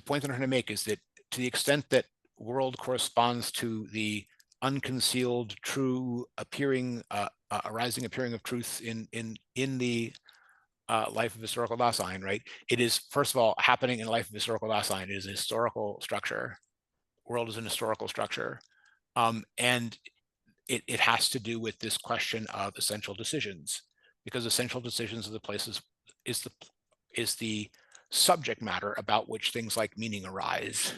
Speaker 1: point that I'm trying to make is that to the extent that world corresponds to the unconcealed, true appearing, arising appearing of truth in the life of historical Dasein, right? It is, first of all, happening in the life of historical Dasein. It is a historical structure. World is an historical structure, and it has to do with this question of essential decisions, because essential decisions of the places is the subject matter about which things like meaning arise,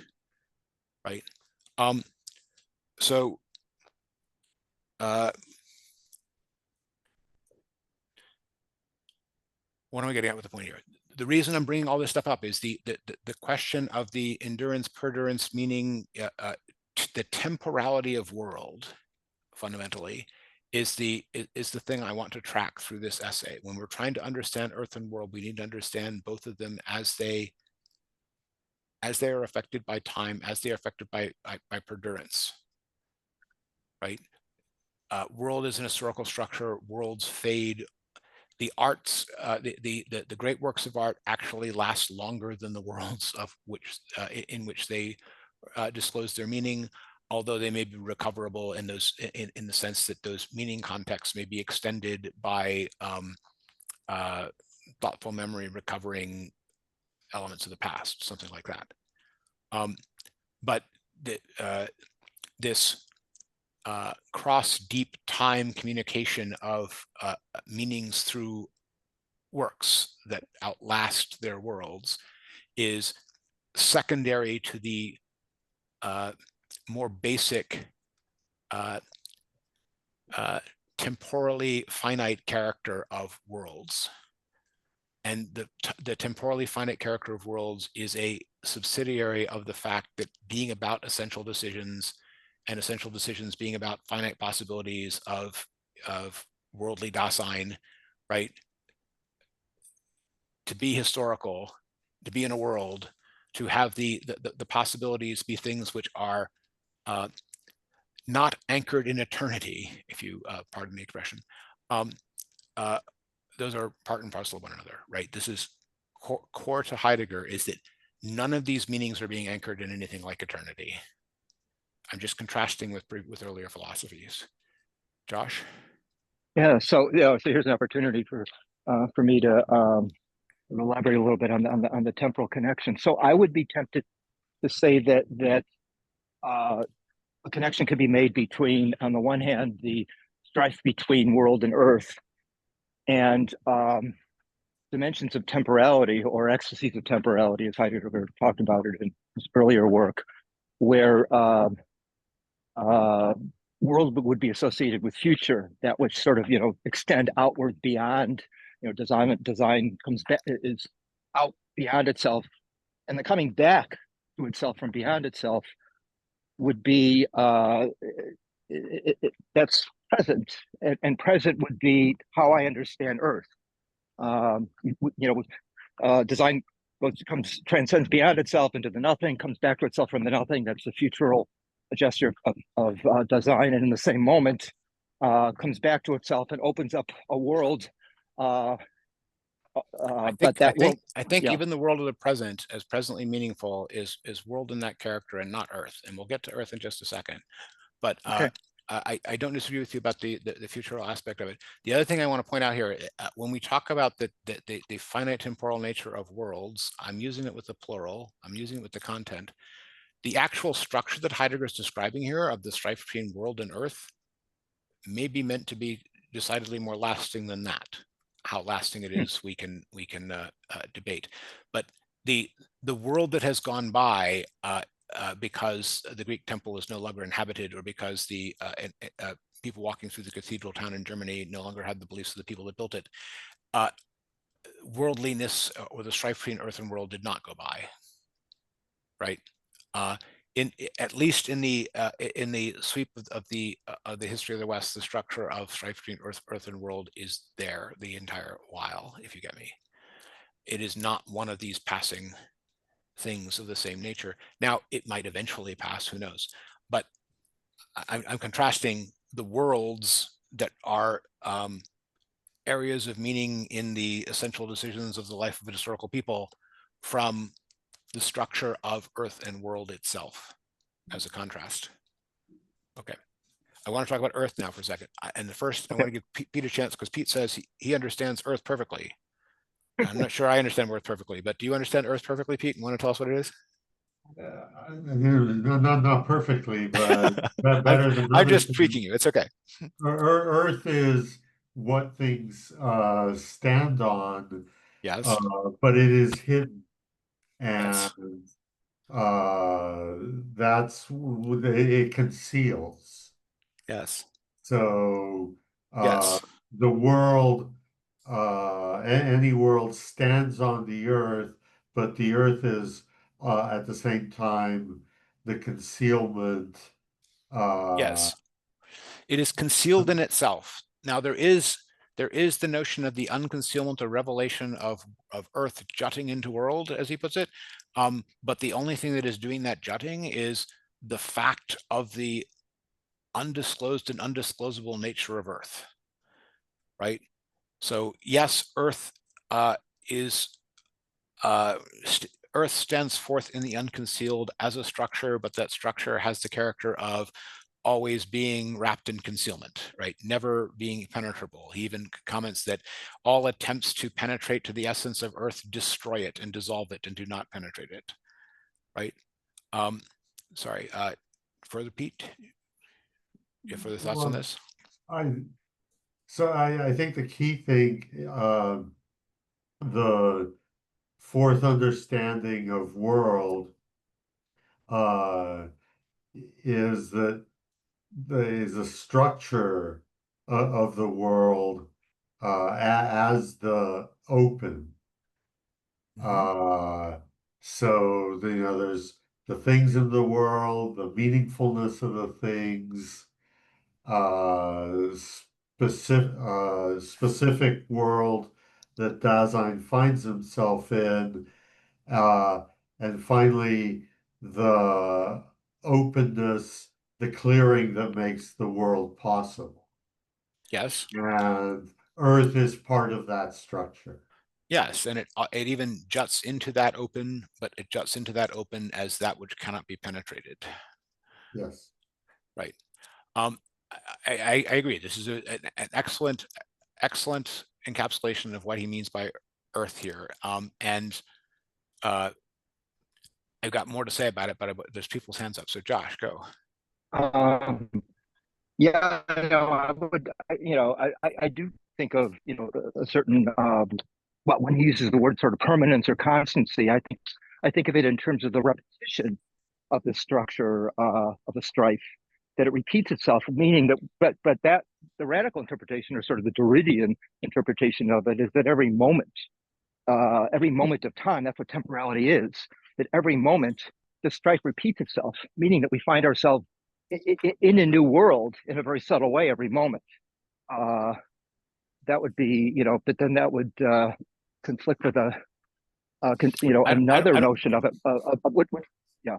Speaker 1: right? So what am I getting at with the point here? The reason I'm bringing all this stuff up is the question of the endurance, perdurance, meaning the temporality of world, fundamentally, is the thing I want to track through this essay. When we're trying to understand Earth and world, we need to understand both of them as they are affected by time, as they are affected by perdurance, right? World is an historical structure. Worlds fade. The arts, the great works of art actually last longer than the worlds of which in which they disclose their meaning, although they may be recoverable in those in the sense that those meaning contexts may be extended by thoughtful memory recovering elements of the past, something like that. But this cross deep time communication of meanings through works that outlast their worlds is secondary to the more basic temporally finite character of worlds. And the temporally finite character of worlds is a subsidiary of the fact that being about essential decisions, and essential decisions being about finite possibilities of worldly Dasein, right? To be historical, to be in a world, to have the possibilities be things which are not anchored in eternity, if you pardon the expression. Those are part and parcel of one another, right? This is core to Heidegger, is that none of these meanings are being anchored in anything like eternity. I'm just contrasting with earlier philosophies. Josh?
Speaker 4: Yeah, so here's an opportunity for me to elaborate a little bit on the temporal connection. So I would be tempted to say that a connection could be made between, on the one hand, the strife between world and earth, and dimensions of temporality, or ecstasies of temporality, as Heidegger talked about it in his earlier work, where world would be associated with future, that which sort of extend outward beyond, design comes back, is out beyond itself, and the coming back to itself from beyond itself would be that's present, and present would be how I understand Earth. Design transcends beyond itself into the nothing, comes back to itself from the nothing. That's the futural gesture of design, and in the same moment comes back to itself and opens up a world but that won't.
Speaker 1: I think
Speaker 4: yeah.
Speaker 1: even the world of the present, as presently meaningful, is world in that character and not Earth. And we'll get to Earth in just a second. But
Speaker 4: Okay.
Speaker 1: I don't disagree with you about the futural aspect of it. The other thing I want to point out here, when we talk about the finite temporal nature of worlds, I'm using it with the plural. I'm using it with the content. The actual structure that Heidegger is describing here of the strife between world and Earth may be meant to be decidedly more lasting than that. How lasting it is, we can debate. But the world that has gone by because the Greek temple is no longer inhabited, or because the people walking through the cathedral town in Germany no longer had the beliefs of the people that built it, worldliness or the strife between earth and world did not go by, right? In at least in the sweep of the history of the West, the structure of strife between earth and world is there the entire while, if you get me. It is not one of these passing things of the same nature. Now, it might eventually pass, who knows? But I'm contrasting the worlds that are areas of meaning in the essential decisions of the life of a historical people from the structure of earth and world itself as a contrast. Okay. I want to talk about Earth now for a second. And the first, I want to give Pete a chance, because Pete says he understands Earth perfectly. I'm not sure I understand Earth perfectly, but do you understand Earth perfectly, Pete? You want to tell us what it is?
Speaker 2: Not perfectly, but better than
Speaker 1: I'm
Speaker 2: other
Speaker 1: just
Speaker 2: things.
Speaker 1: tweaking you. It's okay.
Speaker 2: Earth is what things stand on,
Speaker 1: Yes.
Speaker 2: but it is hidden,
Speaker 1: Yes.
Speaker 2: and that's what it conceals.
Speaker 1: Yes.
Speaker 2: So
Speaker 1: Yes.
Speaker 2: the world, any world stands on the earth, but the earth is at the same time the concealment. Uh,
Speaker 1: Yes. It is concealed in itself. Now there is the notion of the unconcealment or revelation of Earth jutting into world, as he puts it. But the only thing that is doing that jutting is the fact of the undisclosed and undisclosable nature of Earth, right? So yes, Earth is Earth stands forth in the unconcealed as a structure, but that structure has the character of always being wrapped in concealment, right? Never being penetrable. He even comments that all attempts to penetrate to the essence of Earth destroy it and dissolve it and do not penetrate it, right? Sorry, further, Pete? You have further thoughts on
Speaker 2: well,
Speaker 1: this?
Speaker 2: I think the key thing, the fourth understanding of world, uh, is that there is a structure of the world as the open. So there's the things in the world, the meaningfulness of the things, specific world that Dasein finds himself in, uh, and finally the openness, the clearing that makes the world possible.
Speaker 1: Yes.
Speaker 2: And Earth is part of that structure.
Speaker 1: Yes, and it even juts into that open, but it juts into that open as that which cannot be penetrated.
Speaker 2: Yes.
Speaker 1: Right. I agree. This is an excellent encapsulation of what he means by Earth here. And I've got more to say about it, but there's people's hands up. So Josh, go.
Speaker 4: Yeah, I would, I do think of, a certain, well, when he uses the word sort of permanence or constancy, I think of it in terms of the repetition of the structure of the strife, that it repeats itself, meaning that, but that the radical interpretation, or sort of the Derridian interpretation of it, is that every moment of time, that's what temporality is, that every moment the strife repeats itself, meaning that we find ourselves in a new world in a very subtle way every moment. That would be, but then that would conflict with another notion of it. Yeah.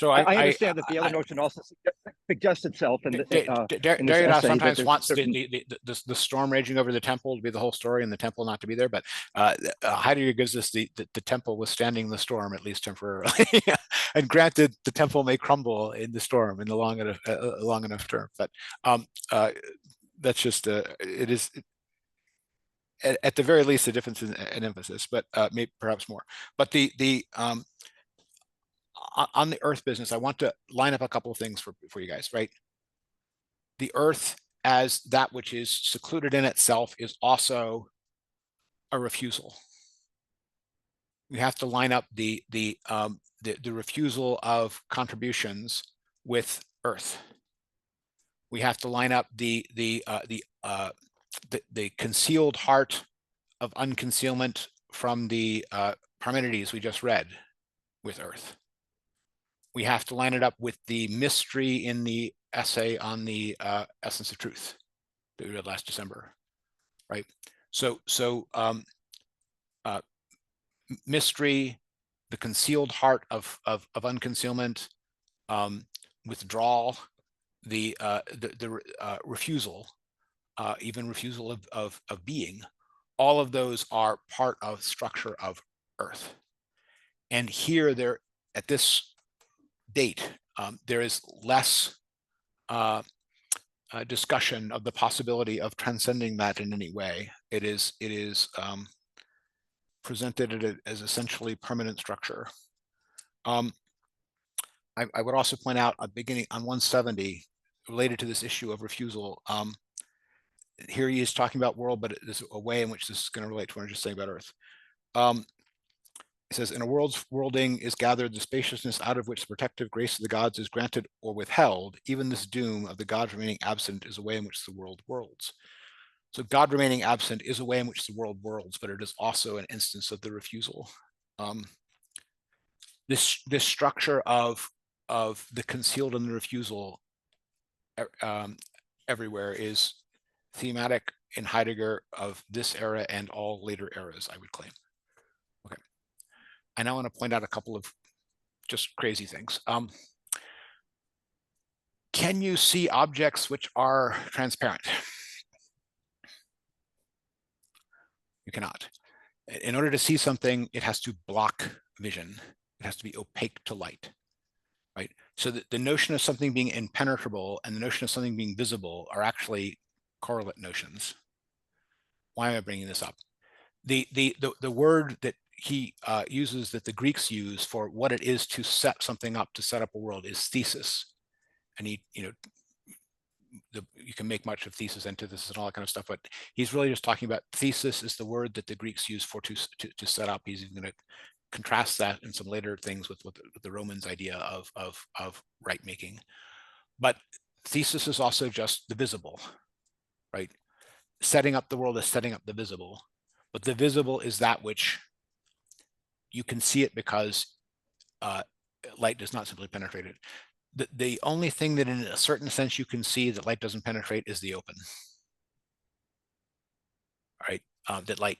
Speaker 1: So
Speaker 4: I understand that the other notion also suggests itself in this
Speaker 1: Derrida
Speaker 4: essay.
Speaker 1: sometimes
Speaker 4: that
Speaker 1: wants
Speaker 4: certain...
Speaker 1: the storm raging over the temple to be the whole story and the temple not to be there, but Heidegger gives us the temple withstanding the storm, at least temporarily. And granted, the temple may crumble in the storm in the long enough term, but that's just it is at the very least a difference in emphasis, but maybe perhaps more. But on the Earth business, I want to line up a couple of things for you guys, right? The Earth as that which is secluded in itself is also a refusal. You have to line up the refusal of contributions with Earth. We have to line up the concealed heart of unconcealment from the Parmenides we just read with Earth. We have to line it up with the mystery in the essay on the essence of truth that we read last December, right? So mystery, the concealed heart of unconcealment, withdrawal, the refusal, even refusal of being. All of those are part of structure of Earth. And here, there at this date, there is less discussion of the possibility of transcending that in any way. It is presented as essentially permanent structure. I would also point out a beginning on 170 related to this issue of refusal. Here he is talking about world, but there's a way in which this is going to relate to what I'm just saying about Earth. It says, in a world's worlding is gathered the spaciousness out of which the protective grace of the gods is granted or withheld. Even this doom of the gods remaining absent is a way in which the world worlds. So God remaining absent is a way in which the world worlds, but it is also an instance of the refusal. This structure of the concealed and the refusal everywhere is thematic in Heidegger of this era and all later eras, I would claim. Okay. I now want to point out a couple of just crazy things. Can you see objects which are transparent? You cannot. In order to see something, it has to block vision. It has to be opaque to light, right? So the notion of something being impenetrable and the notion of something being visible are actually correlate notions. Why am I bringing this up? The word that he uses, that the Greeks use for what it is to set something up, to set up a world, is thesis. And you can make much of thesis, antithesis, and all that kind of stuff, but he's really just talking about thesis is the word that the Greeks use for to set up. He's even going to contrast that in some later things with the Romans' idea of right making. But thesis is also just the visible, right? Setting up the world is setting up the visible, but the visible is that which you can see it because light does not simply penetrate it. The only thing that in a certain sense you can see that light doesn't penetrate is the open. All right, that light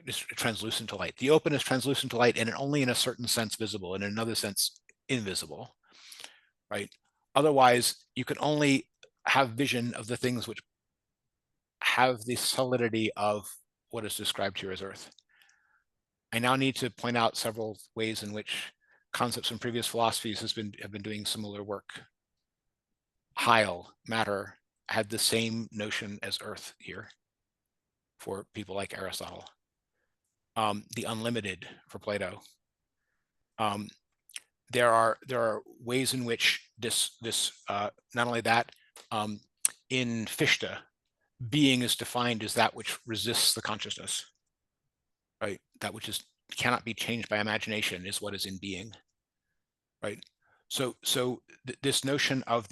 Speaker 1: is translucent to light. The open is translucent to light and only in a certain sense visible, and in another sense invisible, right? Otherwise, you can only have vision of the things which have the solidity of what is described here as Earth. I now need to point out several ways in which concepts from previous philosophies have been doing similar work. Heil, matter, had the same notion as Earth here for people like Aristotle. The unlimited for Plato. There are ways in which this not only that, in Fichte, being is defined as that which resists the consciousness, right? That which cannot be changed by imagination is what is in being, right? So this notion of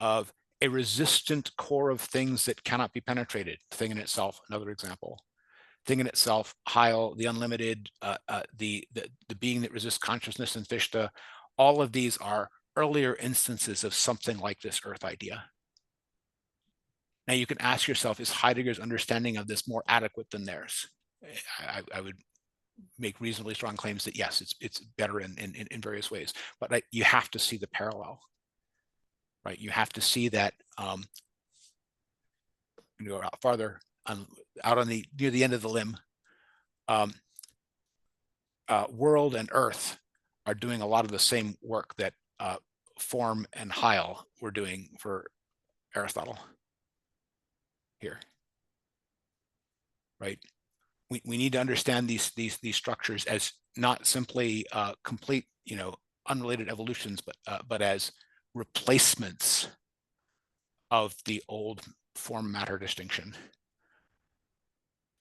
Speaker 1: of a resistant core of things that cannot be penetrated, thing in itself, another example. Thing in itself, Heil, the unlimited, the being that resists consciousness in Fichte, all of these are earlier instances of something like this Earth idea. Now you can ask yourself, is Heidegger's understanding of this more adequate than theirs? I would make reasonably strong claims that yes, it's better in various ways. But you have to see the parallel, right? You have to see that you go out farther out on the near the end of the limb. World and Earth are doing a lot of the same work that Form and Heil were doing for Aristotle here, right? We need to understand these structures as not simply complete, unrelated evolutions, but as replacements of the old form matter distinction.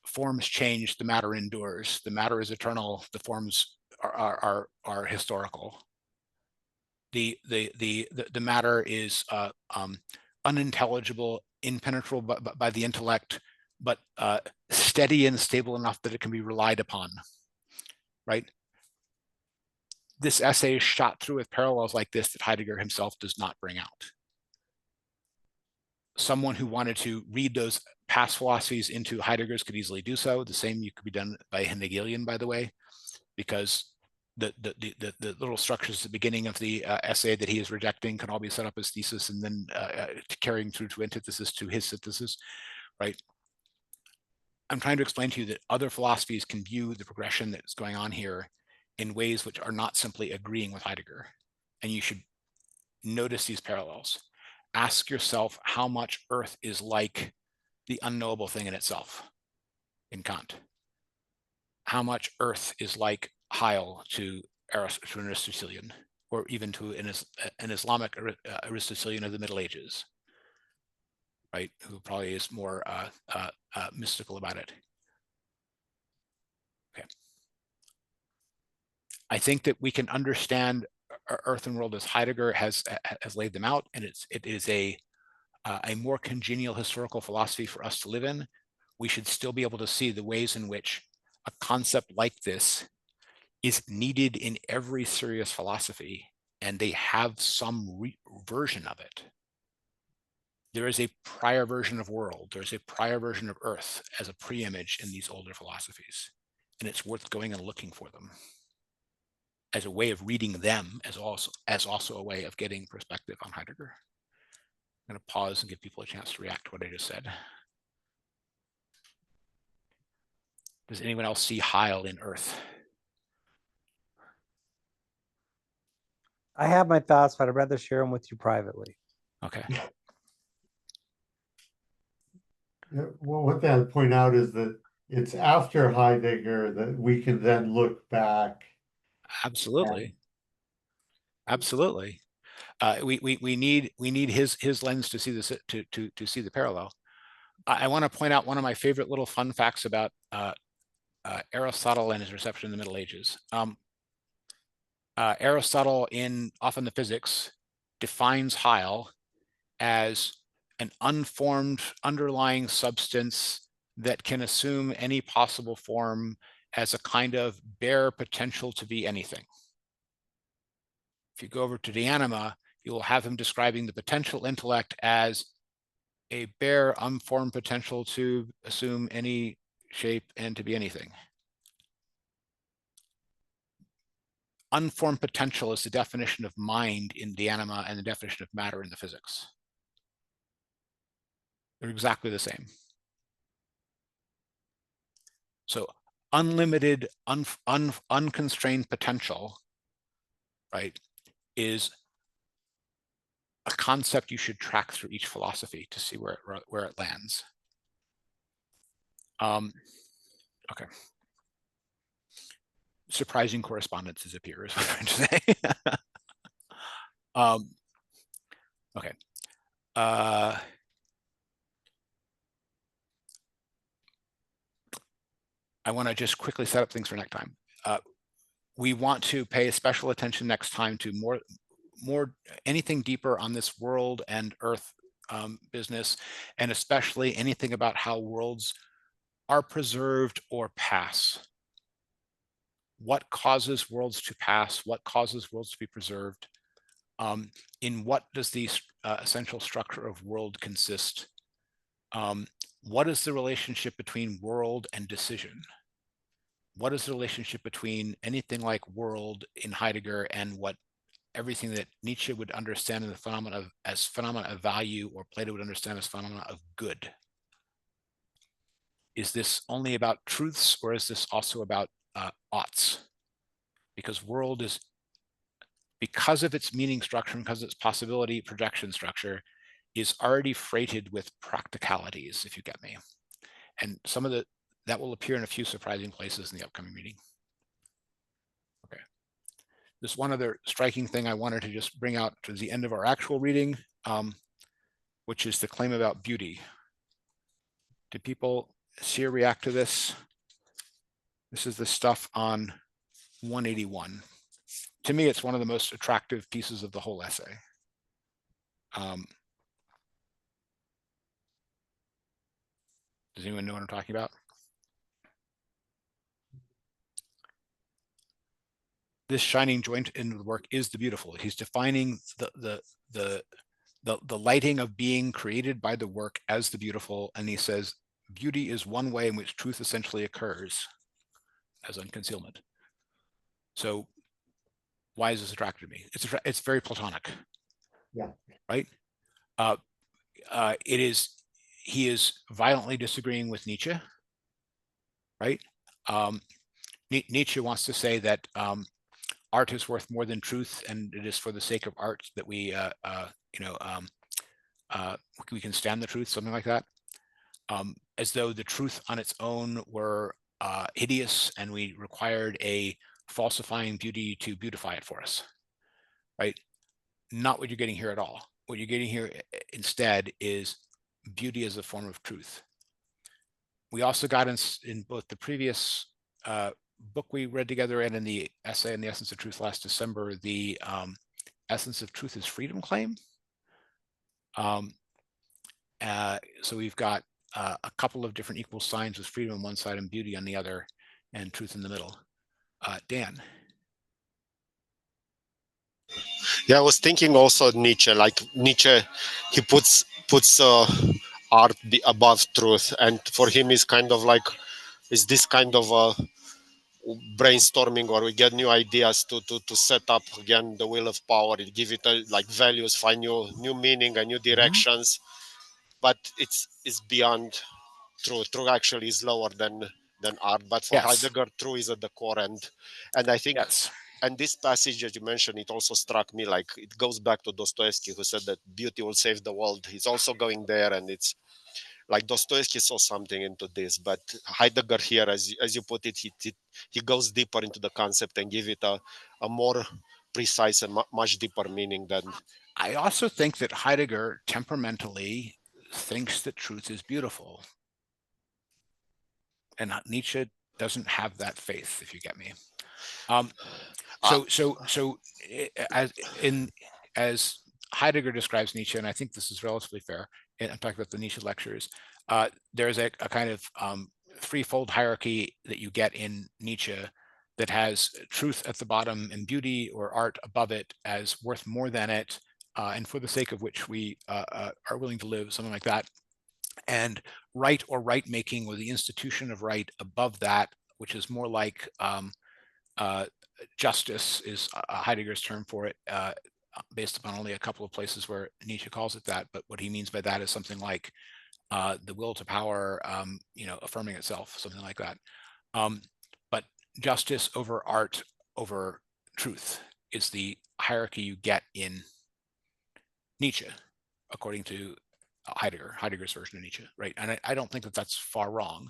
Speaker 1: Forms change, the matter endures. The matter is eternal. The forms are historical. The matter is unintelligible, impenetrable by the intellect, but steady and stable enough that it can be relied upon, right? This essay is shot through with parallels like this that Heidegger himself does not bring out. Someone who wanted to read those past philosophies into Heidegger's could easily do so. The same could be done by Hegelian, by the way, because the little structures at the beginning of the essay that he is rejecting can all be set up as thesis and then carrying through to antithesis to his synthesis, right? I'm trying to explain to you that other philosophies can view the progression that's going on here in ways which are not simply agreeing with Heidegger. And you should notice these parallels. Ask yourself how much Earth is like the unknowable thing in itself in Kant. How much Earth is like Heil to an Aristotelian, or even to an Islamic Aristotelian of the Middle Ages, right? Who probably is more mystical about it. Okay. I think that we can understand Earth and world as Heidegger has laid them out, and it is a more congenial historical philosophy for us to live in. We should still be able to see the ways in which a concept like this is needed in every serious philosophy, and they have some version of it. There is a prior version of world, there's a prior version of Earth as a pre-image in these older philosophies, and it's worth going and looking for them as a way of reading them, as also a way of getting perspective on Heidegger. I'm going to pause and give people a chance to react to what I just said. Does anyone else see Heil in Earth?
Speaker 3: I have my thoughts, but I'd rather share them with you privately.
Speaker 1: Okay.
Speaker 2: Yeah, well, what I'd point out is that it's after Heidegger that we can then look back.
Speaker 1: Absolutely. Absolutely. We need his lens to see this, to see the parallel. I want to point out one of my favorite little fun facts about Aristotle and his reception in the Middle Ages. Aristotle, in often the Physics, defines Heil as an unformed underlying substance that can assume any possible form as a kind of bare potential to be anything. If you go over to De Anima, you will have him describing the potential intellect as a bare unformed potential to assume any shape and to be anything. Unformed potential is the definition of mind in De Anima and the definition of matter in the Physics. They're exactly the same. So unlimited, unconstrained potential, right, is a concept you should track through each philosophy to see where it lands. Okay. Surprising correspondences appear, is what I'm trying to say. Okay. I want to just quickly set up things for next time. We want to pay special attention next time to more anything deeper on this world and Earth business, and especially anything about how worlds are preserved or pass. What causes worlds to pass? What causes worlds to be preserved? In what does the essential structure of world consist? What is the relationship between world and decision? what is the relationship between anything like world in Heidegger and what everything that Nietzsche would understand in the phenomena as phenomena of value, or Plato would understand as phenomena of good? Is this only about truths, or is this also about oughts? Because world is, because of its meaning structure, because of its possibility projection structure, is already freighted with practicalities, if you get me. And some of that will appear in a few surprising places in the upcoming reading. Okay. There's one other striking thing I wanted to just bring out to the end of our actual reading, which is the claim about beauty. Do people see or react to this? This is the stuff on 181. To me, it's one of the most attractive pieces of the whole essay. Does anyone know what I'm talking about? This shining joint in the work is the beautiful. He's defining the lighting of being created by the work as the beautiful, and he says beauty is one way in which truth essentially occurs as unconcealment. So why is this attractive to me? It's very Platonic.
Speaker 2: Yeah.
Speaker 1: Right. He is violently disagreeing with Nietzsche. Right. Nietzsche wants to say that art is worth more than truth, and it is for the sake of art that we we can stand the truth, something like that, as though the truth on its own were hideous and we required a falsifying beauty to beautify it for us. Right? Not what you're getting here at all. What you're getting here instead is beauty as a form of truth. We also got in both the previous book we read together and in the essay in the Essence of Truth last December, the Essence of Truth is Freedom claim. So we've got a couple of different equal signs with freedom on one side and beauty on the other, and truth in the middle. Dan.
Speaker 5: Yeah, I was thinking also Nietzsche. Like Nietzsche, he puts art above truth, and for him is kind of like is this kind of brainstorming, or we get new ideas to set up again the wheel of power, give it like values, find new meaning and new directions. But it's beyond truth. Truth actually is lower than art. But for Heidegger, truth is at the core, and I think.
Speaker 1: Yes.
Speaker 5: And this passage that you mentioned, it also struck me, like it goes back to Dostoevsky, who said that beauty will save the world. He's also going there, and it's like Dostoevsky saw something into this, but Heidegger here, as you put it, he goes deeper into the concept and give it a more precise and much deeper meaning than.
Speaker 1: I also think that Heidegger temperamentally thinks that truth is beautiful, and Nietzsche doesn't have that faith, if you get me. So as Heidegger describes Nietzsche, and I think this is relatively fair, and I'm talking about the Nietzsche lectures, there's a kind of threefold hierarchy that you get in Nietzsche that has truth at the bottom and beauty or art above it as worth more than it, and for the sake of which we are willing to live, something like that. And right or right making, or the institution of right above that, which is more like justice is Heidegger's term for it, based upon only a couple of places where Nietzsche calls it that. But what he means by that is something like the will to power, affirming itself, something like that. But justice over art over truth is the hierarchy you get in Nietzsche, according to Heidegger's version of Nietzsche, right? And I don't think that that's far wrong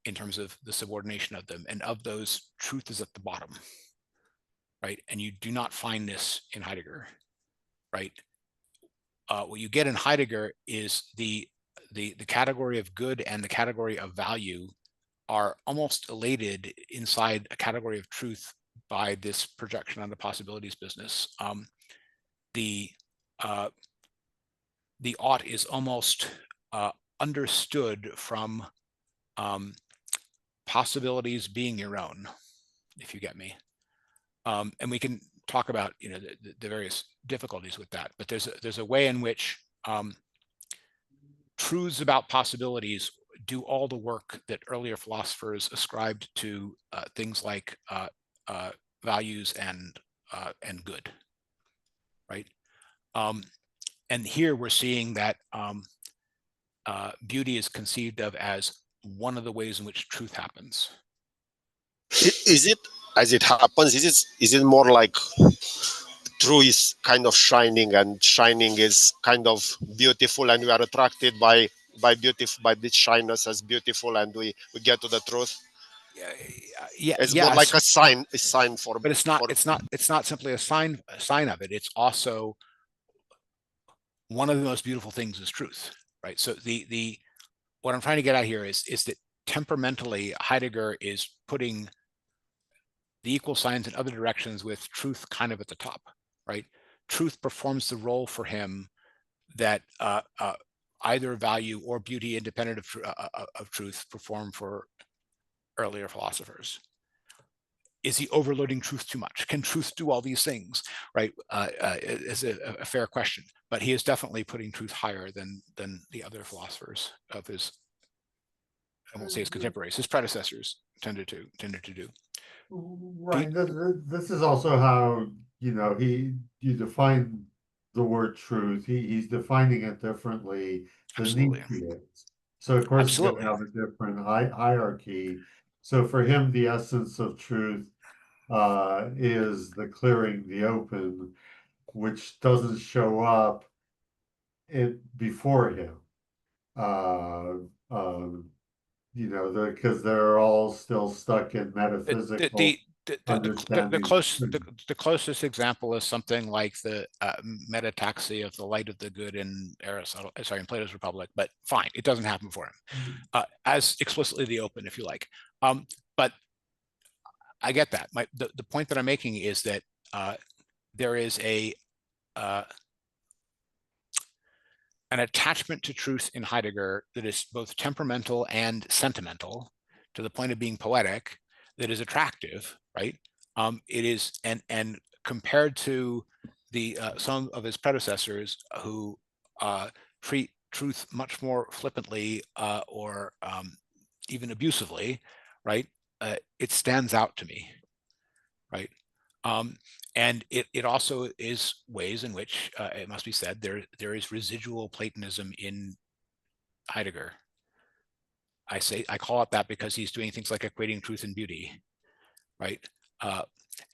Speaker 1: in terms of the subordination of them. And of those, truth is at the bottom, right? And you do not find this in Heidegger, right? What you get in Heidegger is the category of good and the category of value are almost elated inside a category of truth by this projection on the possibilities business. The ought is almost understood from possibilities being your own, if you get me. And we can talk about the various difficulties with that, but there's a way in which truths about possibilities do all the work that earlier philosophers ascribed to things like values and good, right? And here we're seeing that beauty is conceived of as one of the ways in which truth happens.
Speaker 5: Is it as it happens? Is it more like true is kind of shining, and shining is kind of beautiful, and we are attracted by this shyness as beautiful, and we get to the truth?
Speaker 1: Yeah,
Speaker 5: It's more like
Speaker 1: yes,
Speaker 5: a sign for
Speaker 1: but it's not simply a sign of it. It's also one of the most beautiful things is truth, right? So the what I'm trying to get at here is that temperamentally Heidegger is putting the equal signs in other directions with truth kind of at the top, right? Truth performs the role for him that either value or beauty, independent of truth, perform for earlier philosophers. Is he overloading truth too much? Can truth do all these things, right? Is a fair question, but he is definitely putting truth higher than the other philosophers of his, I won't say his contemporaries, his predecessors tended to do.
Speaker 2: Right. This is also how, you define the word truth. He's defining it differently than
Speaker 1: Absolutely.
Speaker 2: Nietzsche is. So of course he's going to
Speaker 1: Absolutely.
Speaker 2: have a different hierarchy. So for him, the essence of truth is the clearing the open, which doesn't show up before him. Uh, uh, because they're all still stuck in metaphysical understanding.
Speaker 1: The closest example is something like the metataxy of the light of the good in Aristotle, sorry, in Plato's Republic, but fine, it doesn't happen for him as explicitly the open, if you like. But I get that. The point that I'm making is that there is an attachment to truth in Heidegger that is both temperamental and sentimental, to the point of being poetic, that is attractive, right? It is, and compared to the some of his predecessors who treat truth much more flippantly or even abusively, right? It stands out to me, right? And it also is ways in which it must be said there is residual Platonism in Heidegger. I call it that because he's doing things like equating truth and beauty, right?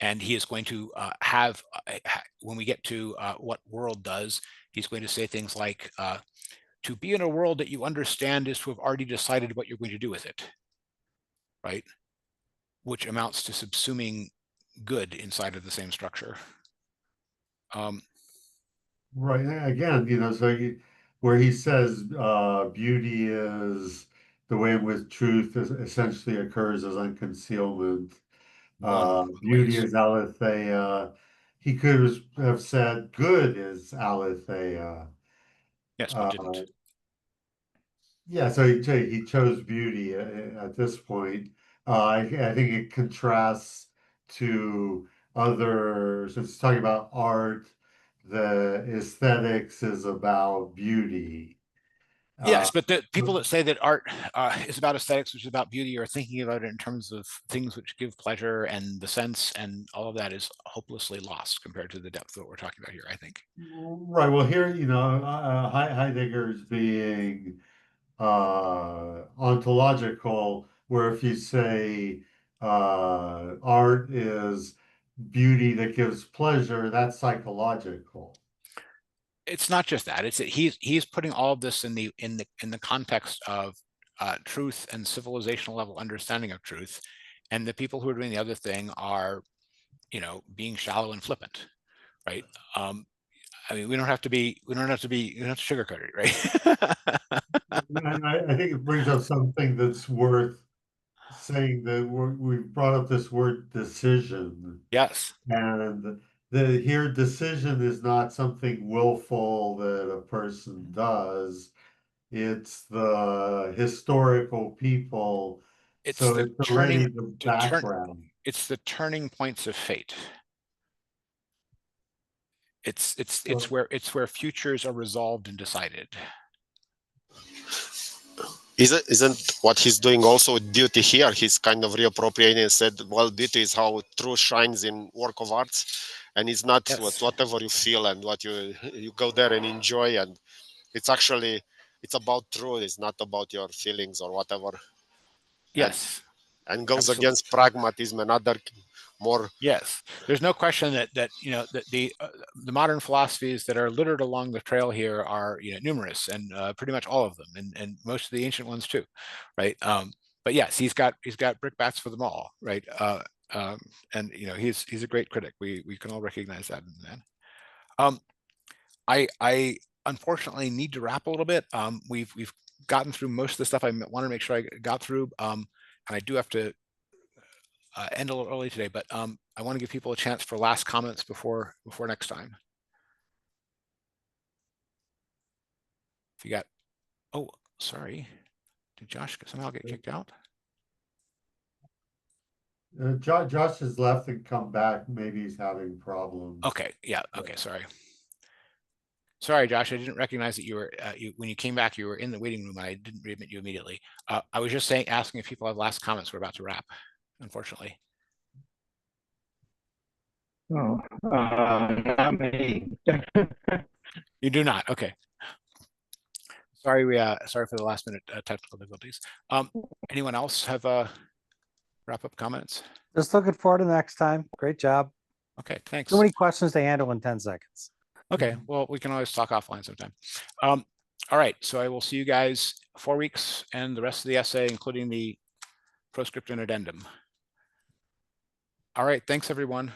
Speaker 1: And he is going to have, when we get to what world does, he's going to say things like, to be in a world that you understand is to have already decided what you're going to do with it, right? Which amounts to subsuming good inside of the same structure.
Speaker 2: Right. Again, where he says beauty is the way in which truth essentially occurs as unconcealment.
Speaker 1: One of the
Speaker 2: Beauty
Speaker 1: ways.
Speaker 2: is aletheia. He could have said good is aletheia.
Speaker 1: Yes, but
Speaker 2: Uh,
Speaker 1: didn't.
Speaker 2: yeah, so he chose beauty at this point. I think it contrasts to others. It's talking about art. The aesthetics is about beauty. Uh,
Speaker 1: Yes, but the people that say that art is about aesthetics, which is about beauty, are thinking about it in terms of things which give pleasure, and the sense and all of that is hopelessly lost compared to the depth of what we're talking about here, I think.
Speaker 2: right. Well, here, Heidegger's being ontological, where if you say art is beauty that gives pleasure, that's psychological.
Speaker 1: It's not just that. It's that he's putting all of this in the context of truth and civilizational level understanding of truth, and the people who are doing the other thing are, being shallow and flippant, right? I mean, we don't have to sugarcoat it, right?
Speaker 2: I think it brings up something that's worth saying, that we brought up this word decision,
Speaker 1: Yes.
Speaker 2: and here decision is not something willful that a person does. It's the historical people.
Speaker 1: It's
Speaker 2: So
Speaker 1: the
Speaker 2: it's already the
Speaker 1: turn
Speaker 2: background.
Speaker 1: it's the turning points of fate. It's
Speaker 2: So,
Speaker 1: where futures are resolved and decided.
Speaker 5: Isn't what he's doing also duty here? He's kind of reappropriating and said, well, beauty is how truth shines in work of arts, and it's not
Speaker 1: Yes.
Speaker 5: whatever you feel and what you go there and enjoy, and it's actually it's about truth. It's not about your feelings or whatever, and
Speaker 1: Yes.
Speaker 5: goes
Speaker 1: Absolutely.
Speaker 5: against pragmatism and other more.
Speaker 1: Yes, there's no question that that the modern philosophies that are littered along the trail here are numerous, and pretty much all of them, and most of the ancient ones too, right? But yes, he's got brickbats for them all, right? And he's a great critic. We can all recognize that in the man. I unfortunately need to wrap a little bit. We've gotten through most of the stuff I want to make sure I got through, and I do have to end a little early today, but I want to give people a chance for last comments before next time. If you got, oh, sorry, did Josh somehow get kicked out?
Speaker 2: Josh has left and come back. Maybe he's having problems.
Speaker 1: Okay, yeah, okay, sorry. Sorry, Josh, I didn't recognize that you were, when you came back, you were in the waiting room. I didn't readmit you immediately. I was just asking if people have last comments. We're about to wrap, unfortunately.
Speaker 4: Oh, not me.
Speaker 1: You do not, okay. Sorry, sorry for the last minute technical difficulties. Anyone else have wrap-up comments?
Speaker 3: Just looking forward to next time. Great job.
Speaker 1: Okay, thanks.
Speaker 3: So many questions to handle in 10 seconds.
Speaker 1: Okay, well, we can always talk offline sometime. All right, so I will see you guys 4 weeks and the rest of the essay, including the proscript and addendum. All right, thanks, everyone.